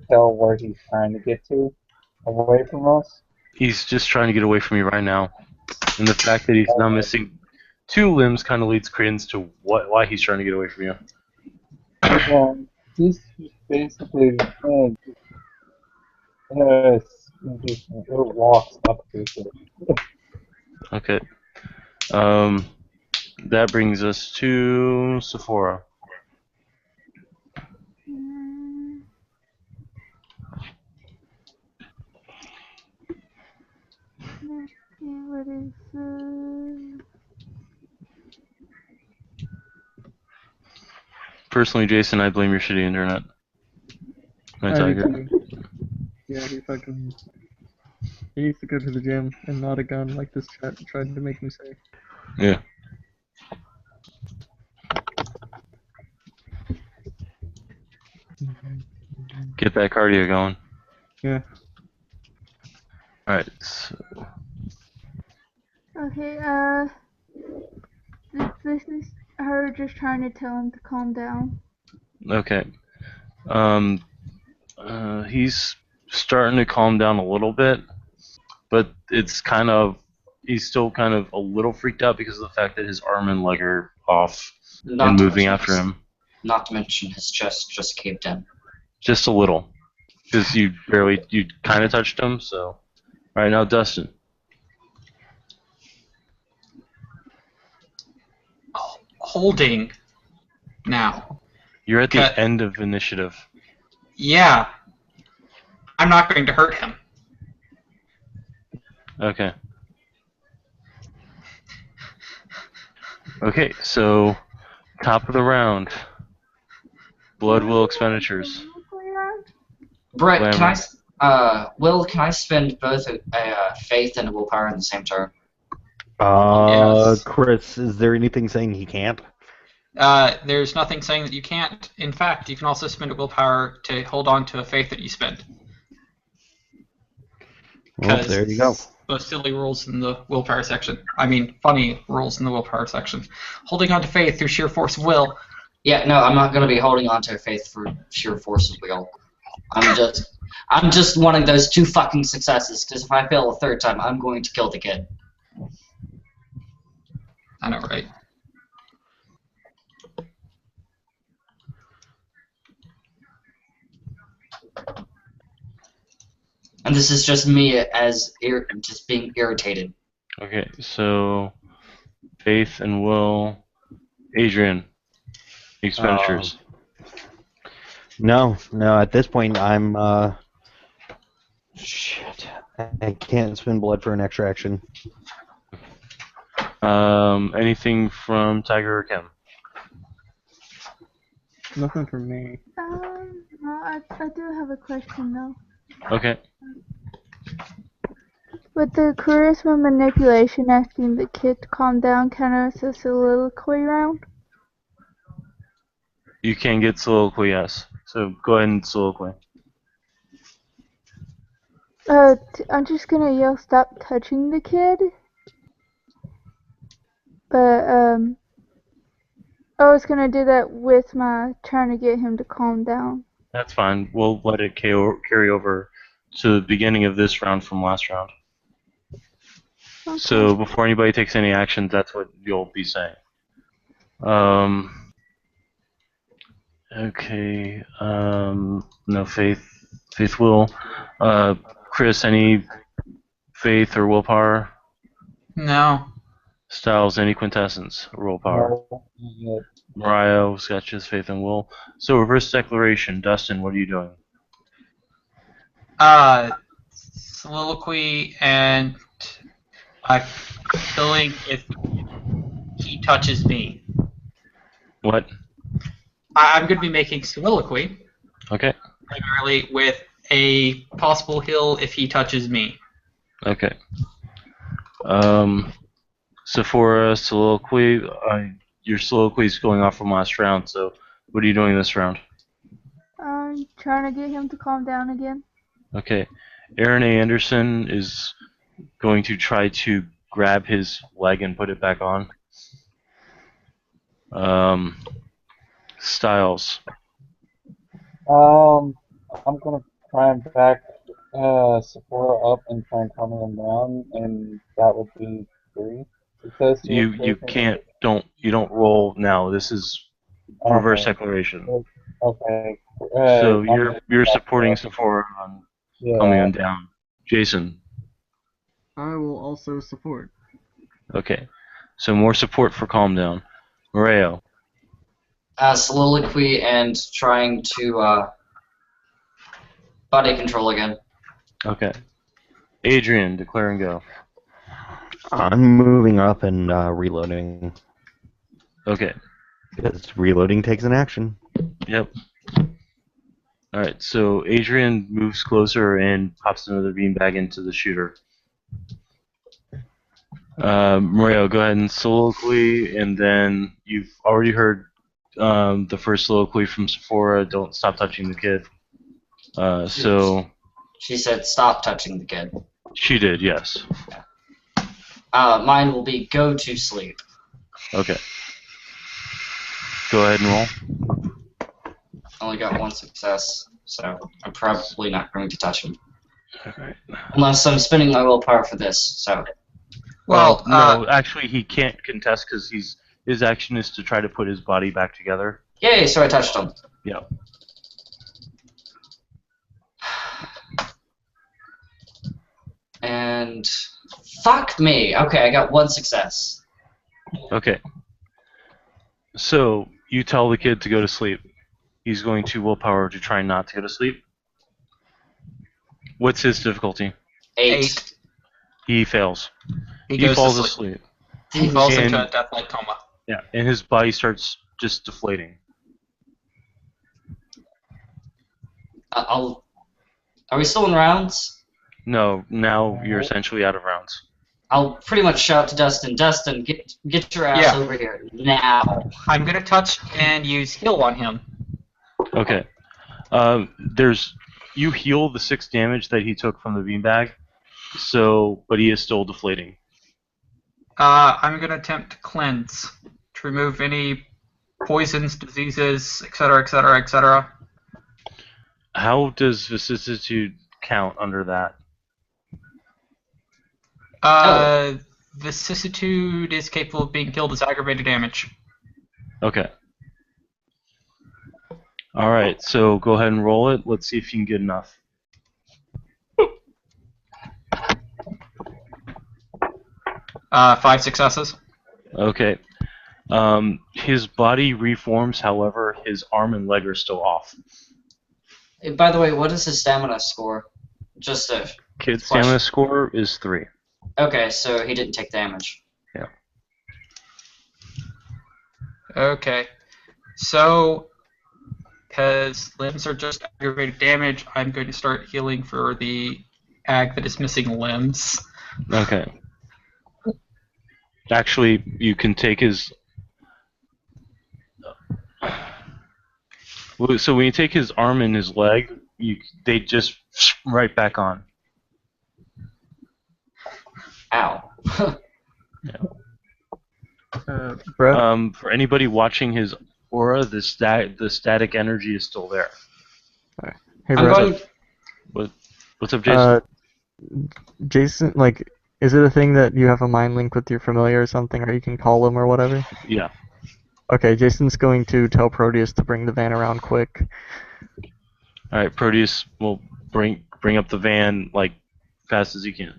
tell where he's trying to get to away from us? He's just trying to get away from you right now. And the fact that he's now missing 2 limbs kind of leads credence to why he's trying to get away from you. He's basically just walks up to it. Okay. That brings us to Sephora. Let's see what is Personally, Jason, I blame your shitty internet. My Tiger. Yeah, he needs to go to the gym and not a gun like this chat tried to make me say. Yeah. Get that cardio going. Yeah. Alright, so Okay, this is her just trying to tell him to calm down. okay. He's starting to calm down a little bit, but it's kind of, he's still kind of a little freaked out because of the fact that his arm and leg are off and moving after him. Not to mention his chest just caved in. Just a little. Because you kind of touched him, so. Alright, now Dustin. Holding. Now. You're at the end of initiative. Yeah. I'm not going to hurt him. Okay. Okay, so top of the round. Blood will expenditures. Brett, Glamour. can I spend both a faith and a willpower in the same turn? Yes. Chris, is there anything saying he can't? There's nothing saying that you can't. In fact, you can also spend a willpower to hold on to a faith that you spend. Well, there you go. Those silly rules in the willpower section. I mean, funny rules in the willpower section. Holding on to faith through sheer force of will. Yeah, no, I'm not going to be holding on to a faith for sheer force of will. I'm just wanting those 2 fucking successes, because if I fail a 3rd time, I'm going to kill the kid. I know, right? And this is just me as just being irritated. Okay, so Faith and Will, Adrian, expenditures. No. At this point, I'm shit. I can't spend blood for an extra action. Anything from Tiger or Kim? Nothing for me. No, I do have a question though. Okay. With the charisma manipulation asking the kid to calm down, kind of a soliloquy round? You can get soliloquy, yes. So go ahead and soliloquy. I'm just gonna yell, stop touching the kid. But, I was gonna do that with my trying to get him to calm down. That's fine. We'll let it carry over to the beginning of this round from last round. Okay. So before anybody takes any actions, that's what you'll be saying. Okay. No Faith. Faith will. Chris, any Faith or willpower? No. Styles, any quintessence or willpower? No. Mariah, sketches, Faith, and will. So reverse declaration. Dustin, what are you doing? Soliloquy, and I'm killing if he touches me. What? I'm going to be making soliloquy, Okay. primarily with a possible heal if he touches me. Okay. Sephora, soliloquy. Your soliloquy is going off from last round, so what are you doing this round? I'm trying to get him to calm down again. Okay. Aaron A. Anderson is going to try to grab his leg and put it back on. Styles. I'm gonna try and back Sephora up and try and calm him down, and that would be 3. It says to You don't roll now. This is reverse declaration. Okay. So you're supporting Sephora on calming him down. Jason. I will also support. Okay. So more support for calm down. Moreo. Soliloquy and trying to body control again. Okay. Adrian, declare and go. I'm moving up and reloading. Okay. Because reloading takes an action. Yep. Alright, so Adrian moves closer and pops another beanbag into the shooter. Mario, go ahead and soliloquy, and then you've already heard the first soliloquy from Sephora, don't stop touching the kid. So... She said, stop touching the kid. She did, yes. Mine will be go to sleep. Okay. Go ahead and roll. Only got 1 success, so I'm probably not going to touch him. Alright. Unless I'm spending my willpower for this, so. Well, no, actually he can't contest because his action is to try to put his body back together. Yay, so I touched him. Yeah. And fuck me. Okay, I got 1 success. Okay. So you tell the kid to go to sleep. He's going to willpower to try not to go to sleep. What's his difficulty? 8. He fails. He goes falls to sleep. asleep. He falls And- into a death-like coma. Yeah, and his body starts just deflating. Are we still in rounds? No, now you're essentially out of rounds. I'll pretty much shout to Dustin, Dustin, get your ass Yeah. over here now. I'm going to touch and use heal on him. Okay. You heal the 6 damage that he took from the beanbag, but he is still deflating. I'm going to attempt to cleanse, to remove any poisons, diseases, etc., etc., etc. How does vicissitude count under that? Vicissitude is capable of being killed as aggravated damage. Okay. Alright, so go ahead and roll it. Let's see if you can get enough. 5 successes. Okay. His body reforms, however, his arm and leg are still off. By the way, what is his stamina score? Just a Kid's question. stamina score is 3. Okay, so he didn't take damage. Yeah. Okay. So, because limbs are just aggravated damage, I'm going to start healing for the ag that is missing limbs. Okay. Actually, you can take his... So when you take his arm and his leg, they just right back on. Ow. Bro, For anybody watching his aura, the static energy is still there. hey, I'm bro. going. What's up, Jason? Jason, like, is it a thing that you have a mind link with your familiar or something, or you can call him or whatever? Yeah. Okay, Jason's going to tell Proteus to bring the van around quick. All right, Proteus will bring up the van like fast as you can.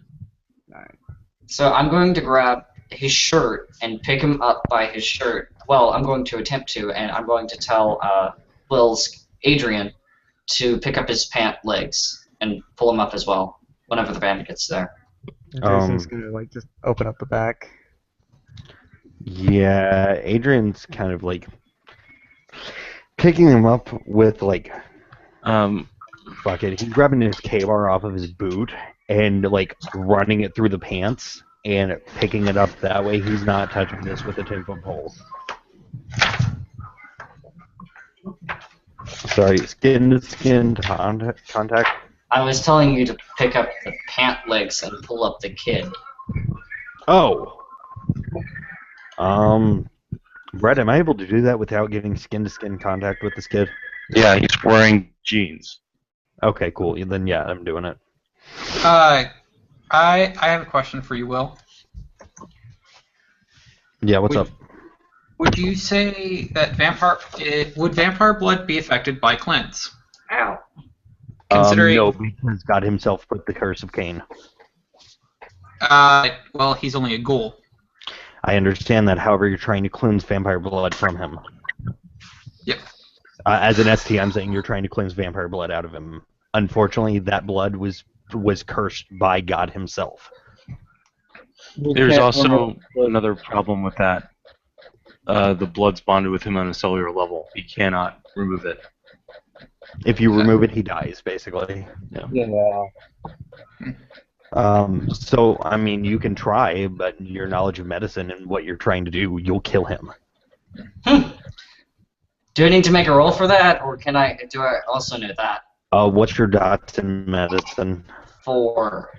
So I'm going to grab his shirt and pick him up by his shirt. Well, I'm going to attempt to, and I'm going to tell Will's Adrian to pick up his pant legs and pull him up as well whenever the van gets there. And Jason's gonna like just open up the back. Yeah, Adrian's kind of like picking him up with like fuck it. He's grabbing his K-bar off of his boot and like running it through the pants and picking it up that way. He's not touching this with a 10-foot pole. Sorry, skin to skin contact. I was telling you to pick up the pant legs and pull up the kid. Oh. Brett, am I able to do that without getting skin-to-skin contact with this kid? Yeah, he's wearing jeans. Okay, cool. Then yeah, I'm doing it. I have a question for you, Will. Yeah, what's up? Would you say that would vampire blood be affected by cleanse? Ow. Considering, no, because God himself put the curse of Cain. well, he's only a ghoul. I understand that. However, you're trying to cleanse vampire blood from him. Yep. As an ST, I'm saying you're trying to cleanse vampire blood out of him. Unfortunately, that blood was cursed by God himself. There's also another problem with that. The blood's bonded with him on a cellular level. He cannot remove it. If you remove it, he dies, basically. Yeah. So, I mean, you can try, but your knowledge of medicine and what you're trying to do, you'll kill him. Do I need to make a roll for that, or do I also know that? What's your dots in medicine? 4.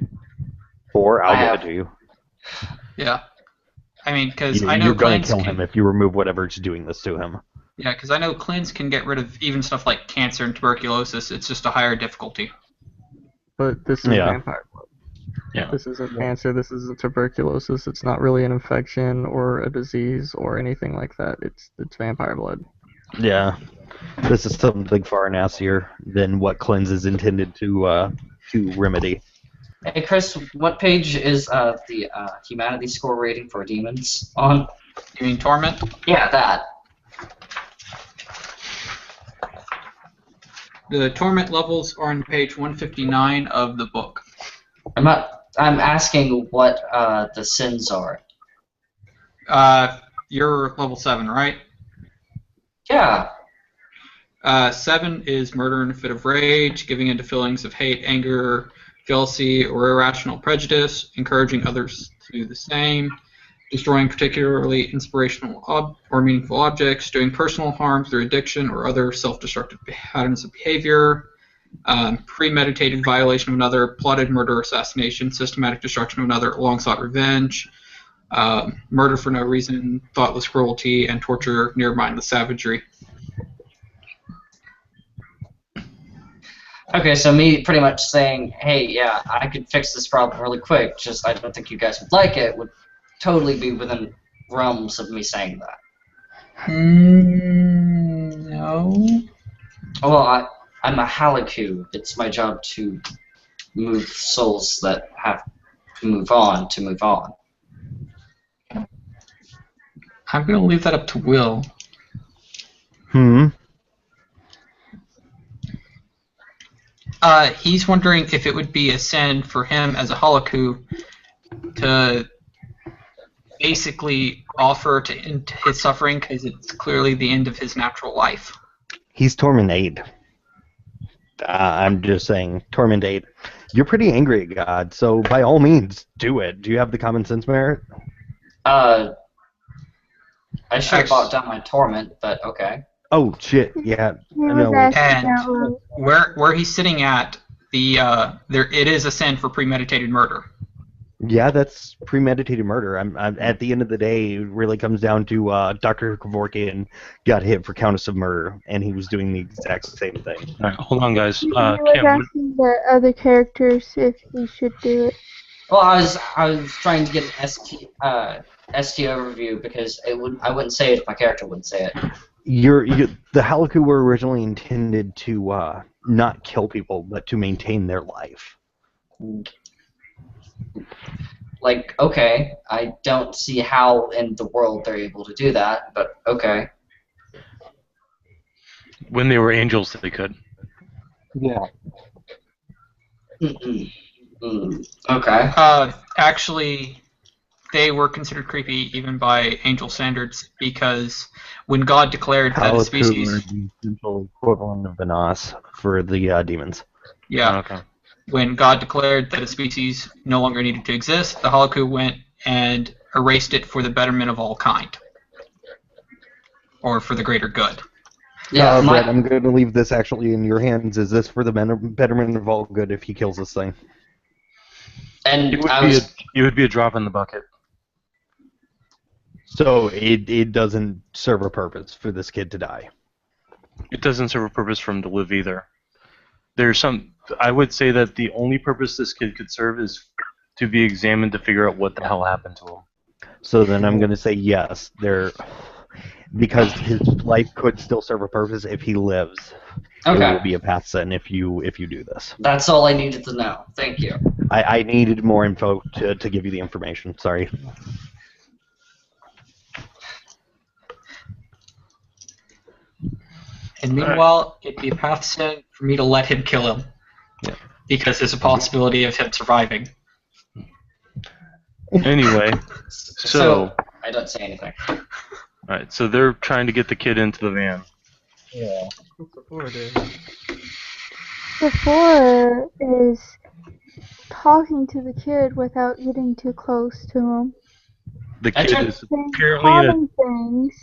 4? I'll give it to you. Yeah. I mean, because I know You're going cleanse to kill him if you remove whatever's doing this to him. Yeah, because I know cleanse can get rid of even stuff like cancer and tuberculosis. It's just a higher difficulty. But this is vampire blood. Yeah. This isn't cancer, this isn't tuberculosis, it's not really an infection or a disease or anything like that. It's vampire blood. Yeah. This is something far nastier than what cleanse is intended to remedy. Hey Chris, what page is the humanity score rating for demons on? You mean torment? Yeah, that. The torment levels are on page 159 of the book. I'm asking what the sins are. You're level 7, right? Yeah. 7 is murder in a fit of rage, giving into feelings of hate, anger, jealousy, or irrational prejudice, encouraging others to do the same, destroying particularly inspirational or meaningful objects, doing personal harm through addiction or other self-destructive patterns of behavior, premeditated violation of another, plotted murder, assassination, systematic destruction of another, long-sought revenge, murder for no reason, thoughtless cruelty, and torture near mindless savagery. Okay, so me pretty much saying, hey, yeah, I could fix this problem really quick, just I don't think you guys would like it, would totally be within realms of me saying that. No. Well, I'm a Halaku. It's my job to move souls that have to move on. I'm going to leave that up to Will. He's wondering if it would be a sin for him as a Holoku to basically offer to end his suffering because it's clearly the end of his natural life. He's Tormentate. I'm just saying, Tormentate. You're pretty angry at God, so by all means, do it. Do you have the common sense merit? I should have bought down my torment, but okay. Oh shit! Yeah. He was No. asking out loud. Where he's sitting at, it is a sin for premeditated murder. Yeah, that's premeditated murder. I'm at the end of the day, it really comes down to Dr. Kevorkian got hit for countess of murder, and he was doing the exact same thing. All right, hold on, guys. He was Kim, asking the other characters if he should do it. Well, I was trying to get an ST overview because I wouldn't say it if my character wouldn't say it. The Halaku were originally intended to not kill people, but to maintain their life. Like, okay, I don't see how in the world they're able to do that, but okay. when they were angels, they could. Yeah. Okay. Actually, they were considered creepy even by angel standards because when God declared that a species... Halaku are the essential equivalent of Vanaas for the demons. Yeah. Okay. When God declared that a species no longer needed to exist, the Holoku went and erased it for the betterment of all kind. Or for the greater good. Yeah, Brett, I'm going to leave this actually in your hands. Is this for the betterment of all good if he kills this thing? and It would be a drop in the bucket. So it doesn't serve a purpose for this kid to die. It doesn't serve a purpose for him to live either. I would say that the only purpose this kid could serve is to be examined to figure out what the hell happened to him. So then I'm going to say yes. Because his life could still serve a purpose if he lives. Okay. It will be a path sin if you do this. That's all I needed to know. Thank you. I needed more info to give you the information. Sorry. And meanwhile, it'd be a path sin for me to let him kill him. Yeah. Because there's a possibility of him surviving. Anyway, so I don't say anything. alright, so they're trying to get the kid into the van. Yeah. Before is talking to the kid without getting too close to him. The I kid tried- is Saying apparently in a calming things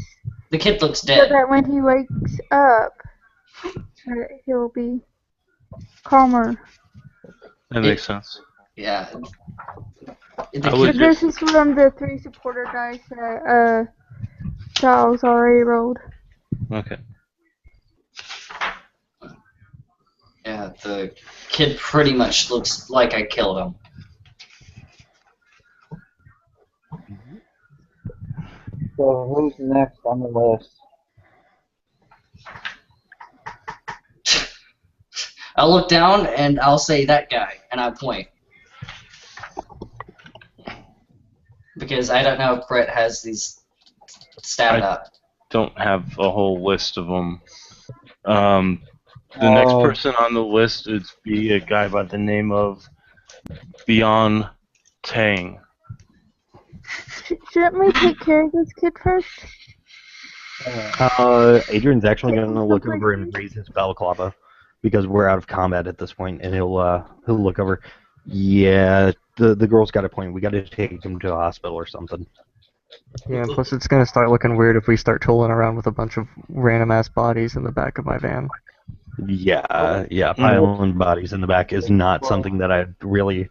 The kid looks so dead. that when he wakes up, he'll be calmer. that makes sense. Yeah. The I kid- would This is from the 3 supporter dice that Charles already rolled. Okay. Yeah, the kid pretty much looks like I killed him. So who's next on the list? I'll look down and I'll say that guy, and I'll point. Because I don't know if Brett has these statted up. Don't have a whole list of them. The next person on the list would be a guy by the name of Beyond Tang. Shouldn't we take care of this kid first? Adrian's actually going to look over and raise his balaclava because we're out of combat at this point, and he'll look over. Yeah, the girl's got a point. We got to take him to a hospital or something. Yeah, plus it's gonna start looking weird if we start tooling around with a bunch of random ass bodies in the back of my van. Yeah, piling bodies in the back is not something that I really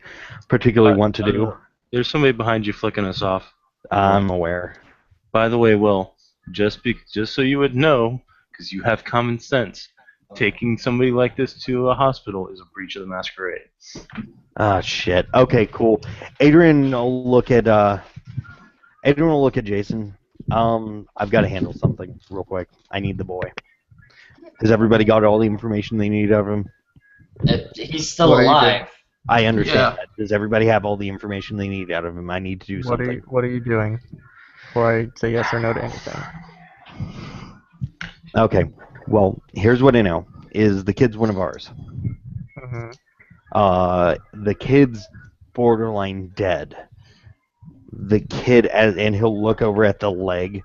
particularly want to do. There's somebody behind you flicking us off. I'm aware. By the way, Will, just so you would know, because you have common sense, taking somebody like this to a hospital is a breach of the masquerade. Ah, shit. Okay, cool. Adrian will look at Jason. I've got to handle something real quick. I need the boy. Has everybody got all the information they need of him? He's still What are you alive. I understand Yeah. that. Does everybody have all the information they need out of him? I need to do something. What are you doing? before I say yes or no to anything. Okay. Well, here's what I know: is the kid's one of ours. Hmm. The kid's borderline dead. The kid, and he'll look over at the leg.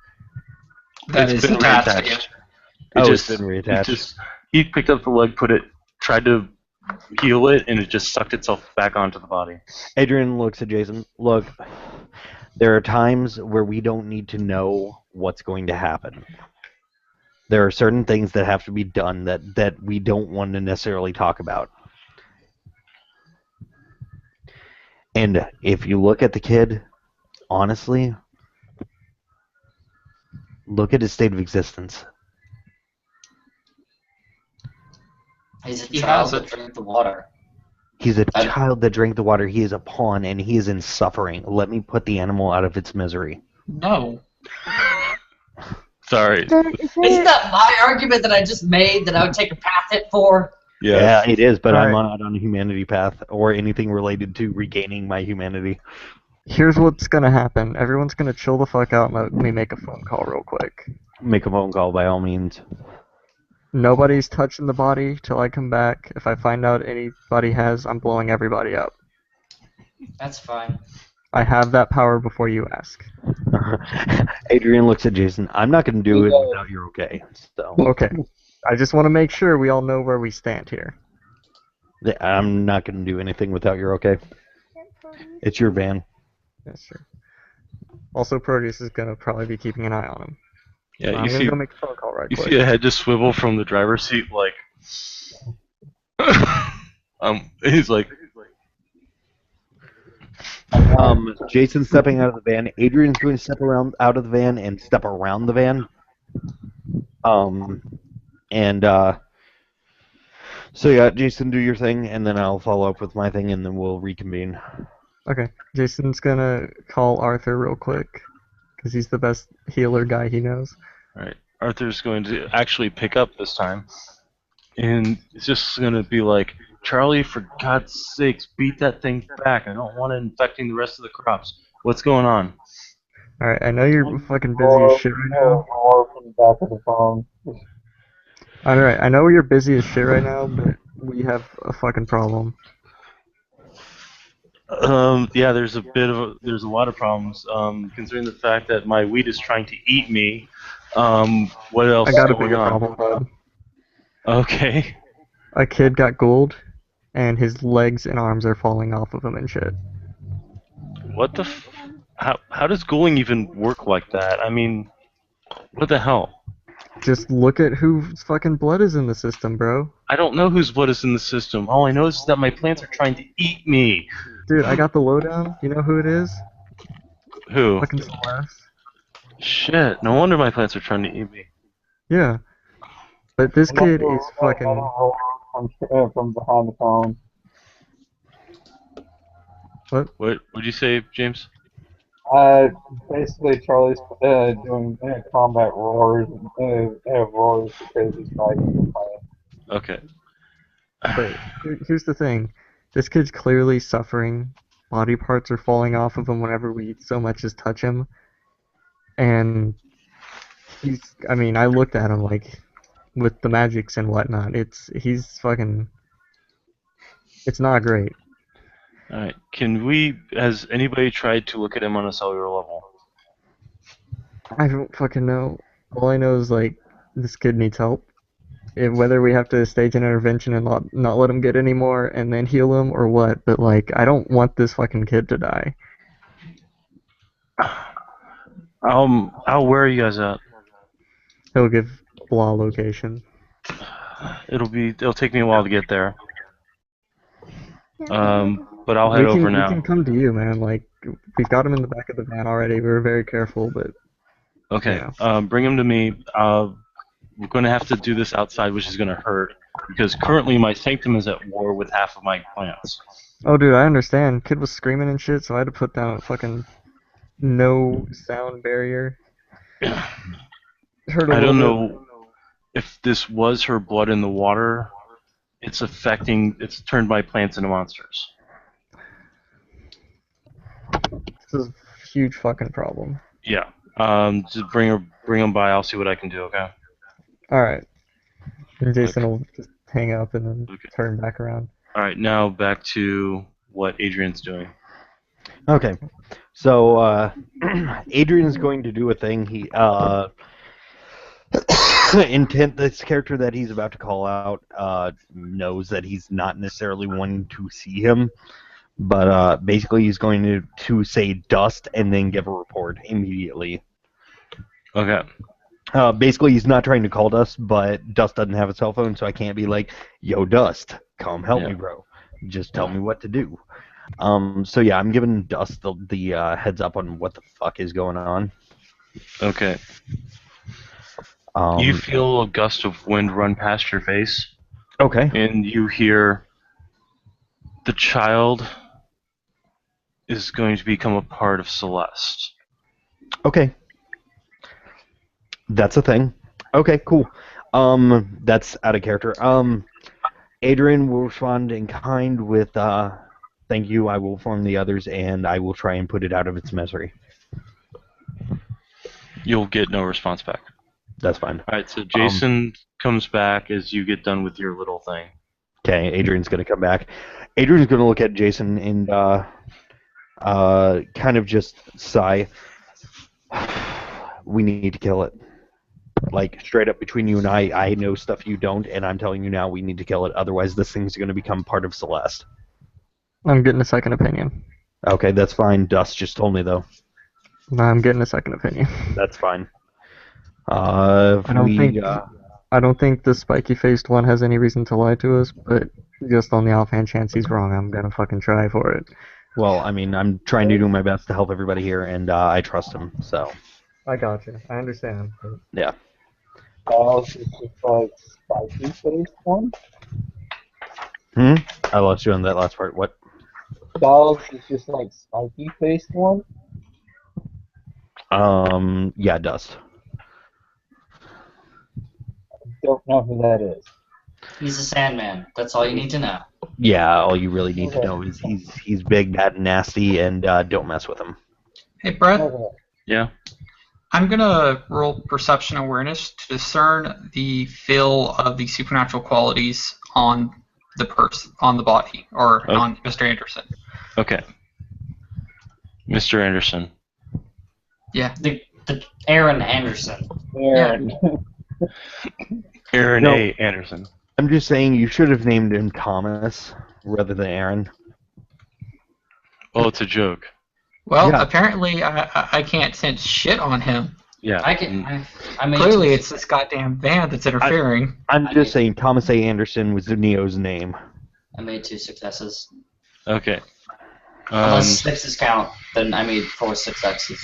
That It's is been attached to you. reattached. It's been reattached. He picked up the leg, tried to heal it, and it just sucked itself back onto the body. Adrian looks at Jason. Look, there are times where we don't need to know what's going to happen. There are certain things that have to be done that we don't want to necessarily talk about. And if you look at the kid, honestly, look at his state of existence. He's a He child has that it. drank the water. He's a I- child that drank the water. He is a pawn, and he is in suffering. Let me put the animal out of its misery. No. Sorry. Isn't that my argument that I just made that I would take a path hit for? Yeah, it is, but I'm Alright. not on a humanity path or anything related to regaining my humanity. Here's what's gonna happen. Everyone's gonna chill the fuck out and let me make a phone call real quick. Make a phone call by all means. Nobody's touching the body till I come back. If I find out anybody has, I'm blowing everybody up. That's fine. I have that power before you ask. Adrian looks at Jason. I'm not going to do it without you're okay. So Okay. I just want to make sure we all know where we stand here. I'm not going to do anything without you're okay. It's your van. Yes, sure. Also, Proteus is gonna probably be keeping an eye on him. Yeah, I'm gonna go make a phone call right you quick. see a head just swivel from the driver's seat, like. He's like. Jason's stepping out of the van. Adrian's going to step out of the van and step around the van. So yeah, Jason, do your thing, and then I'll follow up with my thing, and then we'll reconvene. Okay. Jason's gonna call Arthur real quick, because he's the best healer guy he knows. Alright, Arthur's going to actually pick up this time. And it's just going to be like, Charlie, for God's sakes, beat that thing back. I don't want it infecting the rest of the crops. What's going on? Alright, I know you're fucking busy as shit right now. From the back of the phone. Alright, I know you're busy as shit right now, but we have a fucking problem. Yeah, there's a lot of problems. Considering the fact that my weed is trying to eat me. What else I got is a going bigger on? problem, bud. Okay. A kid got ghouled, and his legs and arms are falling off of him and shit. What the how does ghouling even work like that? I mean, what the hell? Just look at whose fucking blood is in the system, bro. I don't know whose blood is in the system. All I know is that my plants are trying to eat me. Dude, I got the lowdown. You know who it is? Who? Fucking Celeste. Shit, no wonder my plants are trying to eat me. Yeah. But this kid is fucking... From behind the phone. What'd you say, James? Basically, Charlie's doing combat roars and roars because he's fighting. Okay. But here's the thing. This kid's clearly suffering. Body parts are falling off of him whenever we so much as touch him. And I mean, I looked at him like, with the magics and whatnot, he's fucking, it's not great. Alright, has anybody tried to look at him on a cellular level? I don't fucking know. All I know is, like, this kid needs help. Whether we have to stage an intervention and not let him get any more and then heal him or what, but, like, I don't want this fucking kid to die. Where are you guys at? He'll give blah location. It'll take me a while to get there. But I'll head over now. We can come to you, man. Like, we've got him in the back of the van already. We were very careful, but... Okay, Yeah. bring him to me. We're going to have to do this outside, which is going to hurt, because currently my sanctum is at war with half of my plants. Oh, dude, I understand. Kid was screaming and shit, so I had to put down a fucking no sound barrier. Hurt a I little don't bit. know if this was her blood in the water. It's turned my plants into monsters. This is a huge fucking problem. Yeah. Just bring him by. I'll see what I can do. Okay. All right. And Jason will just hang up and then Okay. turn back around. All right. Now back to what Adrian's doing. Okay. So Adrian's going to do a thing. He intent. This character that he's about to call out knows that he's not necessarily wanting to see him, but basically he's going to say dust and then give a report immediately. Okay. Basically, he's not trying to call Dust, but Dust doesn't have a cell phone, so I can't be like, "Yo, Dust, come help me, bro. Just tell me what to do." So yeah, I'm giving Dust the heads up on what the fuck is going on. Okay. You feel a gust of wind run past your face, Okay. and you hear the child is going to become a part of Celeste. Okay. That's a thing. Okay, cool. That's out of character. Adrian will respond in kind with, "Thank you. I will inform the others, and I will try and put it out of its misery." You'll get no response back. That's fine. All right. So Jason comes back as you get done with your little thing. Okay, Adrian's gonna come back. Adrian's gonna look at Jason and kind of just sigh. We need to kill it. Like, straight up between you and I know stuff you don't, and I'm telling you now we need to kill it. Otherwise, this thing's going to become part of Celeste. I'm getting a second opinion. Okay, that's fine. Dust just told me, though. I'm getting a second opinion. That's fine. I don't think the spiky-faced one has any reason to lie to us, but just on the offhand chance he's wrong, I'm gonna fucking try for it. Well, I mean, I'm trying to do my best to help everybody here, and I trust him, so. I gotcha. I understand. But... Yeah. Styles is just like spiky faced one. I lost you on that last part. What? Styles is just like spiky faced one. Yeah, Dust. Don't know who that is. He's a Sandman. That's all you need to know. Yeah, all you really need to know is he's big, bad, and nasty, and don't mess with him. Hey, Brett. Okay. Yeah. I'm gonna roll perception awareness to discern the feel of the supernatural qualities on the body, or on Mr. Anderson. Okay. Mr. Anderson. Yeah. The Aaron Anderson. Aaron. Aaron No. A. Anderson. I'm just saying you should have named him Thomas rather than Aaron. Oh, it's a joke. Well, Yeah. apparently I can't sense shit on him. Yeah. I made Clearly, two- it's this goddamn band that's interfering. I'm just saying Thomas A. Anderson was Neo's name. I made 2 successes. Okay. Unless 6s count, then I made 4 successes.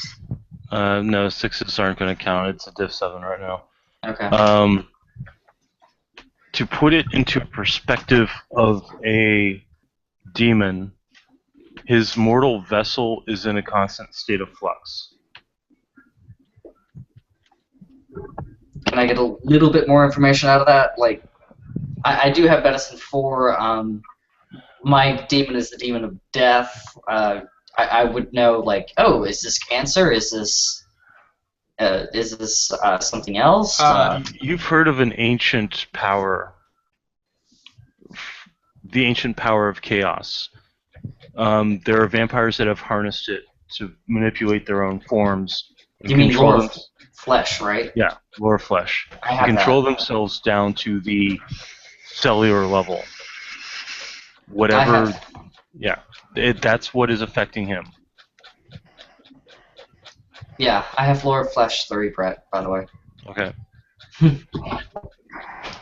No, 6s aren't going to count. It's a div 7 right now. Okay. To put it into perspective of a demon, his mortal vessel is in a constant state of flux. Can I get a little bit more information out of that? Like, I do have medicine for, my demon is the demon of death. I would know, like, oh, is this cancer? Is this something else? You've heard of an ancient power, the ancient power of chaos. There are vampires that have harnessed it to manipulate their own forms. And You mean control lore them. of flesh, right? Yeah, lore flesh. I have Control that. themselves down to the cellular level. Whatever. Yeah, that's what is affecting him. Yeah, I have lore of flesh 3, Brett, by the way. Okay.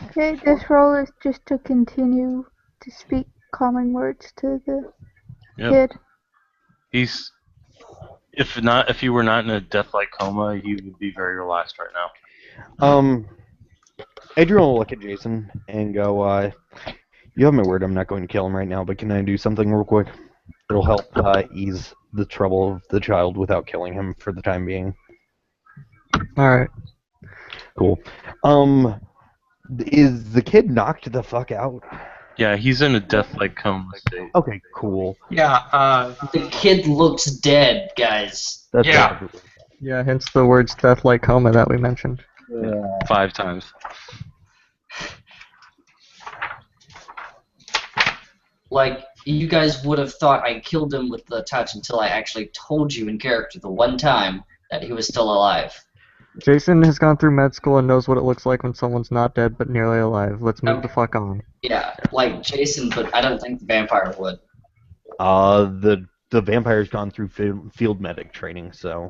Okay, this role is just to continue to speak calming words to the Yep. kid. He's if you were not in a death-like coma, he would be very relaxed right now. Adrian will look at Jason and go, "You have my word. I'm not going to kill him right now, but can I do something real quick? It'll help ease the trouble of the child without killing him for the time being." Alright. Cool. Is the kid knocked the fuck out? Yeah, he's in a death-like coma state. Okay, cool. Yeah. The kid looks dead, guys. That's Yeah. good. Yeah, hence the words death like coma that we mentioned. Yeah. 5 times. Like, you guys would have thought I killed him with the touch until I actually told you in character the one time that he was still alive. Jason has gone through med school and knows what it looks like when someone's not dead but nearly alive. Let's move the fuck on. Yeah, like Jason, but I don't think the vampire would. The vampire's gone through field medic training, so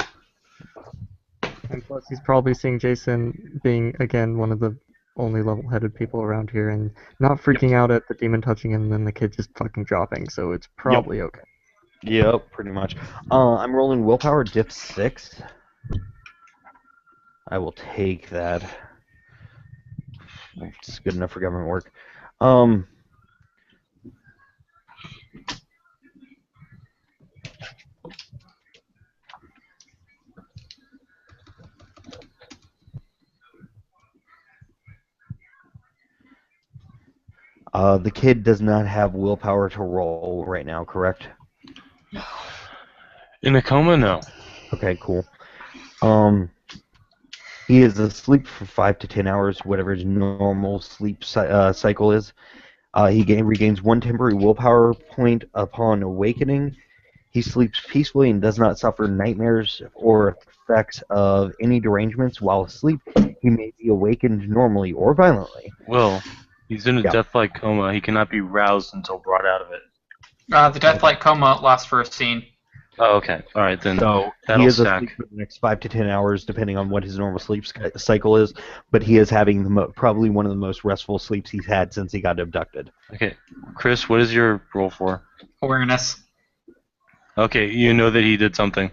And plus, he's probably seeing Jason being, again, one of the only level-headed people around here and not freaking out at the demon touching him and then the kid just fucking dropping, so it's probably okay. yep, pretty much. I'm rolling willpower diff 6. I will take that. It's good enough for government work. The kid does not have willpower to roll right now, correct? In a coma, no. Okay, cool. He is asleep for 5 to 10 hours, whatever his normal sleep cycle is. He regains 1 temporary willpower point upon awakening. He sleeps peacefully and does not suffer nightmares or effects of any derangements while asleep. He may be awakened normally or violently. Well, he's in a Yeah. death-like coma. He cannot be roused until brought out of it. The death-like coma lasts for a scene. Oh, okay. All right, then. So That'll he is stack. asleep for the next 5 to 10 hours, depending on what his normal sleep cycle is. But he is having probably one of the most restful sleeps he's had since he got abducted. Okay. Chris, what is your roll for? Awareness. Okay, you know that he did something.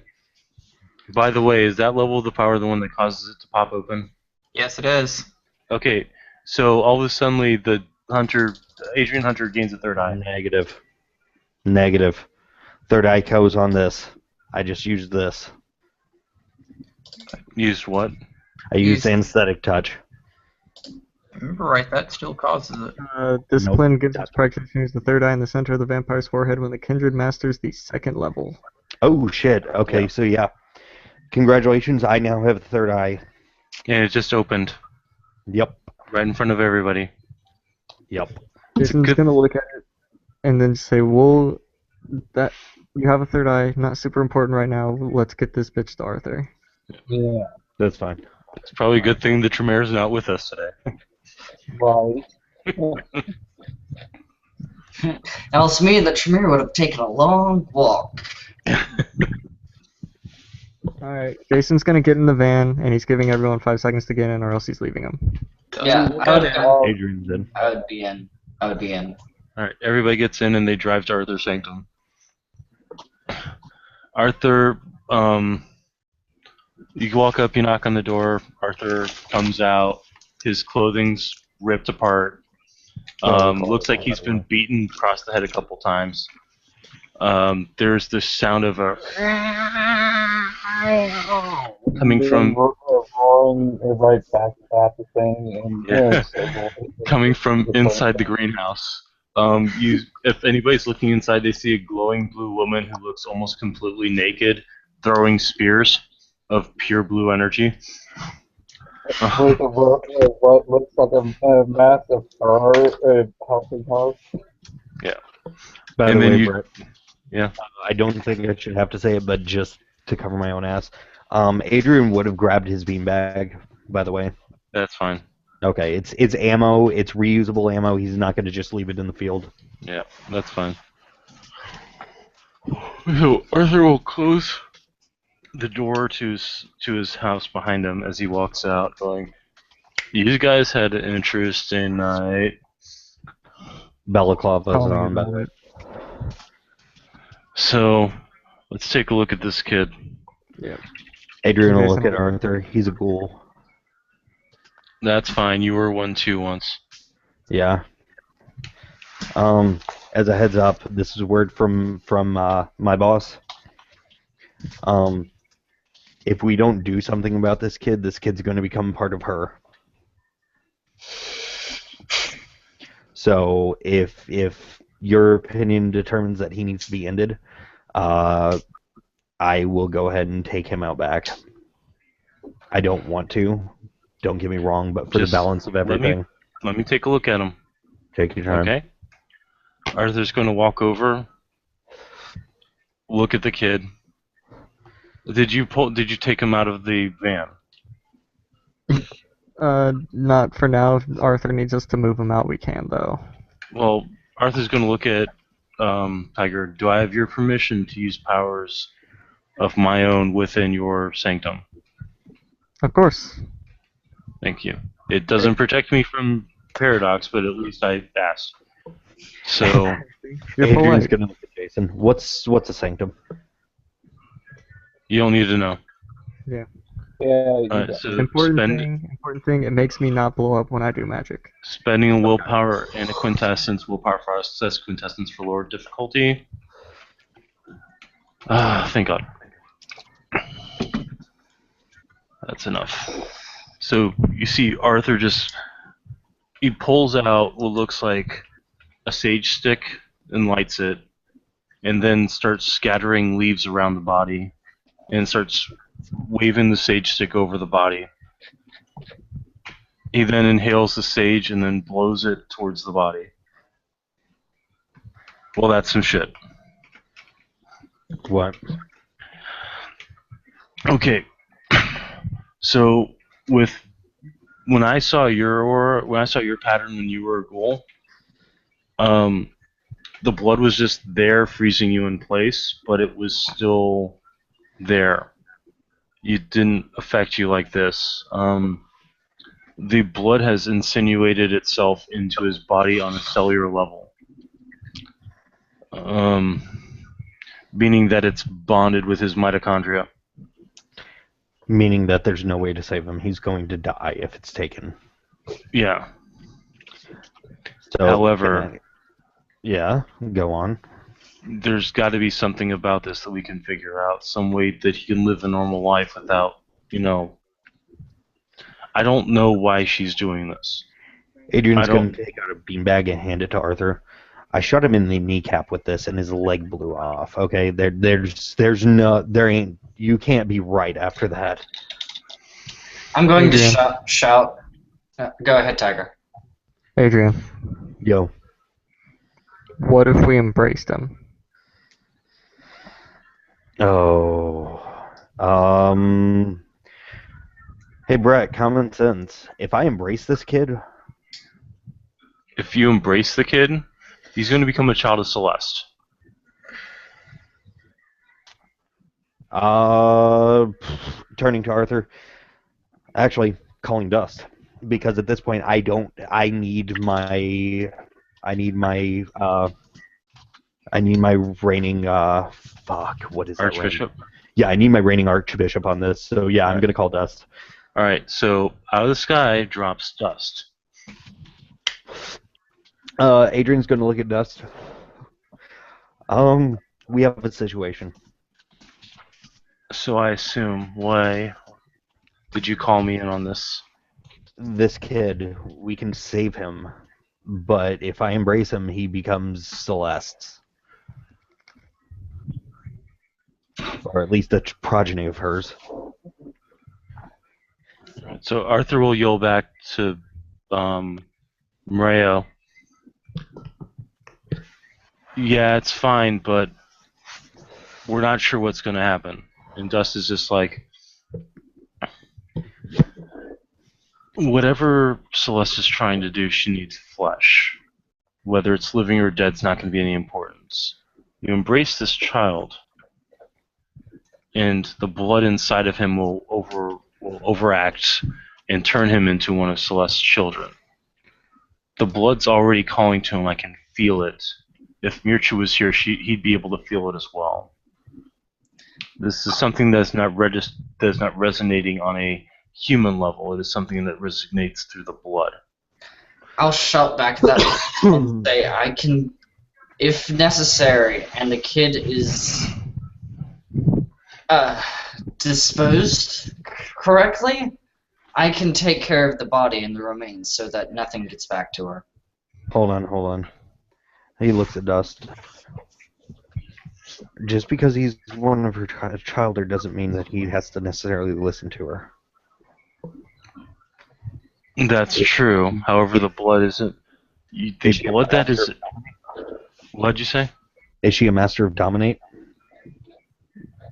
By the way, is that level of the power the one that causes it to pop open? Yes, it is. Okay, so all of a sudden the Adrian Hunter gains a third eye. Negative. Negative. Third eye goes on this. I just used this. Used what? I used anesthetic touch. Remember right, that still causes it. Discipline gives its practitioners the third eye in the center of the vampire's forehead when the kindred masters the second level. Oh shit. Okay, so yeah. Congratulations, I now have the third eye. And it just opened Yep. right in front of everybody. Yep. Jason's good- gonna look at it and then say, well, that you have a third eye, not super important right now. Let's get this bitch to Arthur. Yeah. That's fine. It's probably a good thing the Tremere's not with us today. Right. Else me and the Tremere would have taken a long walk. Alright, Jason's gonna get in the van and he's giving everyone 5 seconds to get in or else he's leaving them. Yeah, Adrian's in. I would be in. I would be in. All right, everybody gets in and they drive to Arthur's sanctum. Arthur, you walk up, you knock on the door. Arthur comes out. His clothing's ripped apart. Looks like he's been beaten across the head a couple times. There's the sound of a coming from roaring right back at the thing, and Yeah. coming from inside the greenhouse. If anybody's looking inside, they see a glowing blue woman who looks almost completely naked, throwing spears of pure blue energy. with what looks like a massive car, helping house. By And the then way, you- Brett, Yeah. I don't think I should have to say it, but just to cover my own ass, Adrian would have grabbed his beanbag. By the way, That's fine. okay, it's ammo, it's reusable ammo. He's not going to just leave it in the field. Yeah, that's fine. So Arthur will close the door to his house behind him as he walks out, going, "You guys had an interesting night." Balaclava's Tell me on, by the about way. it. So let's take a look at this kid. Adrian will look Jason. at Arthur. He's a ghoul. That's fine. You were one too once. Yeah. As a heads up, this is a word from my boss. If we don't do something about this kid's going to become part of her. So if your opinion determines that he needs to be ended, I will go ahead and take him out back. I don't want to. Don't get me wrong, but for Just the balance of everything, Let me take a look at him. take your time. Okay. Arthur's going to walk over, look at the kid. Did you take him out of the van? Not for now. If Arthur needs us to move him out, we can, though. Well, Arthur's going to look at Tiger. Do I have your permission to use powers of my own within your sanctum? Of course. Thank you. It doesn't protect me from Paradox, but at least I asked. So, You're Adrian's polite. gonna look at Jason. What's a sanctum? you don't need to know. Yeah. Alright, so Important thing, it makes me not blow up when I do magic. spending a willpower and a quintessence, willpower for success, quintessence for lower difficulty. Thank God. That's enough. So you see Arthur he pulls out what looks like a sage stick and lights it, and then starts scattering leaves around the body, and starts waving the sage stick over the body. He then inhales the sage and then blows it towards the body. Well, that's some shit. What? Okay. So when I saw your aura, when I saw your pattern when you were a ghoul, the blood was just there freezing you in place, but it was still there. It didn't affect you like this. The blood has insinuated itself into his body on a cellular level. Meaning that it's bonded with his mitochondria. Meaning that there's no way to save him. He's going to die if it's taken. Yeah. So, However, yeah, go on. there's got to be something about this that we can figure out. Some way that he can live a normal life without, I don't know why she's doing this. Adrian's going to take out a beanbag and hand it to Arthur. I shot him in the kneecap with this, and his leg blew off. Okay, you can't be right after that. I'm going Adrian. to shout. Go ahead, Tiger. Adrian, Yo, what if we embraced him? oh, hey Brett, common sense. If I embrace this kid, If you embrace the kid, he's going to become a child of Celeste. turning to Arthur, actually calling Dust, because at this point I need my reigning what is that? Archbishop. Yeah, I need my reigning Archbishop on this. So yeah, I'm gonna call Dust. Alright, so out of the sky drops Dust. Adrian's gonna look at Dust. We have a situation. So I assume, why did you call me in on this? This kid, we can save him, but if I embrace him, he becomes Celeste's. Or at least a progeny of hers. So Arthur will yell back to Mario. Yeah, it's fine, but we're not sure what's going to happen. And Dust is just like, whatever Celeste is trying to do, she needs flesh. Whether it's living or dead is not going to be any importance. You embrace this child, and the blood inside of him will overact and turn him into one of Celeste's children. The blood's already calling to him. I can feel it. If Mircha was here, he'd be able to feel it as well. This is something that's not resonating on a human level. It is something that resonates through the blood. I'll shout back at that and say, I can, if necessary, and the kid is disposed correctly, I can take care of the body and the remains so that nothing gets back to her. Hold on. He looks at Dust. Just because he's one of her child doesn't mean that he has to necessarily listen to her. That's true. However, the blood isn't. The Is she a blood that master is. What'd you say? Is she a master of dominate?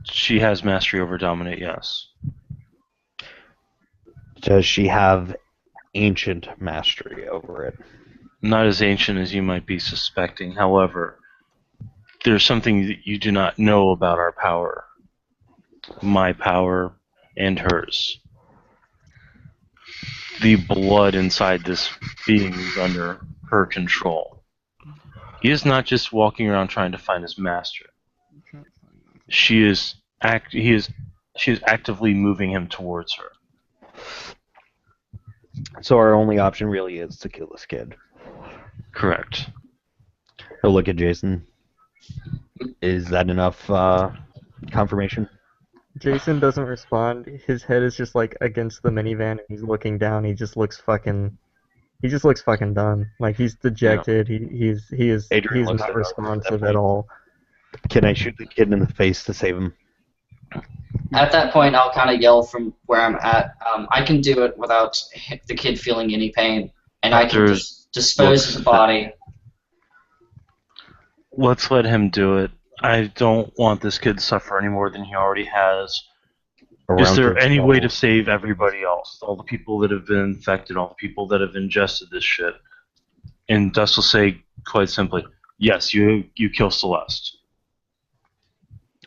She has mastery over dominate. Yes. Does she have ancient mastery over it? Not as ancient as you might be suspecting. However, there's something that you do not know about our power. My power and hers. The blood inside this being is under her control. He is not just walking around trying to find his master. She is actively moving him towards her. So our only option really is to kill this kid. Correct. He'll look at Jason. Is that enough confirmation? Jason doesn't respond. His head is just like against the minivan, and he's looking down. He just looks fucking done. Like he's dejected. He is Adrian looks not at responsive that at all. Can I shoot the kid in the face to save him? At that point, I'll kind of yell from where I'm at. I can do it without the kid feeling any pain, and I can just dispose of the body. Let's let him do it. I don't want this kid to suffer any more than he already has. Is there any way to save everybody else? All the people that have been infected, all the people that have ingested this shit. And Dust will say quite simply, yes, you kill Celeste.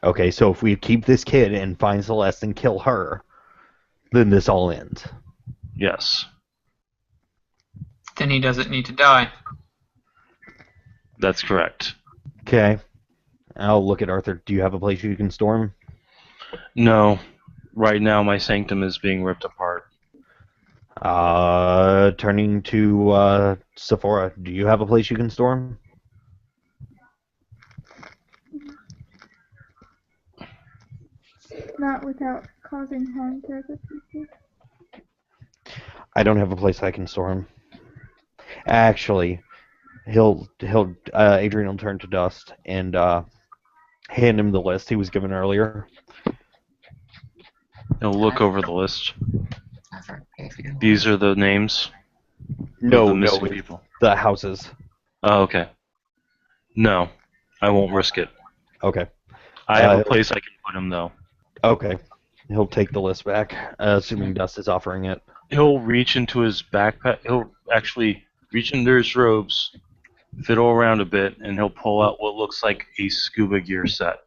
Okay, so if we keep this kid and find Celeste and kill her, then this all ends. Yes. Then he doesn't need to die. That's correct. Okay. I'll look at Arthur. Do you have a place you can store him? No. Right now my sanctum is being ripped apart. Turning to Sephora. Do you have a place you can store him? Not without causing harm to other people. I don't have a place I can store him. Actually, Adrian will turn to Dust and hand him the list he was given earlier. He'll look over the list. These are the names? No, of the no, missing it's people. the houses. Oh, okay. No, I won't risk it. Okay. I have a place I can put him, though. Okay. He'll take the list back, assuming Dust is offering it. He'll reach into his backpack. He'll actually reach into his robes, fiddle around a bit, and he'll pull out what looks like a scuba gear set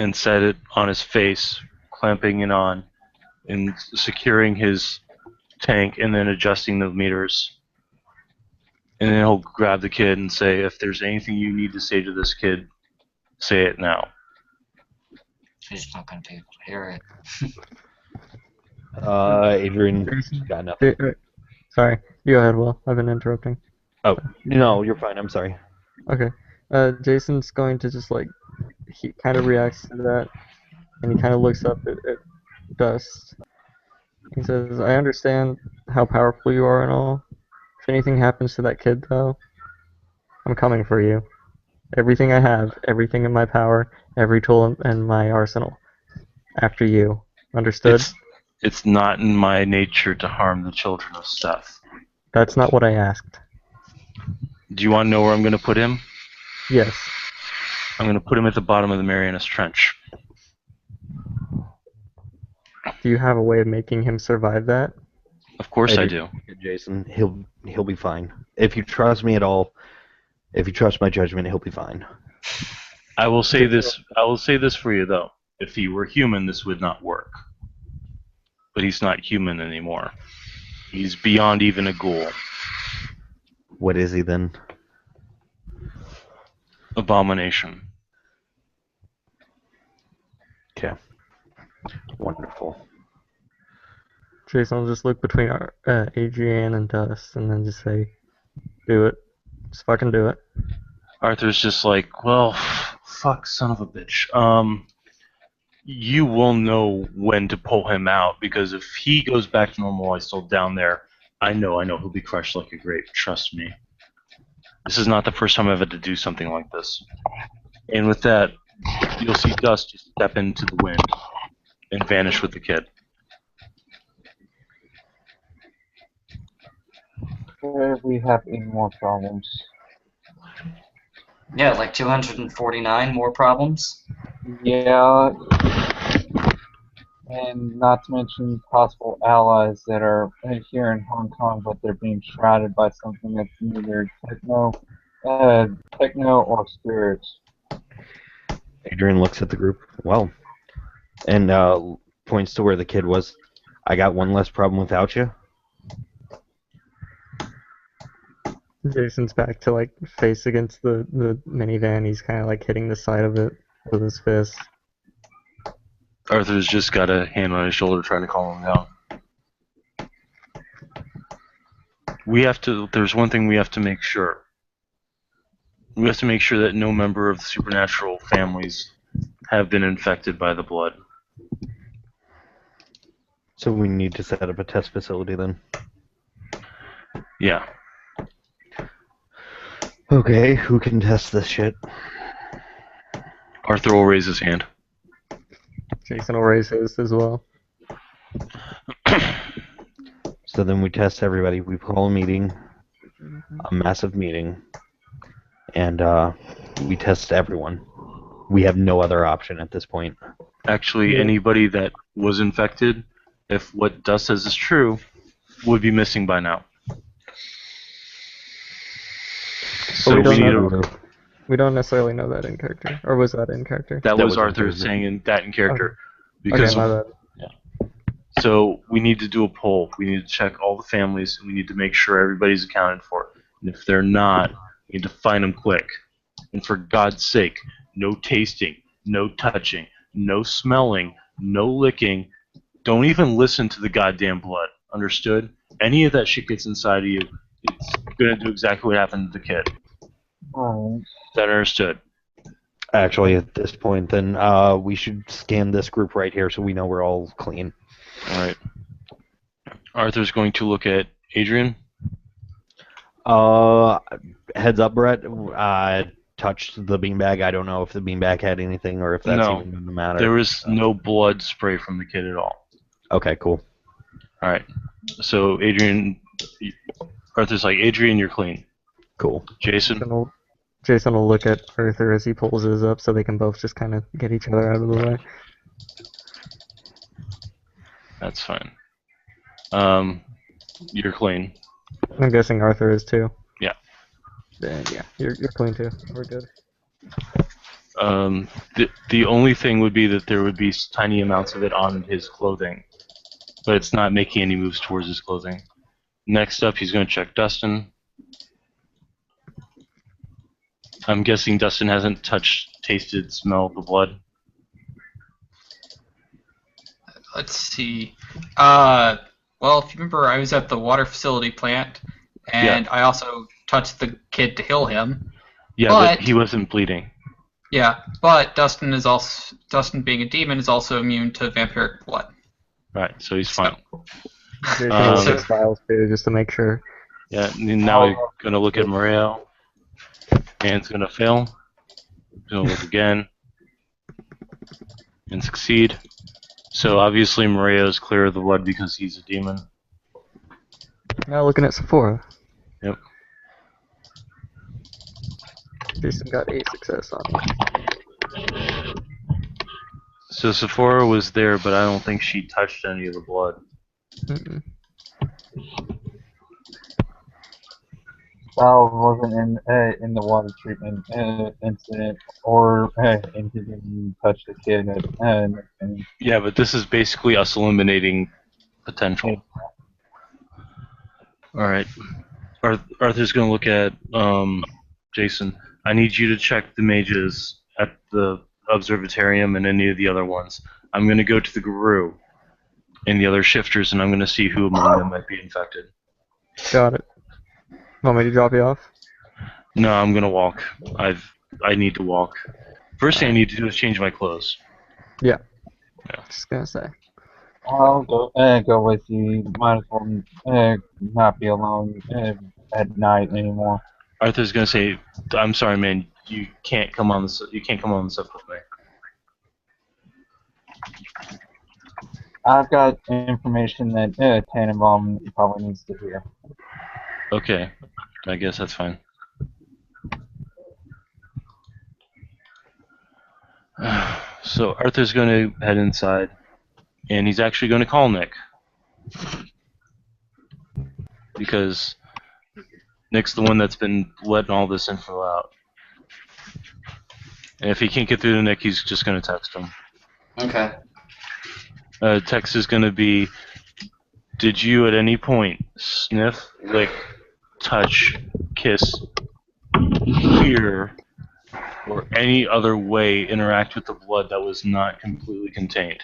and set it on his face, clamping it on and securing his tank and then adjusting the meters. And then he'll grab the kid and say, if there's anything you need to say to this kid, say it now. She's not going to be able to hear it. Adrian got nothing. Sorry, you go ahead, Will. I've been interrupting. Oh, no, you're fine. I'm sorry. Okay. Jason's going to just like, he kind of reacts to that, and he kind of looks up at Dust. He says, I understand how powerful you are and all. If anything happens to that kid, though, I'm coming for you. Everything I have, everything in my power, every tool in my arsenal. After you. Understood? It's not in my nature to harm the children of Seth. That's not what I asked. Do you want to know where I'm going to put him? Yes. I'm going to put him at the bottom of the Marianas Trench. Do you have a way of making him survive that? Of course I do. Jason, he'll be fine. If you trust me at all, if you trust my judgment, he'll be fine. I will say this for you though. If he were human, this would not work. But he's not human anymore. He's beyond even a ghoul. What is he then? Abomination. Okay. Wonderful. Jason will just look between Adrian and Dust and then just say, do it. Just fucking do it. Arthur's just like, well, fuck, son of a bitch. You will know when to pull him out, because if he goes back to normal while he's still down there, I know he'll be crushed like a grape. Trust me. This is not the first time I've had to do something like this. And with that, you'll see Dust just step into the wind and vanish with the kid. we have any more problems. Yeah, like 249 more problems. Yeah, and not to mention possible allies that are here in Hong Kong, but they're being shrouded by something that's neither techno or spirits. Adrian looks at the group. Well, and points to where the kid was. I got one less problem without you. Jason's back to like face against the minivan. He's kind of like hitting the side of it with his fist. Arthur's just got a hand on his shoulder trying to calm him down. There's one thing we have to make sure. We have to make sure that no member of the supernatural families have been infected by the blood. So we need to set up a test facility then. Yeah. Okay, who can test this shit? Arthur will raise his hand. Jason will raise his as well. So then we test everybody. We call a meeting, a massive meeting, and we test everyone. We have no other option at this point. Actually, anybody that was infected, if what Dust says is true, would be missing by now. So we don't necessarily know that in character, or was that in character? That was was Arthur in saying that in character. Okay. Because Okay, my bad. So we need to do a poll. We need to check all the families, and we need to make sure everybody's accounted for. And if they're not, we need to find them quick. And for God's sake, no tasting, no touching, no smelling, no licking. Don't even listen to the goddamn blood. Understood? Any of that shit gets inside of you, it's going to do exactly what happened to the kid. Alright. Is that understood? Actually, at this point, then we should scan this group right here so we know we're all clean. All right. Arthur's going to look at Adrian. Heads up, Brett. I touched the beanbag. I don't know if the beanbag had anything or if that's No. even going to matter. There was no blood spray from the kid at all. Okay, cool. All right. So Adrian, Arthur's like, Adrian, you're clean. Cool. Jason. Jason will look at Arthur as he pulls his up, so they can both just kind of get each other out of the way. That's fine. You're clean. I'm guessing Arthur is too. Yeah. Then yeah, you're clean too. We're good. The only thing would be that there would be tiny amounts of it on his clothing, but it's not making any moves towards his clothing. Next up, he's going to check Dustin. I'm guessing Dustin hasn't touched, tasted, smelled the blood. Let's see. Well, if you remember, I was at the water facility plant, and I also touched the kid to heal him. Yeah, but he wasn't bleeding. Yeah, but Dustin being a demon, is also immune to vampiric blood. Right, so he's fine. Jason will look at Styles too, just to make sure. Yeah, now we're going to look at Moreo. Hand's going to fail. Going to look again. And succeed. So obviously Moreo is clear of the blood because he's a demon. Now looking at Sephora. Yep. Jason got a success on it. So Sephora was there, but I don't think she touched any of the blood. Mm-mm. Styles wasn't in the water treatment incident, or and he didn't touch the kid. Yeah, but this is basically us eliminating potential. All right. Arthur's going to look at Jason. I need you to check the mages at the observatorium and any of the other ones. I'm going to go to the guru and the other shifters, and I'm going to see who among them might be infected. Got it. Want me to drop you off? No, I'm going to walk. I need to walk. First thing I need to do is change my clothes. Yeah. Just gonna say. I'll go with you. Might as well not be alone at night anymore. Arthur's going to say, "I'm sorry, man. You can't come on the stuff with me." I've got information that Tannenbaum probably needs to hear. Okay, I guess that's fine. So Arthur's going to head inside, and he's actually going to call Nick. Because Nick's the one that's been letting all this info out. And if he can't get through to Nick, he's just going to text him. Okay. Text is going to be, did you at any point sniff, lick, touch, kiss, hear, or any other way interact with the blood that was not completely contained?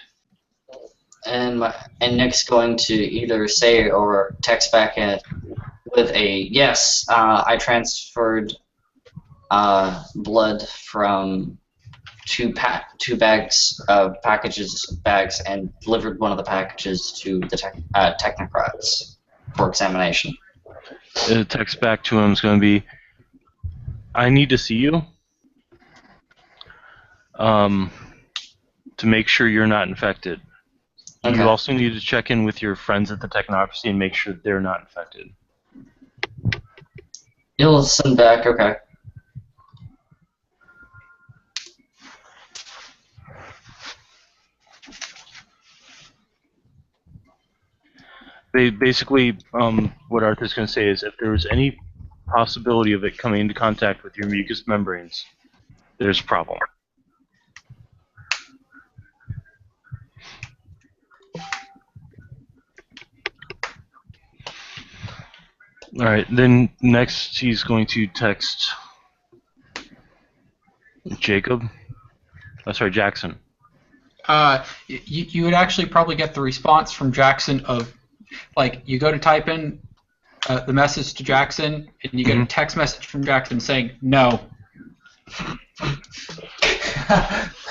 And Nick's going to either say or text back with a yes. I transferred blood from two bags and delivered one of the packages to the technocrats for examination. The text back to him is going to be, I need to see you to make sure you're not infected. Okay. You also need to check in with your friends at the technocracy and make sure they're not infected. You'll send back, okay. Basically, what Arthur's going to say is if there was any possibility of it coming into contact with your mucous membranes, there's a problem. Alright, then next he's going to text Jacob. Oh, sorry, Jackson. You would actually probably get the response from Jackson of, like, you go to type in the message to Jackson, and you get a text message from Jackson saying, no.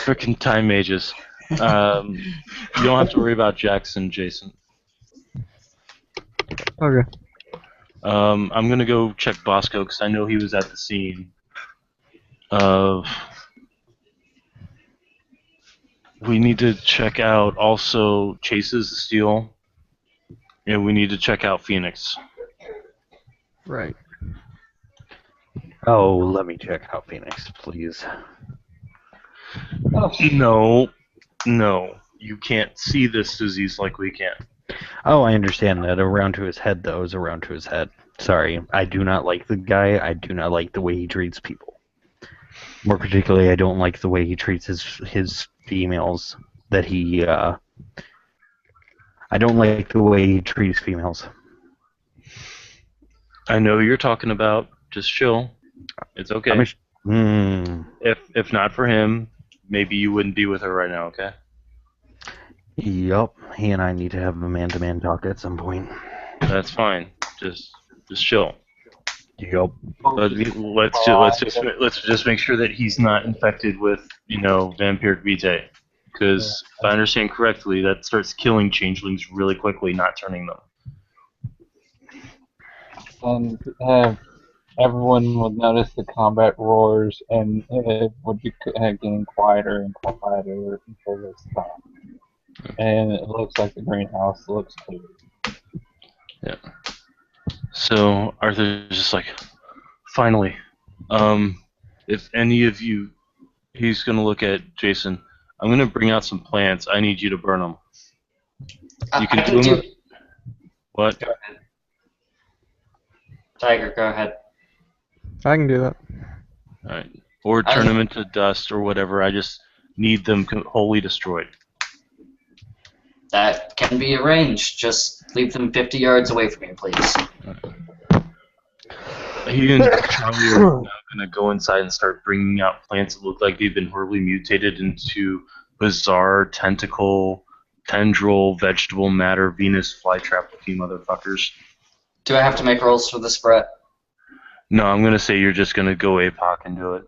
Frickin' time mages. You don't have to worry about Jackson, Jason. Okay. I'm gonna go check Bosco because I know he was at the scene of. We need to check out also Chase's Steel, and we need to check out Phoenix. Right. Oh, let me check out Phoenix, please. No, you can't see this disease like we can. Oh, I understand that. Around to his head, though, is around to his head. Sorry, I do not like the guy. I do not like the way he treats people. More particularly, I don't like the way he treats his females. That he, I don't like the way he treats females. I know who you're talking about. Just chill. It's okay. If not for him, maybe you wouldn't be with her right now. Okay. Yup, he and I need to have a man-to-man talk at some point. That's fine. Just chill. Yup. Let's just make sure that he's not infected with, vampiric vitae. Because if I understand correctly, that starts killing changelings really quickly, not turning them. And everyone would notice the combat roars, and it would be getting quieter and quieter until they stop. And it looks like the greenhouse looks clear. Yeah. So Arthur's just like, finally, if any of you, he's gonna look at Jason. I'm gonna bring out some plants. I need you to burn them. You can do them. What? Go ahead. Tiger, go ahead. I can do that. All right. Or turn them into dust or whatever. I just need them wholly destroyed. That can be arranged. Just leave them 50 yards away from you, please. He and Charlie are now going to go inside and start bringing out plants that look like they've been horribly mutated into bizarre tentacle, tendril, vegetable matter, Venus flytrap looking motherfuckers. Do I have to make rolls for this, Brett? No, I'm going to say you're just going to go APOC and do it.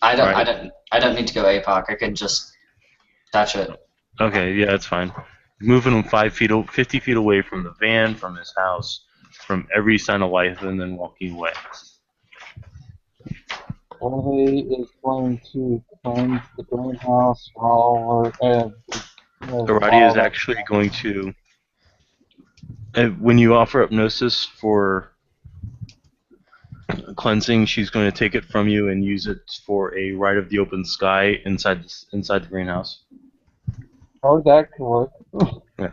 I don't need to go APOC. I can just touch it. Okay, yeah, that's fine. Moving him 50 feet away from the van, from his house, from every sign of life, and then walking away. Orley is going to cleanse the greenhouse while Arati is actually going to, when you offer hypnosis for cleansing, she's going to take it from you and use it for a Rite of the Open Sky inside the greenhouse. Oh, that could work. Yeah.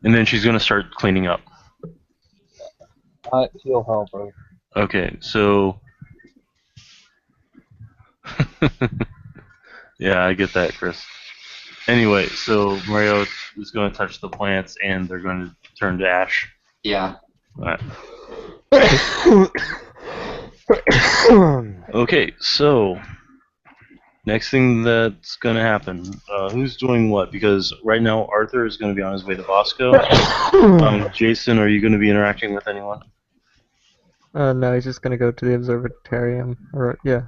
And then she's going to start cleaning up. He'll help her. Okay, so... yeah, I get that, Chris. Anyway, so Mario is going to touch the plants, and they're going to turn to ash. Yeah. Alright. Okay, so... next thing that's going to happen, who's doing what? Because right now Arthur is going to be on his way to Bosco. Jason, are you going to be interacting with anyone? No, he's just gonna go to the observatorium,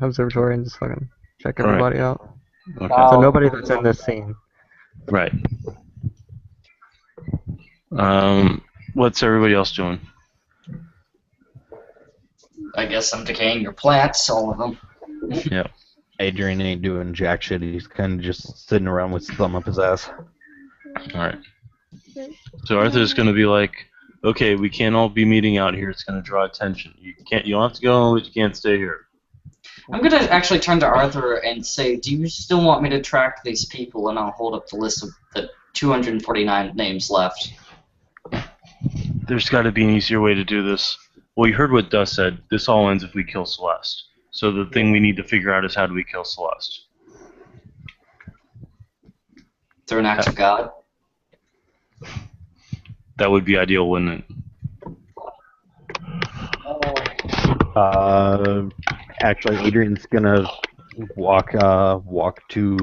observatory, and just fucking check Alright. everybody out. Okay. So nobody that's in this scene. Right. What's everybody else doing? I guess I'm decaying your plants, all of them. Yeah. Adrian ain't doing jack shit. He's kind of just sitting around with his thumb up his ass. Alright. So Arthur's going to be like, okay, we can't all be meeting out here. It's going to draw attention. You don't have to go, but you can't stay here. I'm gonna actually turn to Arthur and say, do you still want me to track these people? And I'll hold up the list of the 249 names left. There's got to be an easier way to do this. Well, you heard what Dust said. This all ends if we kill Celeste. So the thing we need to figure out is how do we kill Celeste? Through an act of God. That would be ideal, wouldn't it? Actually, Adrian's gonna walk to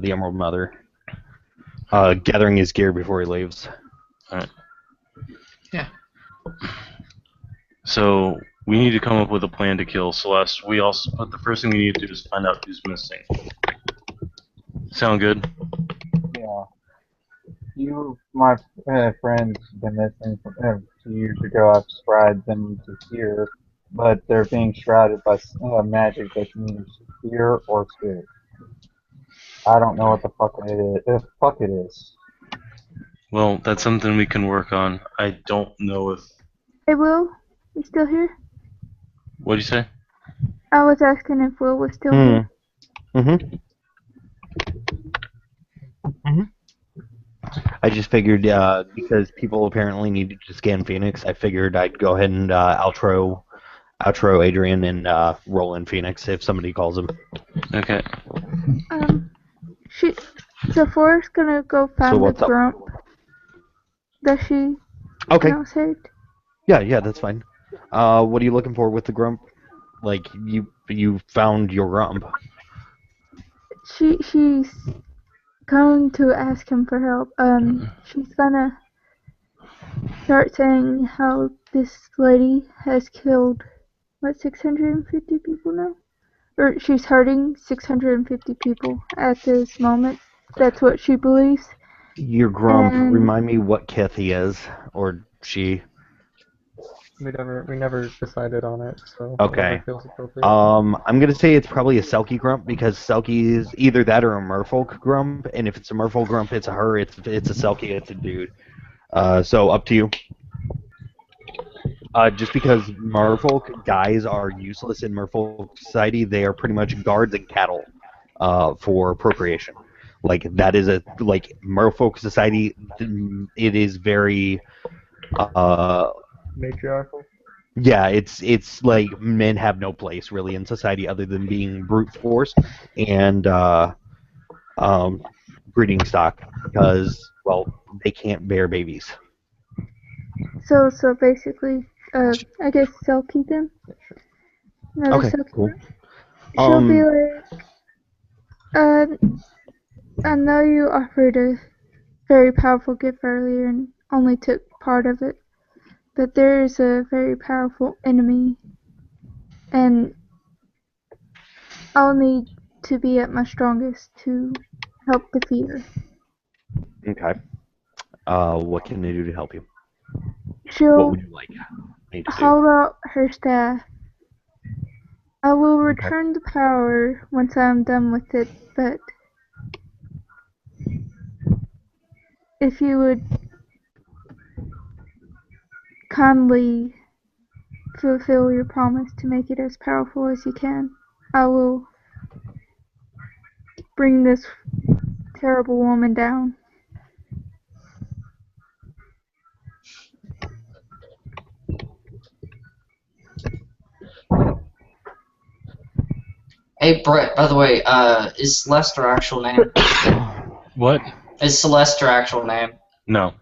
the Emerald Mother, gathering his gear before he leaves. Alright. Yeah. So we need to come up with a plan to kill Celeste. But the first thing we need to do is find out who's missing. Sound good? Yeah. You, my friends, been missing from 2 years ago. I've described them to here, but they're being shrouded by magic that can either fear or spirit. I don't know what the fuck it is. Well, that's something we can work on. I don't know if... Hey, Will, you still here? What'd you say? I was asking if Will was still here. I just figured, because people apparently needed to scan Phoenix, I figured I'd go ahead and outro Adrian and roll in Phoenix if somebody calls him. Okay. Sephora's gonna go find the what's up? grump that she Okay. saved. Yeah, that's fine. What are you looking for with the grump? Like, you found your grump. She's going to ask him for help. She's gonna start saying how this lady has killed, 650 people now? Or she's hurting 650 people at this moment. That's what she believes. Your grump, And- remind me what kith he is, or she. We never decided on it, so Okay. whatever feels appropriate. I'm gonna say it's probably a Selkie grump because Selkie is either that or a merfolk grump, and if it's a merfolk grump, it's a her. It's a Selkie, it's a dude. So up to you. Just because merfolk guys are useless in merfolk society, they are pretty much guards and cattle for procreation. Like that is merfolk society. It is very. Matriarchal? Yeah, it's like men have no place really in society other than being brute force and breeding stock because they can't bear babies. So basically, I guess Selkie then. Another Okay, Selkie. cool. She'll be like, I know you offered a very powerful gift earlier and only took part of it, but there is a very powerful enemy, and I'll need to be at my strongest to help defeat her. Okay. What can I do to help you? What She'll would you like me to do? hold out her staff. I will return the power once I'm done with it, but if you would kindly fulfill your promise to make it as powerful as you can, I will bring this terrible woman down. Hey, Brett, by the way, is Celeste her actual name? What? Is Celeste her actual name? No.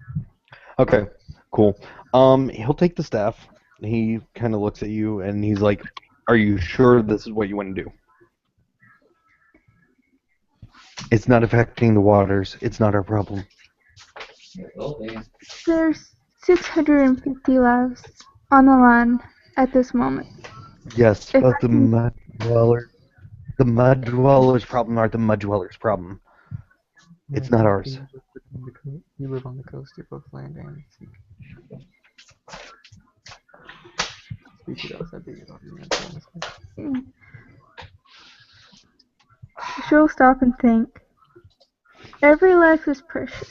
Okay, cool. He'll take the staff. He kind of looks at you and he's like, "Are you sure this is what you want to do? It's not affecting the waters. It's not our problem." It will be. There's 650 lives on the line at this moment. Yes, If but I the can- mud dwellers' problem aren't the mud dwellers' problem. It's not ours. You live on the coast. You're both land and sea. Speak it outside the She'll stop and think. Every life is precious.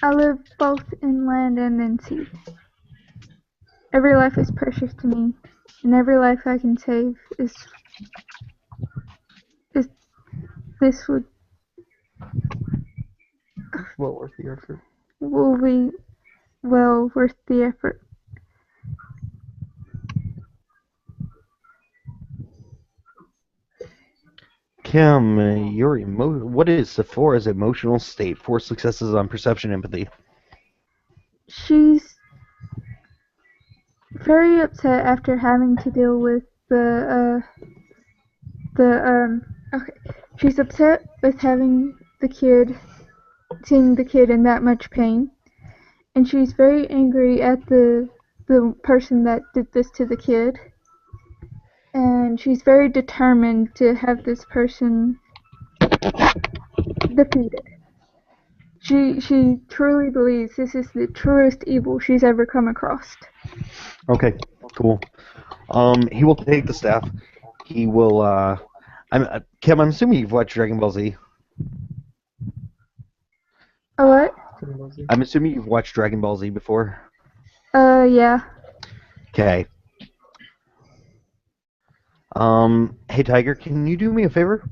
I live both in land and in sea. Every life is precious to me, and every life I can save is this would well worth the effort. will be well worth the effort. Kim, what is Sephora's emotional state? 4 successes on perception empathy. She's very upset after having to deal with okay. She's upset with having seeing the kid in that much pain, and she's very angry at the person that did this to the kid, and she's very determined to have this person defeated. She truly believes this is the truest evil she's ever come across. Okay, cool. He will take the staff. He will, Kim, I'm assuming you've watched Dragon Ball Z. Oh, what? I'm assuming you've watched Dragon Ball Z before. Yeah. Okay. Hey Tiger, can you do me a favor?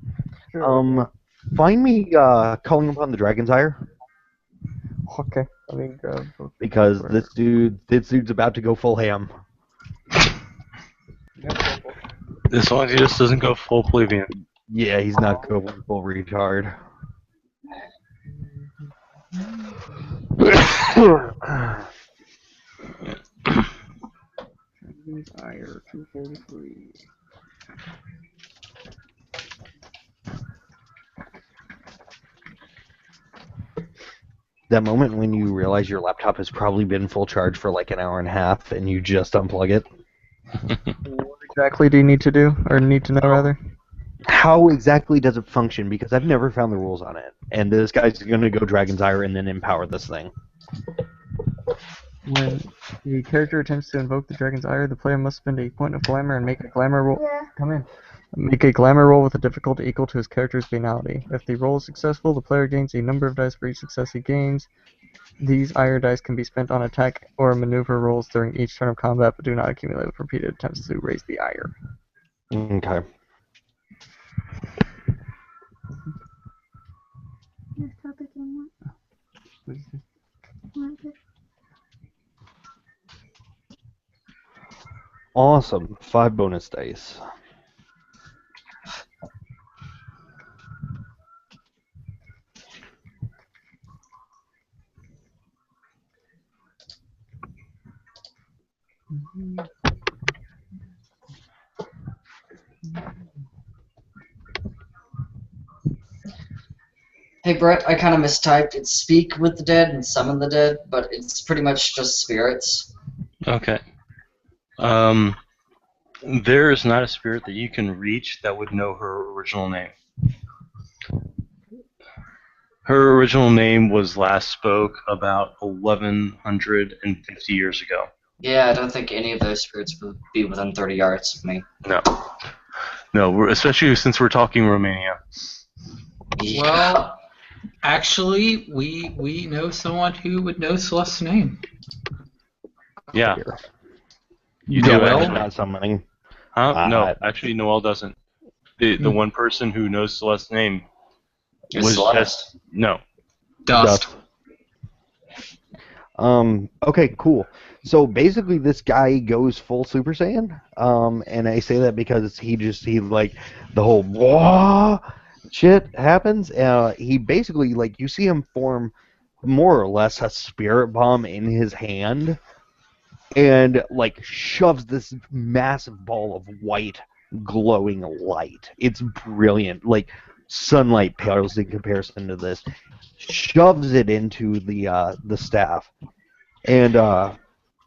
Find me, Calling Upon the Dragon's Ire. Okay, let me grab both. Because this dude's about to go full ham. As long as he just doesn't go full plebeian. Yeah, he's not going full retard. Ire 243. That moment when you realize your laptop has probably been full charge for like an hour and a half and you just unplug it. What exactly do you need to do, or need to know rather? How exactly does it function? Because I've never found the rules on it. And this guy's going to go Dragon's Ire and then empower this thing. When the character attempts to invoke the Dragon's Ire, the player must spend a point of glamour and make a glamour roll. Yeah. Come in. Make a glamour roll with a difficulty equal to his character's banality. If the roll is successful, the player gains a number of dice for each success he gains. These ire dice can be spent on attack or maneuver rolls during each turn of combat, but do not accumulate with repeated attempts to raise the ire. Okay. Next topic and what? Awesome. 5 bonus dice. Hey, Brett, I kind of mistyped. It's speak with the dead and summon the dead, but it's pretty much just spirits. Okay. There is not a spirit that you can reach that would know her original name. Her original name was last spoke about 1150 years ago. Yeah, I don't think any of those spirits would be within 30 yards of me. No, especially since we're talking Romania. Yeah. Well, actually, we know someone who would know Celeste's name. Yeah. Here. You do Noel? actually. Not summoning. Huh? No, I- actually, Noel doesn't. The one person who knows Celeste's name It's was Celeste. just no. Dust. Okay, cool. So basically, this guy goes full Super Saiyan. And I say that because he like the whole wah shit happens. He basically like you see him form more or less a spirit bomb in his hand, and like shoves this massive ball of white glowing light. It's brilliant. Like sunlight pales in comparison to this. Shoves it into the staff, and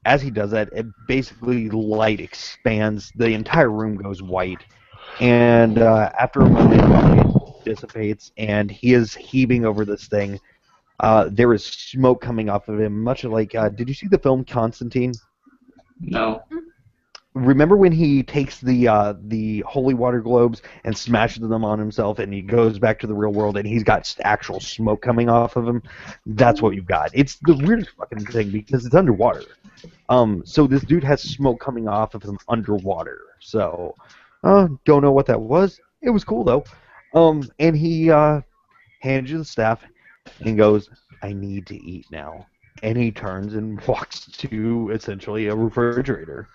as he does that, it basically light expands. The entire room goes white, and after a moment, it dissipates, and he is heaving over this thing. There is smoke coming off of him, much like. Did you see the film Constantine? No. Remember when he takes the holy water globes and smashes them on himself, and he goes back to the real world, and he's got actual smoke coming off of him? That's what you've got. It's the weirdest fucking thing because it's underwater. So this dude has smoke coming off of him underwater. So, don't know what that was. It was cool though. And he hands you the staff and goes, "I need to eat now." And he turns and walks to essentially a refrigerator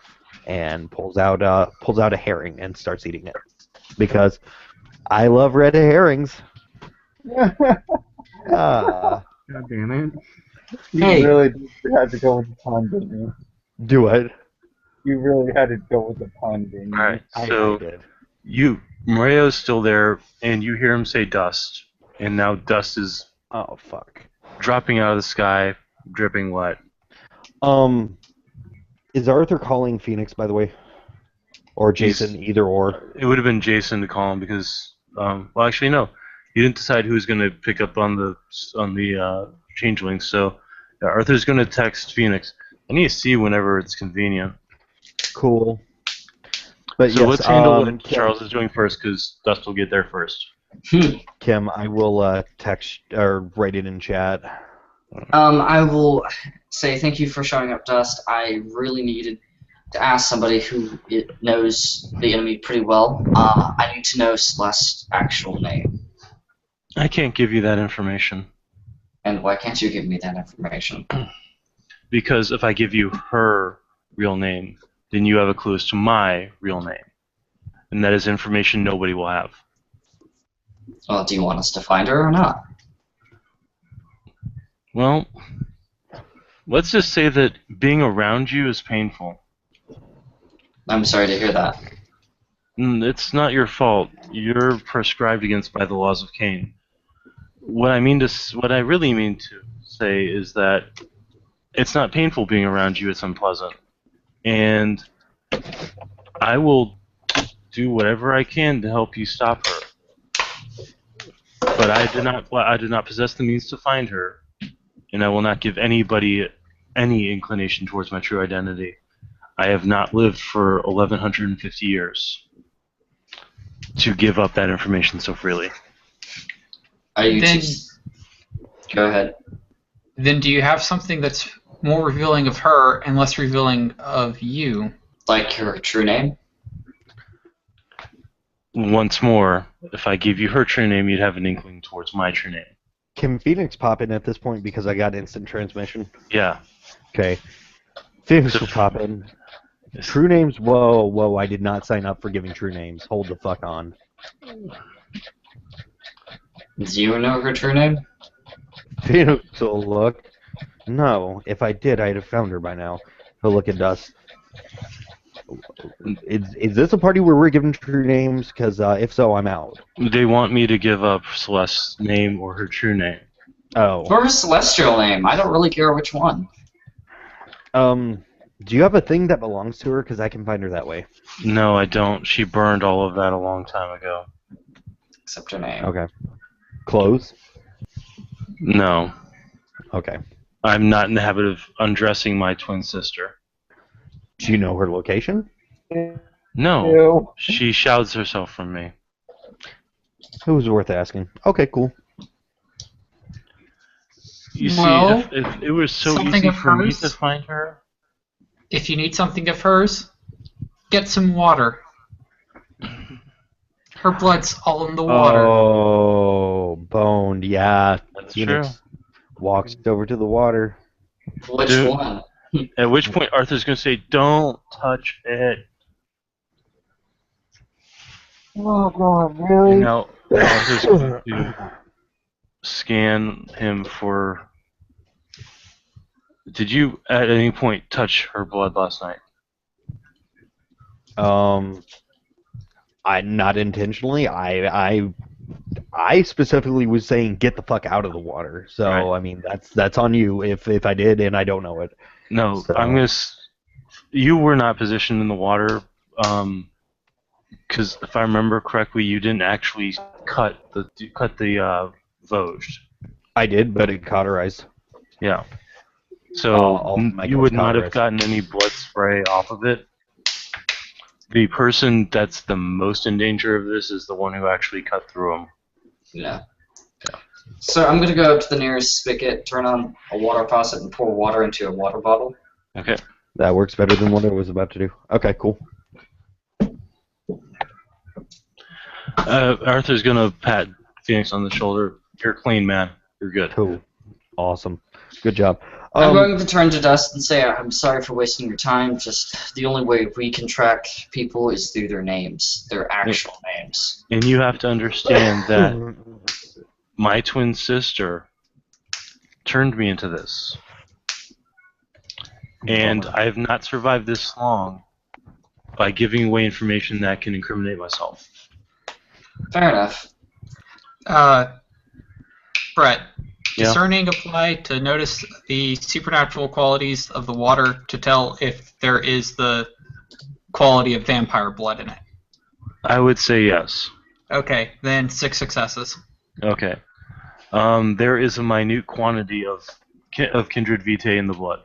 and pulls out a herring and starts eating it because I love red herrings. God damn it. You Hey. really had to go with the pun, didn't you? Do it. You really had to go with the pun, didn't you? All right. I So did. Mario's still there, and you hear him say dust, and now dust is Oh fuck. dropping out of the sky, dripping wet. Is Arthur calling Phoenix, by the way, or Jason? Either or. It would have been Jason to call him because, well, actually no, he didn't decide who was going to pick up on the changeling. So yeah, Arthur's going to text Phoenix. I need to see whenever it's convenient. Cool. But So yes, let's handle what Kim, Charles is doing first because Dust will get there first. Kim, I will text or write it in chat. I will say thank you for showing up, Dust. I really needed to ask somebody who knows the enemy pretty well. I need to know Celeste's actual name. I can't give you that information And why can't you give me that information? because if I give you her real name, then you have a clue as to my real name, and that is information nobody will have. Well, do you want us to find her or not? Well, let's just say that being around you is painful. I'm sorry to hear that. It's not your fault. You're prescribed against by the laws of Cain. What I really mean to say is that it's not painful being around you. It's unpleasant, and I will do whatever I can to help you stop her. But I did not possess the means to find her, and I will not give anybody any inclination towards my true identity. I have not lived for 1150 years to give up that information so freely. Are you Then- Go ahead. Then do you have something that's more revealing of her and less revealing of you? Like her true name? Once more, if I give you her true name, you'd have an inkling towards my true name. Can Phoenix pop in at this point because I got instant transmission? Yeah. Okay. Phoenix will pop in. True names? Whoa, I did not sign up for giving true names. Hold the fuck on. Do you know her true name? Phoenix will look. No, if I did, I'd have found her by now. He'll look at Dust. Is this a party where we're giving true names? Because if so, I'm out. They want me to give up Celeste's name or her true name. Oh. Or her celestial name. I don't really care which one. Do you have a thing that belongs to her? Because I can find her that way. No, I don't. She burned all of that a long time ago. Except her name. Okay. Clothes? No. Okay. I'm not in the habit of undressing my twin sister. Do you know her location? No. Ew. She shouts herself from me. It was worth asking. Okay, cool. You Well, see, if it was so something easy of for me hers? to find her, if you need something of hers, get some water. Her blood's all in the water. Oh, boned. Yeah, That's Phoenix walks over to the water. Which Dude. one? true. At which point Arthur's going to say, "Don't touch it." Oh god, And really? now Arthur's going to scan him for. Did you at any point touch her blood last night? I not intentionally. I specifically was saying get the fuck out of the water. So Right. I mean that's on you if I did and I don't know it. No, So- I'm gonna. You were not positioned in the water, because if I remember correctly, you didn't actually cut the Vosges. I did, but it cauterized. Yeah. So all of my you would not have cauterized. gotten any blood spray off of it. The person that's the most in danger of this is the one who actually cut through him. Yeah. So I'm gonna go up to the nearest spigot, turn on a water faucet, and pour water into a water bottle. Okay. That works better than what I was about to do. Okay, cool. Arthur's gonna pat Phoenix on the shoulder. You're clean, man. You're good. Cool. Awesome. Good job. I'm going to turn to Dust and say, I'm sorry for wasting your time. Just the only way we can track people is through their names, their actual names. And you have to understand that my twin sister turned me into this. And I have not survived this long by giving away information that can incriminate myself. Fair enough. Brett, Yeah. discerning apply to notice the supernatural qualities of the water to tell if there is the quality of vampire blood in it. I would say yes. Okay, then 6 successes. Okay. There is a minute quantity of kindred vitae in the blood.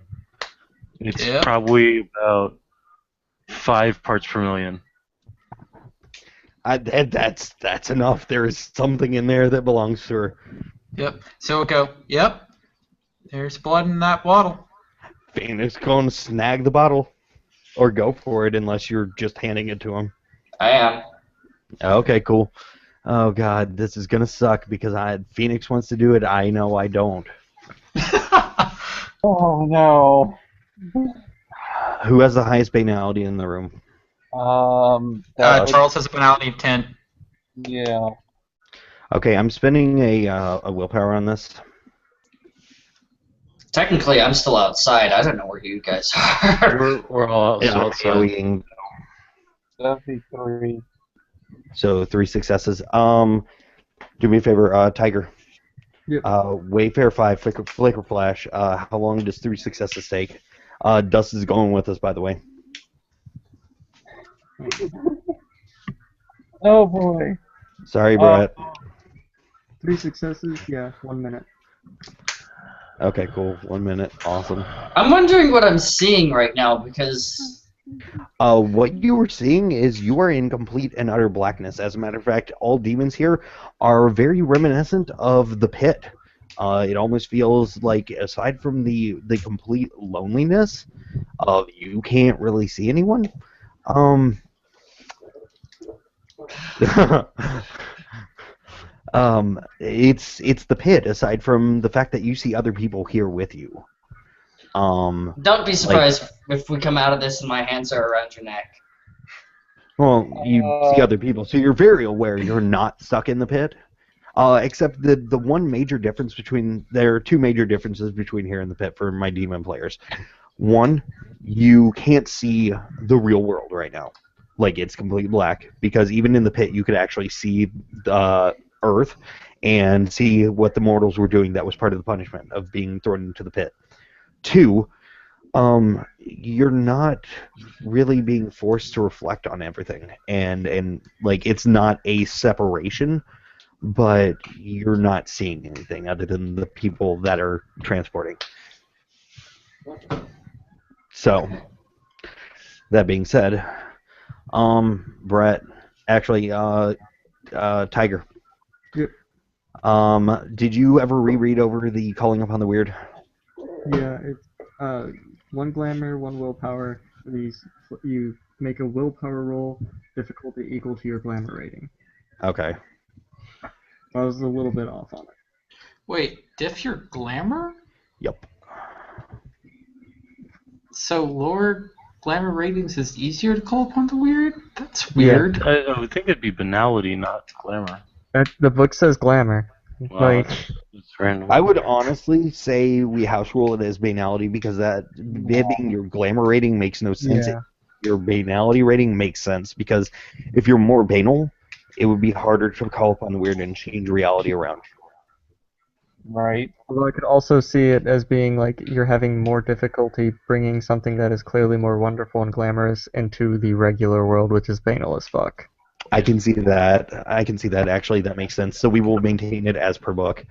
It's Yep. probably about 5 parts per million. That's enough. There is something in there that belongs to her. Yep. So we'll go, yep, there's blood in that bottle. Phoenix going to snag the bottle. Or go for it unless you're just handing it to him. I am. Okay, cool. Oh god, this is gonna suck because Phoenix wants to do it. I know I don't. Oh no. Who has the highest banality in the room? Charles has a penalty of 10. Yeah. Okay, I'm spending a willpower on this. Technically, I'm still outside. I don't know where you guys are. We're all outside. AoEing. That'd be 3. So 3 successes. Do me a favor, Tiger. Yep. Wayfair 5, Flicker Flash. How long does 3 successes take? Dust is going with us, by the way. Oh boy. Sorry, Brett. 3 successes? Yeah, 1 minute. Okay, cool. 1 minute. Awesome. I'm wondering what I'm seeing right now because What you were seeing is you are in complete and utter blackness. As a matter of fact, all demons here are very reminiscent of the pit. It almost feels like, aside from the complete loneliness of you can't really see anyone, it's the pit. Aside from the fact that you see other people here with you. don't be surprised if we come out of this and my hands are around your neck. Well, you see other people, so you're very aware you're not stuck in the pit. Except the one major difference there are 2 major differences between here and the pit for my demon players. One, you can't see the real world right now. Like, it's completely black, because even in the pit you could actually see the Earth and see what the mortals were doing. That was part of the punishment of being thrown into the pit. 2, you're not really being forced to reflect on everything, and like, it's not a separation, but you're not seeing anything other than the people that are transporting. So, that being said, Brett, actually, Tiger. Yep. Did you ever reread over the Calling Upon the Weird? Yeah, 1 glamour, 1 willpower. These you make a willpower roll, difficulty equal to your glamour rating. Okay. I was a little bit off on it. Wait, diff your glamour? Yep. So lower glamour ratings is easier to call upon the weird? That's weird. I would think it'd be banality, not glamour. The book says glamour. Wow, Like, it's random. I would honestly say we house rule it as banality because that bidding your glamour rating makes no sense. Yeah. Your banality rating makes sense because if you're more banal, it would be harder to call upon the weird and change reality around. Right. although I could also see it as being like you're having more difficulty bringing something that is clearly more wonderful and glamorous into the regular world, which is banal as fuck. I can see that. Actually, that makes sense. So we will maintain it as per book.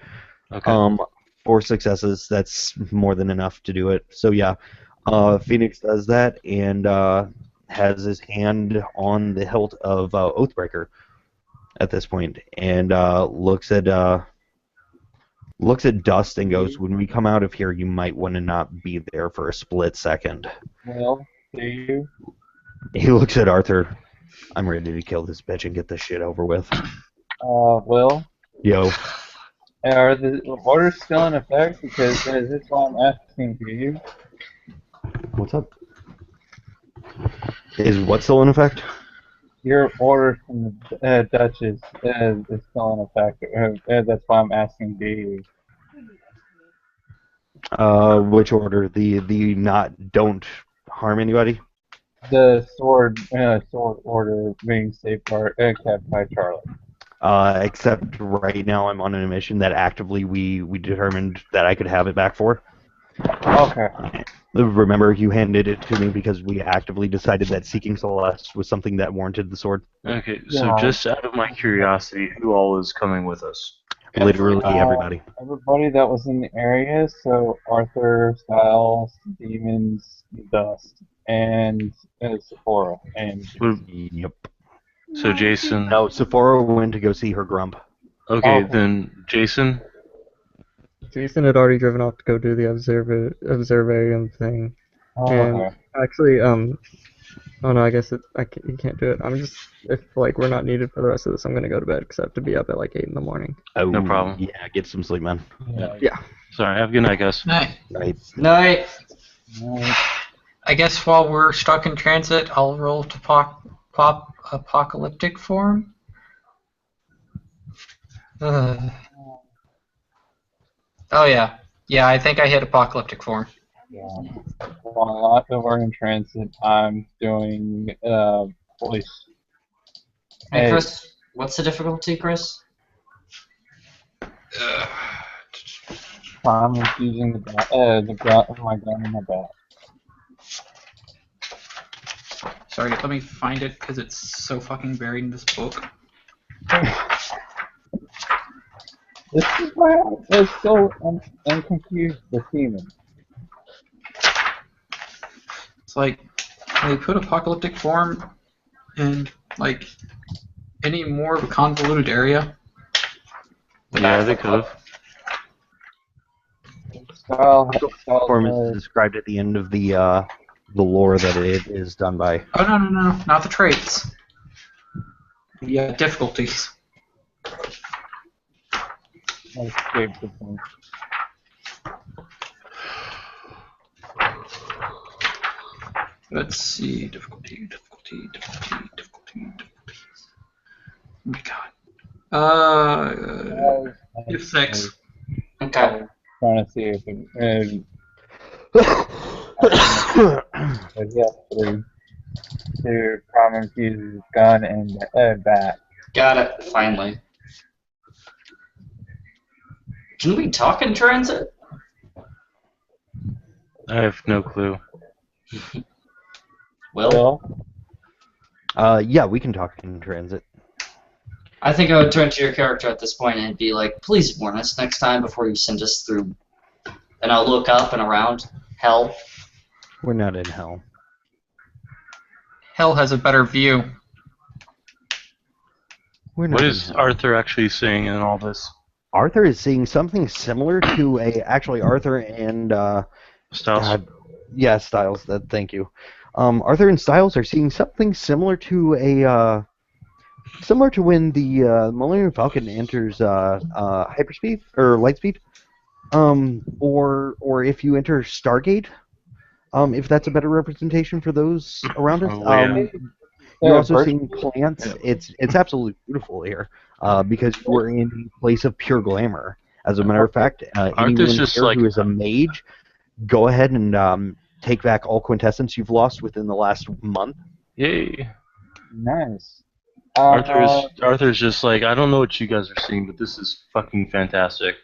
Okay. 4 successes. That's more than enough to do it. So yeah, Phoenix does that and has his hand on the hilt of Oathbreaker at this point, and looks at Dust and goes, "When we come out of here, you might want to not be there for a split second." Well, do you? He looks at Arthur. I'm ready to kill this bitch and get this shit over with. Will, Yo. are the orders still in effect? Because this is why I'm asking you. What's up? Is what still in effect? Your order from the Duchess is still in effect. That's why I'm asking you. Which order? The don't harm anybody? The sword order being safeguard kept by Charlie. Except right now I'm on a mission that actively we determined that I could have it back for. Okay. Remember, you handed it to me because we actively decided that Seeking Celeste was something that warranted the sword. Okay, so Yeah. just out of my curiosity, who all is coming with us? Literally everybody. Everybody that was in the area, so Arthur, Styles, Demons, Dust, and Sephora, and Yep. So Jason. No, Sephora went to go see her grump. Okay, Oh. then Jason. Jason had already driven off to go do the observarium thing. And okay. actually, oh no, I guess you can't do it. I'm just, if like we're not needed for the rest of this, I'm gonna go to bed because I have to be up at like 8 in the morning. Oh, No problem. Yeah, get some sleep, man. Sorry, have a good night, guys. Nice. Right. Night. I guess while we're stuck in transit, I'll roll to pop apocalyptic form. Oh yeah, I think I hit apocalyptic form. Yeah. While we're in transit, I'm doing voice. Hey, Hey. Chris, what's the difficulty, Chris? I'm using my gun in my back. Sorry, let me find it because it's so fucking buried in this book. This is why I'm so I'm confused with Demon. It's like they put apocalyptic form in like any more of a convoluted area. Yeah, they could have. Style Form is described at the end of the lore that it is done by. Oh no, not the traits. The difficulties. escape the thing. Let's see, difficulty. Oh my god. Diff 6. Okay. Trying to see if it. But yeah, 3. To common uses gun and bat. Got it, finally. Can we talk in transit? I have no clue. Well, Yeah, we can talk in transit. I think I would turn to your character at this point and be like, please warn us next time before you send us through. And I'll look up and around. Hell. We're not in hell. Hell has a better view. We're not What in is hell. Arthur actually saying in all this? Arthur is seeing something similar to actually Arthur and Styles? God, Yeah, Styles. Thank you. Arthur and Styles are seeing something similar to when the Millennium Falcon enters hyperspeed or lightspeed. Or if you enter Stargate. If that's a better representation for those around us. Oh, yeah. You're Yeah, also virtual- seeing plants. It's absolutely beautiful here because you are in a place of pure glamour. As a matter of fact, anyone just here like- who is a mage, go ahead and take back all quintessence you've lost within the last month. Yay. Nice. Arthur's just like, I don't know what you guys are seeing, but this is fucking fantastic.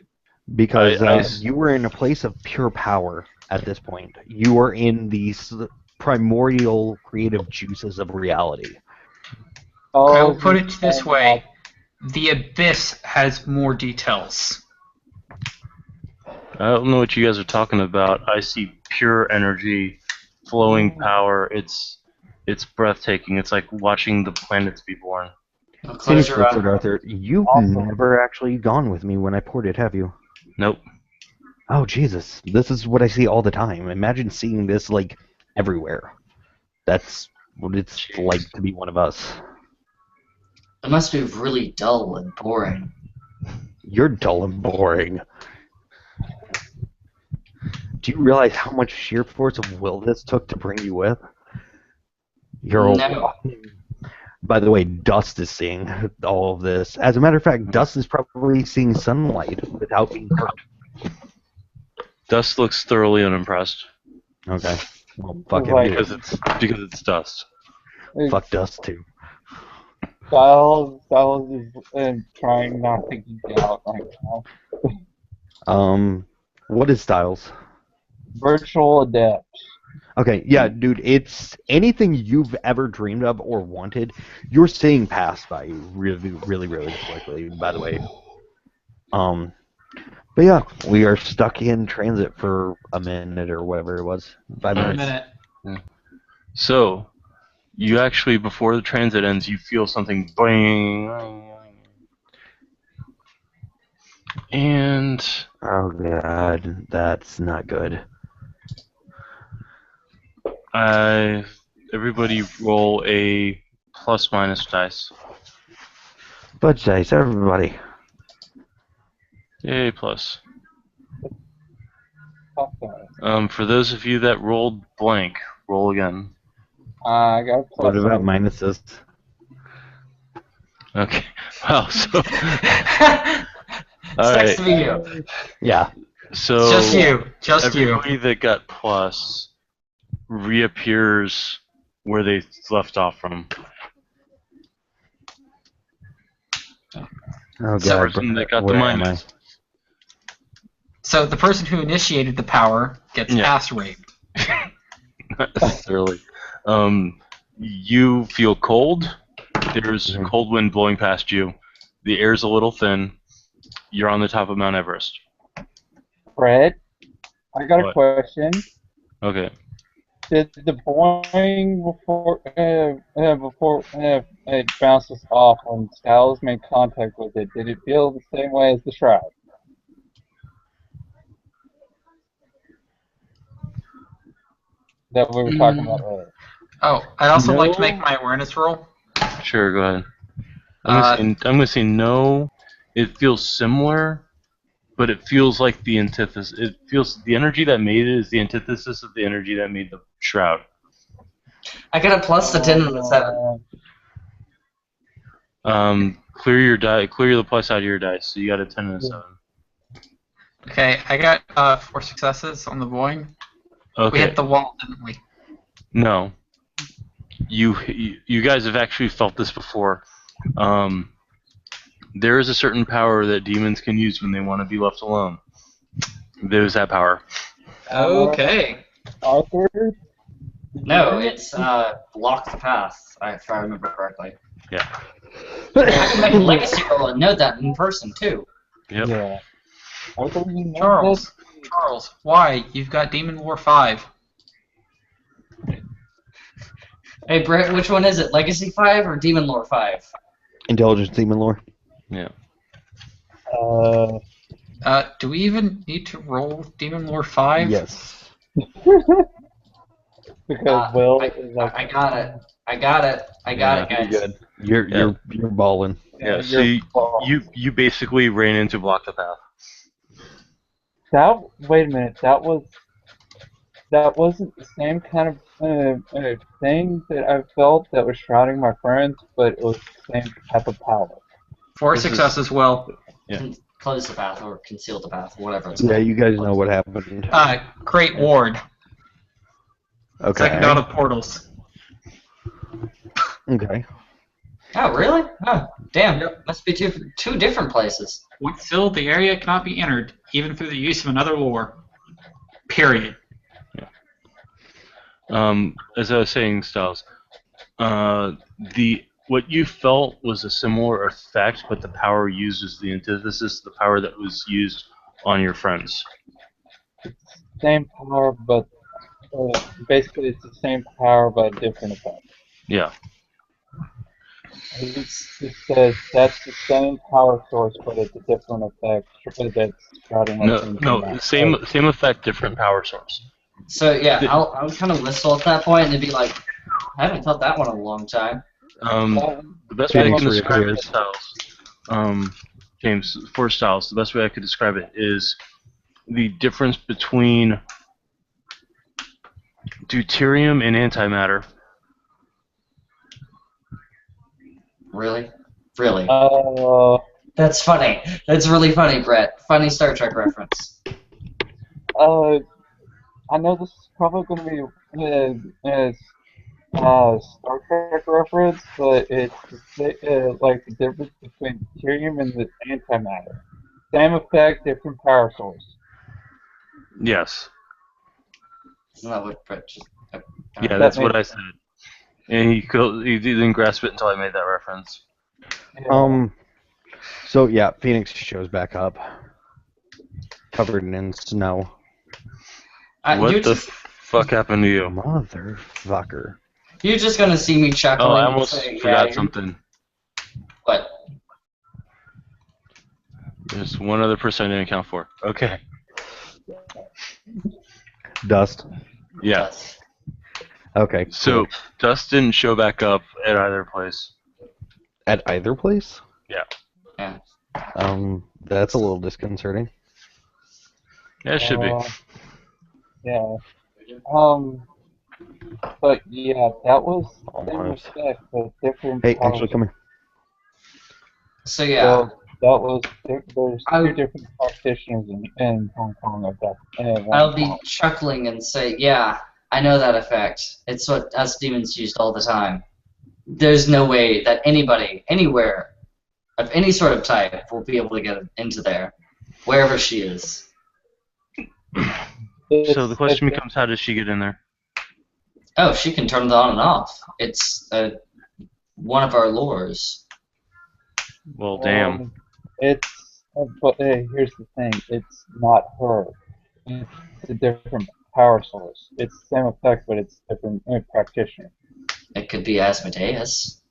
Because I- you were in a place of pure power at this point. You are in these primordial creative juices of reality. I will put it this way: the Abyss has more details. I don't know what you guys are talking about. I see pure energy, flowing power. It's breathtaking. It's like watching the planets be born. Close Finish your with eyes. it, Arthur. You've Awesome. never actually gone with me when I poured it, have you? Nope. Oh, Jesus. This is what I see all the time. Imagine seeing this, like, everywhere. That's what it's like to be one of us. It must be really dull and boring. You're dull and boring. Do you realize how much sheer force of will this took to bring you with? You're No. By the way, Dust is seeing all of this. As a matter of fact, Dust is probably seeing sunlight without being hurt. Dust looks thoroughly unimpressed Okay. Well, fuck him. Like- because it's Dust. Fuck Dust, too. Styles is trying not to geek out right now. What is Styles? Virtual Adept. Okay, yeah, dude, it's anything you've ever dreamed of or wanted, you're seeing past by really, really, really quickly, by the way. But yeah, we are stuck in transit for a minute or whatever it was. 5 A minutes. minute. So, you actually, before the transit ends, you feel something bang. And Oh god, that's not good. everybody roll a plus minus dice. Fudge dice, everybody. Yay, plus. Okay. For those of you that rolled blank, roll again. I got a plus. What about minuses? Okay. Wow. So, all Sucks to right. be you. Yeah. So Just you. Just you. everybody that got plus reappears where they left off from. Oh The god. person that got the where am I? minus. So the person who initiated the power gets Yeah. ass raped. Not necessarily. You feel cold. There's Mhm. cold wind blowing past you. The air's a little thin. You're on the top of Mount Everest. Fred, I got a What? question. Okay. Did the Boeing before it bounces off when Styles made contact with it, did it feel the same way as the Shroud? That we were talking about earlier. Oh, I'd also like to No. make my awareness roll. Sure, go ahead. Uh, I'm gonna say no. It feels similar, but it feels like the antithesis. It feels the energy that made it is the antithesis of the energy that made the shroud. I got a plus a 10 and a 7. Clear your die. Clear the plus out of your dice. So you got a 10 and a 7. Okay, I got 4 successes on the Boeing. We Okay. hit the wall, didn't we? No. You guys have actually felt this before. There is a certain power that demons can use when they want to be left alone. There's that power. Okay. Arthur? No, it's block the path, if I remember correctly. Yeah. I can make a legacy roll and know that in person, too. Yep. Yeah. Arthur, you know Charles. Charles, why? You've got Demon War 5. Hey, Brett, which one is it? Legacy 5 or Demon Lore 5? Intelligence demon lore. Yeah. this? Do we even need to roll Demon Lore 5? Yes. because Will is like. I got it. I got it, You're guys. good. You're balling. Yeah, so you're you basically ran in to block the path. Wait a minute. That wasn't the same kind of thing that I felt that was shrouding my friends, but it was the same type of power. 4 successes, Will. Yeah. Close the path or conceal the path, whatever it's Yeah, called. you guys know what happened. Great Ward. Okay. Second god of portals. Okay. Oh, really? Oh, damn. Must be two different places. Once filled, the area cannot be entered, even through the use of another lore. Period. As I was saying, Styles, what you felt was a similar effect, but the power used is the antithesis, the power that was used on your friends. Same power, but basically it's the same power but different effect. Yeah. It says that's the same power source, but it's a different effect. That's shrouding my friends. No, same effect, different power source. So yeah, I'll kind of whistle at that point and be like, I haven't felt that one in a long time. The best way I can describe it, Styles, James, for Styles, the best way I could describe it is the difference between deuterium and antimatter. Really? Really? That's funny. That's really funny, Brett. Funny Star Trek reference. I know this is probably going to be Star Trek reference, but it's like the difference between deuterium and the antimatter. Same effect, different power source. Yes. Isn't that what Brett just... Yeah, that's what I said. And he didn't grasp it until I made that reference. So yeah, Phoenix shows back up, covered in snow. What the fuck happened to you? Motherfucker. You're just gonna see me chuckling. Oh, I almost saying, forgot something. What? There's one other person I didn't account for. Okay. Dust. Yeah. Okay. So Dust didn't show back up at either place. At either place? Yeah. Yeah. That's a little disconcerting. Yeah, it should be. Yeah. But yeah, that was same effect, but different. Hey, power. actually, come here. So yeah. So that was there's two different practitioners in Hong Kong of that. I'll be chuckling and say, yeah, I know that effect. It's what us demons used all the time. There's no way that anybody, anywhere, of any sort of type will be able to get into there, wherever she is. So the question becomes, how does she get in there? Oh, she can turn it on and off. It's one of our lures. Well, damn. But here's the thing, it's not her. It's a different power source. It's the same effect, but it's a different practitioner. It could be Asmodeus.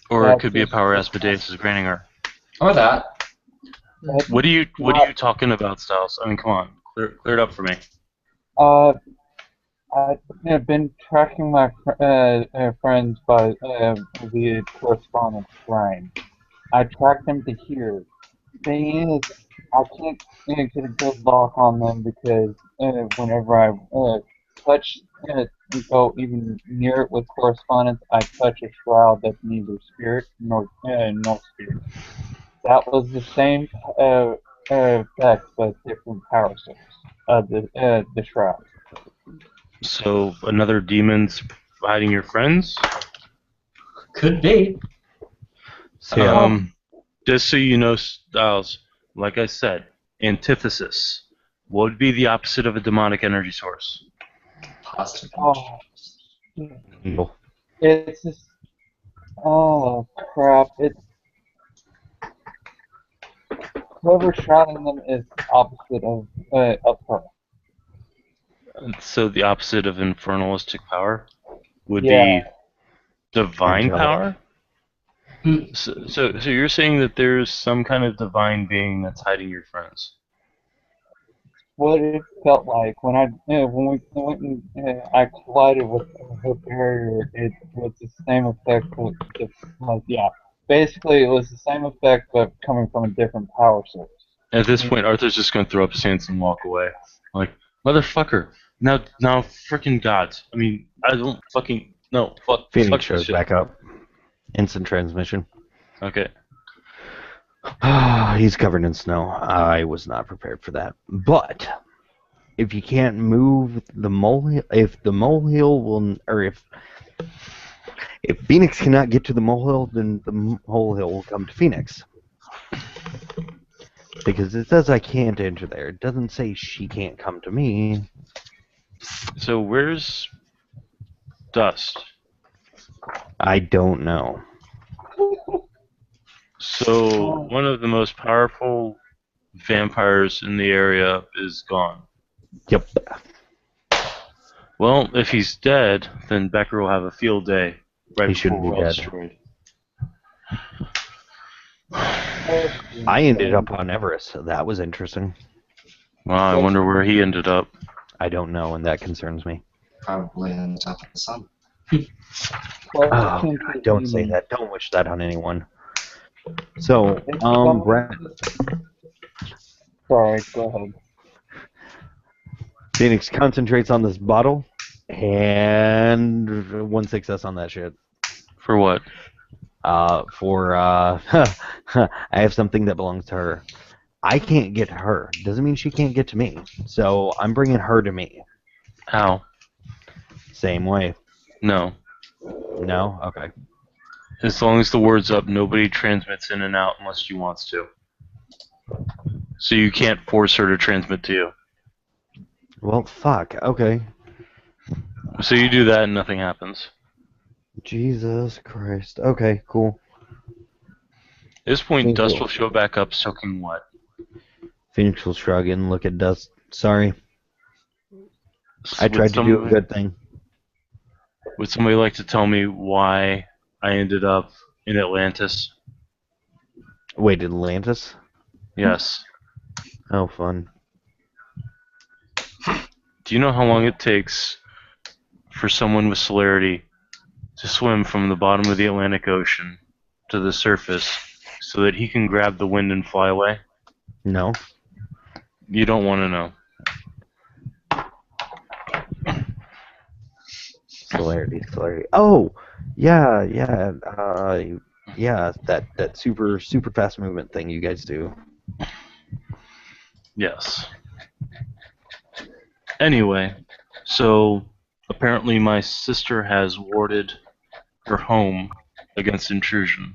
Or it could be a power Asmodeus is granting her. Or that. What are you talking about, Styles? I mean, come on, clear it up for me. I've been tracking my friends by via correspondence line. I tracked them to here. Thing is, I can't get a good lock on them because whenever I touch go even near it with correspondence, I touch a shroud that's neither spirit nor spirit. That was the same effect, but different power source of the shroud. So another demon's hiding your friends? Could be. Just so you know, Styles, like I said, antithesis. What would be the opposite of a demonic energy source? Positive. Evil. It's just, oh crap! It's whoever's shrouding them is opposite of her. So the opposite of infernalistic power would Yeah. be divine power? So you're saying that there's some kind of divine being that's hiding your friends? what it felt like when we went and I collided with her barrier. It was the same effect. Yeah, basically it was the same effect, but coming from a different power source. At this point, Arthur's just gonna throw up his hands and walk away. Like, motherfucker. Now, freaking gods. I mean, I don't fucking no. Fuck. Phoenix Fuck this shows shit. back up. Instant transmission. Okay. He's covered in snow. I was not prepared for that. But if you can't move the molehill, if the molehill will, or if Phoenix cannot get to the molehill, then the molehill will come to Phoenix. Because it says I can't enter there. It doesn't say she can't come to me. So where's Dust? I don't know. So one of the most powerful vampires in the area is gone. Yep. Well, if he's dead, then Becker will have a field day right He before shouldn't be we're all dead. destroyed. I ended up on Everest, so that was interesting. Well, I wonder where he ended up. I don't know, and that concerns me. Probably on the top of the sun. Well, Oh, God, don't say that. Don't wish that on anyone. So, Brett, Sorry, go ahead. Phoenix concentrates on this bottle, and 1 success on that shit. For what? I have something that belongs to her. I can't get to her. Doesn't mean she can't get to me. So I'm bringing her to me. How? Same way. No. No? Okay. As long as the word's up, nobody transmits in and out unless she wants to. So you can't force her to transmit to you. Well, fuck. Okay. So you do that and nothing happens. Jesus Christ. Okay, cool. At this point, Thank Dust you. will show back up soaking wet. Phoenix will shrug and look at Dust. Sorry. I Would tried to do a good thing. Would somebody like to tell me why I ended up in Atlantis? Wait, Atlantis? Yes. Oh, fun. Do you know how long it takes for someone with celerity to swim from the bottom of the Atlantic Ocean to the surface so that he can grab the wind and fly away? No. You don't want to know. Celerity. Oh! Yeah. That super fast movement thing you guys do. Yes. Anyway, so apparently my sister has warded her home against intrusion.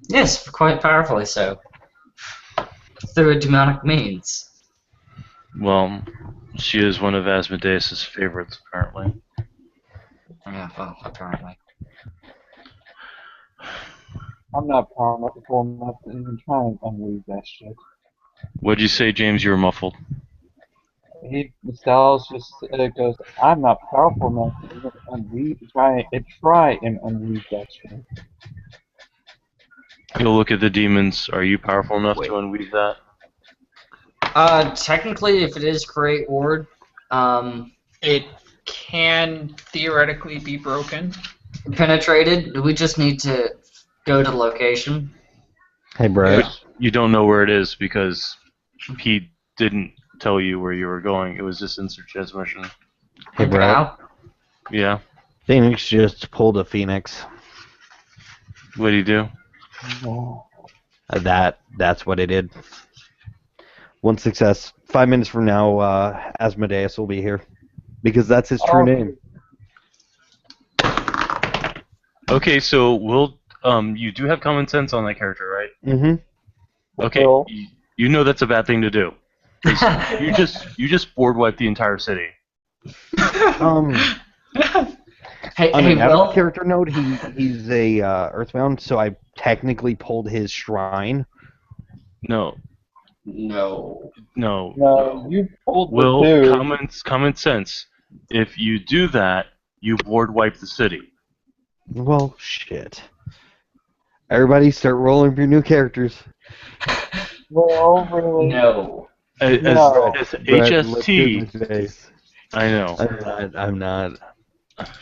Yes, quite powerfully so. Through a demonic means. Well, she is one of Asmodeus' favorites, apparently. Yeah, well, apparently. I'm not powerful enough to even try and unweave that shit. What'd you say, James? You were muffled. Styles just goes, I'm not powerful enough to even try and unweave that shit. You'll look at the demons. Are you powerful enough to unweave that? Technically, if it is Create Ward, It can theoretically be broken. penetrated, we just need to go to location. Hey, Brett. But you don't know where it is because he didn't tell you where you were going. It was just instant transmission. Hey, Okay, Brett. now? Yeah. Phoenix just pulled a Phoenix. What do you do? That's what it did. 1 success. 5 minutes from now, Asmodeus will be here. Because that's his true name. Okay, so we'll you do have common sense on that character, right? Mm-hmm. Okay. Well- You know that's a bad thing to do. 'Cause you just board wiped the entire city. Hey, On hey, another Will? character note, he's a Earthbound, so I technically pulled his shrine. No. No. No. No, you pulled the Will, dude. common sense. If you do that, you board wipe the city. Well, shit. Everybody start rolling for your new characters. Well, really. No. No. as Brett, look HST, at my face. I know. I'm not.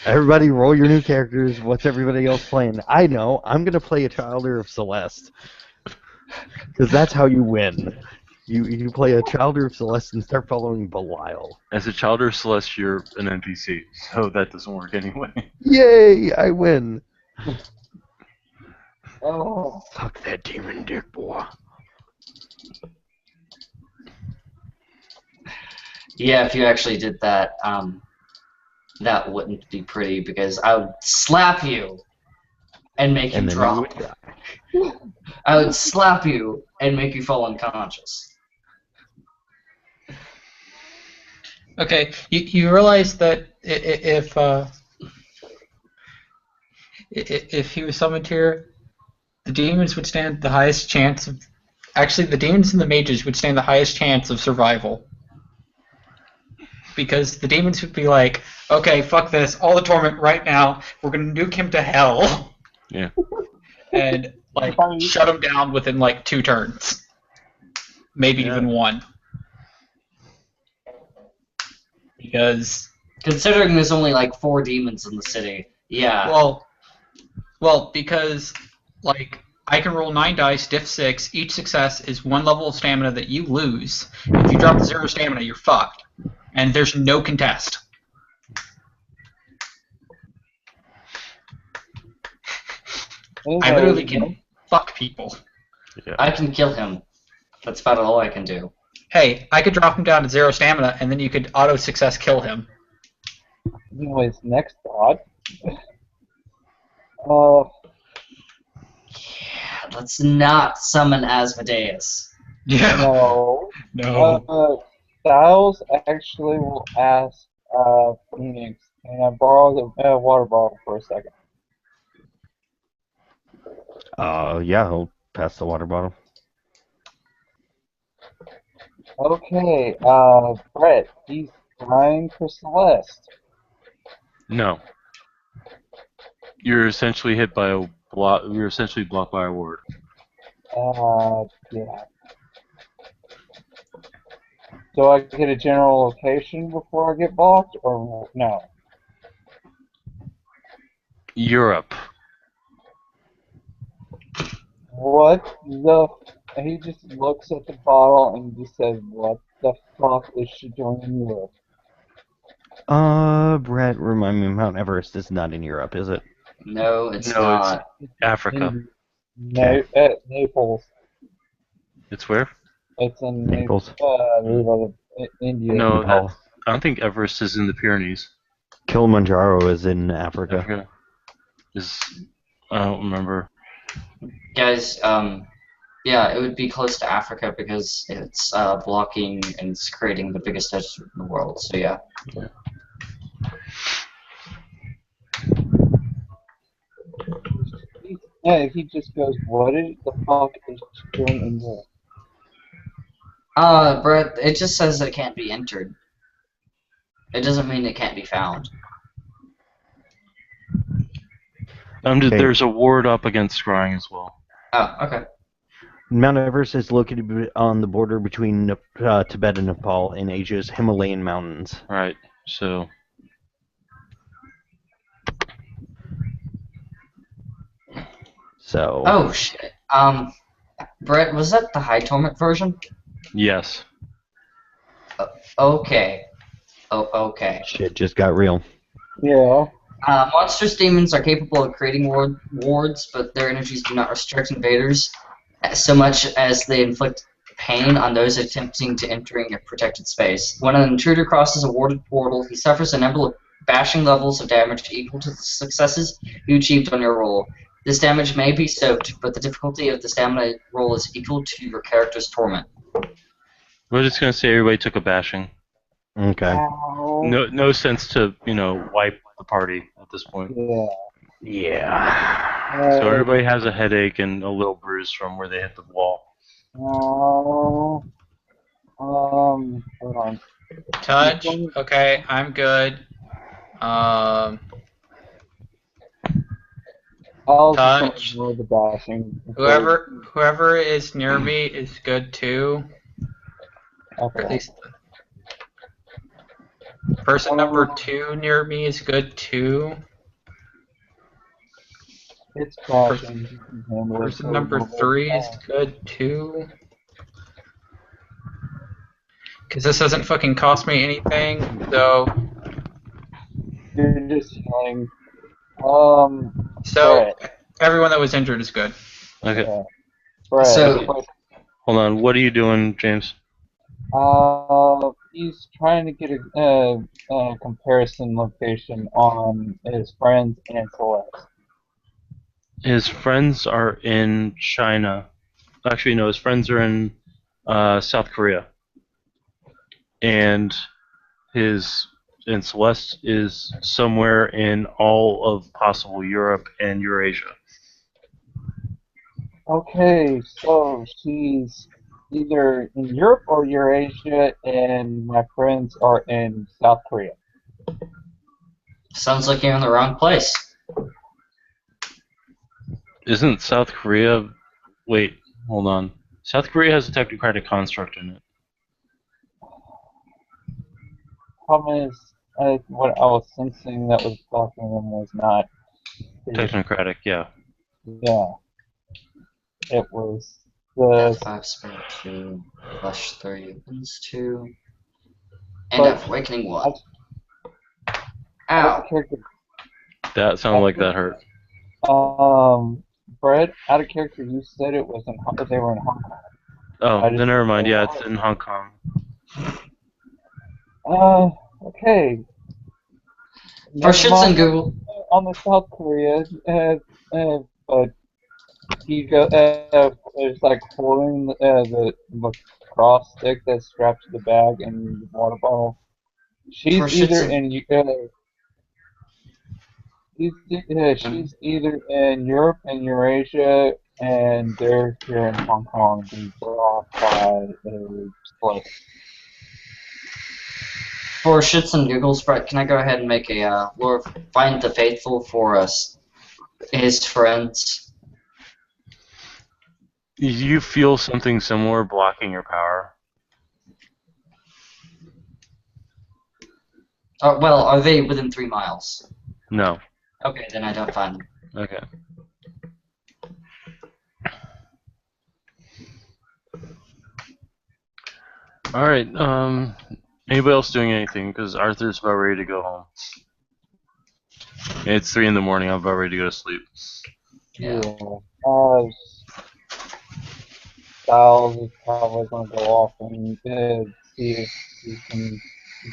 Everybody roll your new characters. What's everybody else playing? I know. I'm going to play a Childer of Celeste. Because that's how you win. You play a Childer of Celeste and start following Belial. As a Childer of Celeste, you're an NPC, so that doesn't work anyway. Yay! I win. Oh. Suck that demon dick, boy. Yeah, if you actually did that, that wouldn't be pretty because I would slap you and make And you then drop. you would die. I would slap you and make you fall unconscious. Okay, you realize that if he was summoned here, the demons would stand the highest chance of. Actually, the demons and the mages would stand the highest chance of survival. Because the demons would be like, okay, fuck this, all the torment right now, we're gonna nuke him to hell. Yeah. And, like, shut him down within, like, 2 turns. Maybe even 1. Because... Considering there's only like 4 demons in the city, yeah. Well, because, like, I can roll 9 dice, diff 6, each success is 1 level of stamina that you lose. If you drop to 0 stamina, you're fucked. And there's no contest. I literally can fuck people. Yeah. I can kill him. That's about all I can do. Hey, I could drop him down to 0 stamina, and then you could auto-success kill him. Anyways, next thought. Yeah, let's not summon Asmodeus. Yeah. No. Styles actually will ask Phoenix, and I borrow the water bottle for a second. Yeah, he'll pass the water bottle. Okay, Brett, he's trying for Celeste. No. You're essentially hit by a block. You're essentially blocked by a ward. Yeah. So I get a general location before I get blocked, or no? Europe. What the? He just looks at the bottle and just says, "What the fuck is she doing in Europe?" Brett, remind me, Mount Everest is not in Europe, is it? No, it's No, not. it's Africa. Naples. It's where? It's in Naples. India. No, Nepal. I don't think Everest is in the Pyrenees. Kilimanjaro is in Africa. Africa I don't remember. Guys, yeah, it would be close to Africa because it's blocking and it's creating the biggest desert in the world, so yeah. Yeah, he just goes, "What the fuck is she doing in Europe?" Brett, it just says it can't be entered. It doesn't mean it can't be found. There's a ward up against scrying as well. Oh, okay. Mount Everest is located on the border between Tibet and Nepal in Asia's Himalayan mountains. Right, so... So... Oh, shit. Brett, was that the High Torment version? Yes. Okay. Oh, okay. Shit just got real. Yeah. Monstrous demons are capable of creating wards, but their energies do not restrict invaders so much as they inflict pain on those attempting to entering a protected space. When an intruder crosses a warded portal, he suffers a number of bashing levels of damage equal to the successes you achieved on your roll. This damage may be soaked, but the difficulty of the stamina roll is equal to your character's torment. We're just gonna say everybody took a bashing. Okay. No sense to, wipe the party at this point. Yeah. Yeah. So everybody has a headache and a little bruise from where they hit the wall. Hold on. Touch. Okay, I'm good. I'll Touch. just ignore the bashing. Whoever is near me is good too. Or at Okay. least person number 2 near me is good too. It's crashing. You can handle it Person for a number little bit. 3 is good too. Because this doesn't fucking cost me anything, so You're just healing. so Brett. everyone that was injured is good. Okay. Yeah. Brett. So- question. Hold on. What are you doing, James? He's trying to get a comparison location on his friends and Celeste. His friends are in China. Actually, no. His friends are in South Korea. And Celeste is somewhere in all of possible Europe and Eurasia. Okay, so she's either in Europe or Eurasia, and my friends are in South Korea. Sounds like you're in the wrong place. Isn't South Korea? Wait, hold on. South Korea has a technocratic construct in it. Problem is, what I was sensing that was blocking them was not. Technocratic, yeah. Yeah. It was the. F5 spare 2, flush 3, opens 2, and But F awakening 1. Out Ow. of character. That sounded like that hurt. Brett, out of character, you said it was they were in Hong Kong. Oh, I then just- never mind. Yeah, it's in Hong Kong. Okay. For Never shits and mind Google. on the South Korea, but he is like holding the lacrosse stick that's strapped to the bag and the water bottle. She's For shits either and- she's either in Europe and Eurasia, and they're here in Hong Kong being blocked by a split. For shits and giggles, Brett, can I go ahead and make a Lord find the faithful for us, his friends? You feel something similar blocking your power. Well, are they within 3 miles? No. Okay, then I don't find them. Okay. All right. Anybody else doing anything? Because Arthur's about ready to go home. It's 3 in the morning. I'm about ready to go to sleep. Yeah. Styles is probably going to go off and see if he can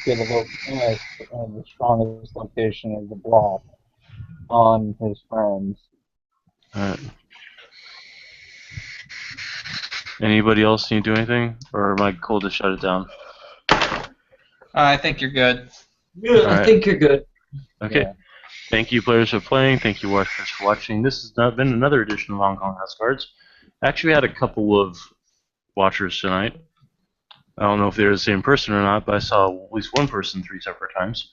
get the strongest location of the block on his friends. All right. Anybody else need to do anything, or am I cool to shut it down? I think you're good. Yeah, Alright. I think you're good. Okay. Yeah. Thank you, players, for playing. Thank you, watchers, for watching. This has not been another edition of Hong Kong House Cards. Actually, we had a couple of watchers tonight. I don't know if they're the same person or not, but I saw at least one person 3 separate times.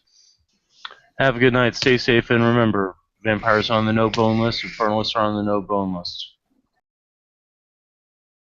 Have a good night. Stay safe, and remember, vampires are on the no-bone list, infernalists are on the no-bone list.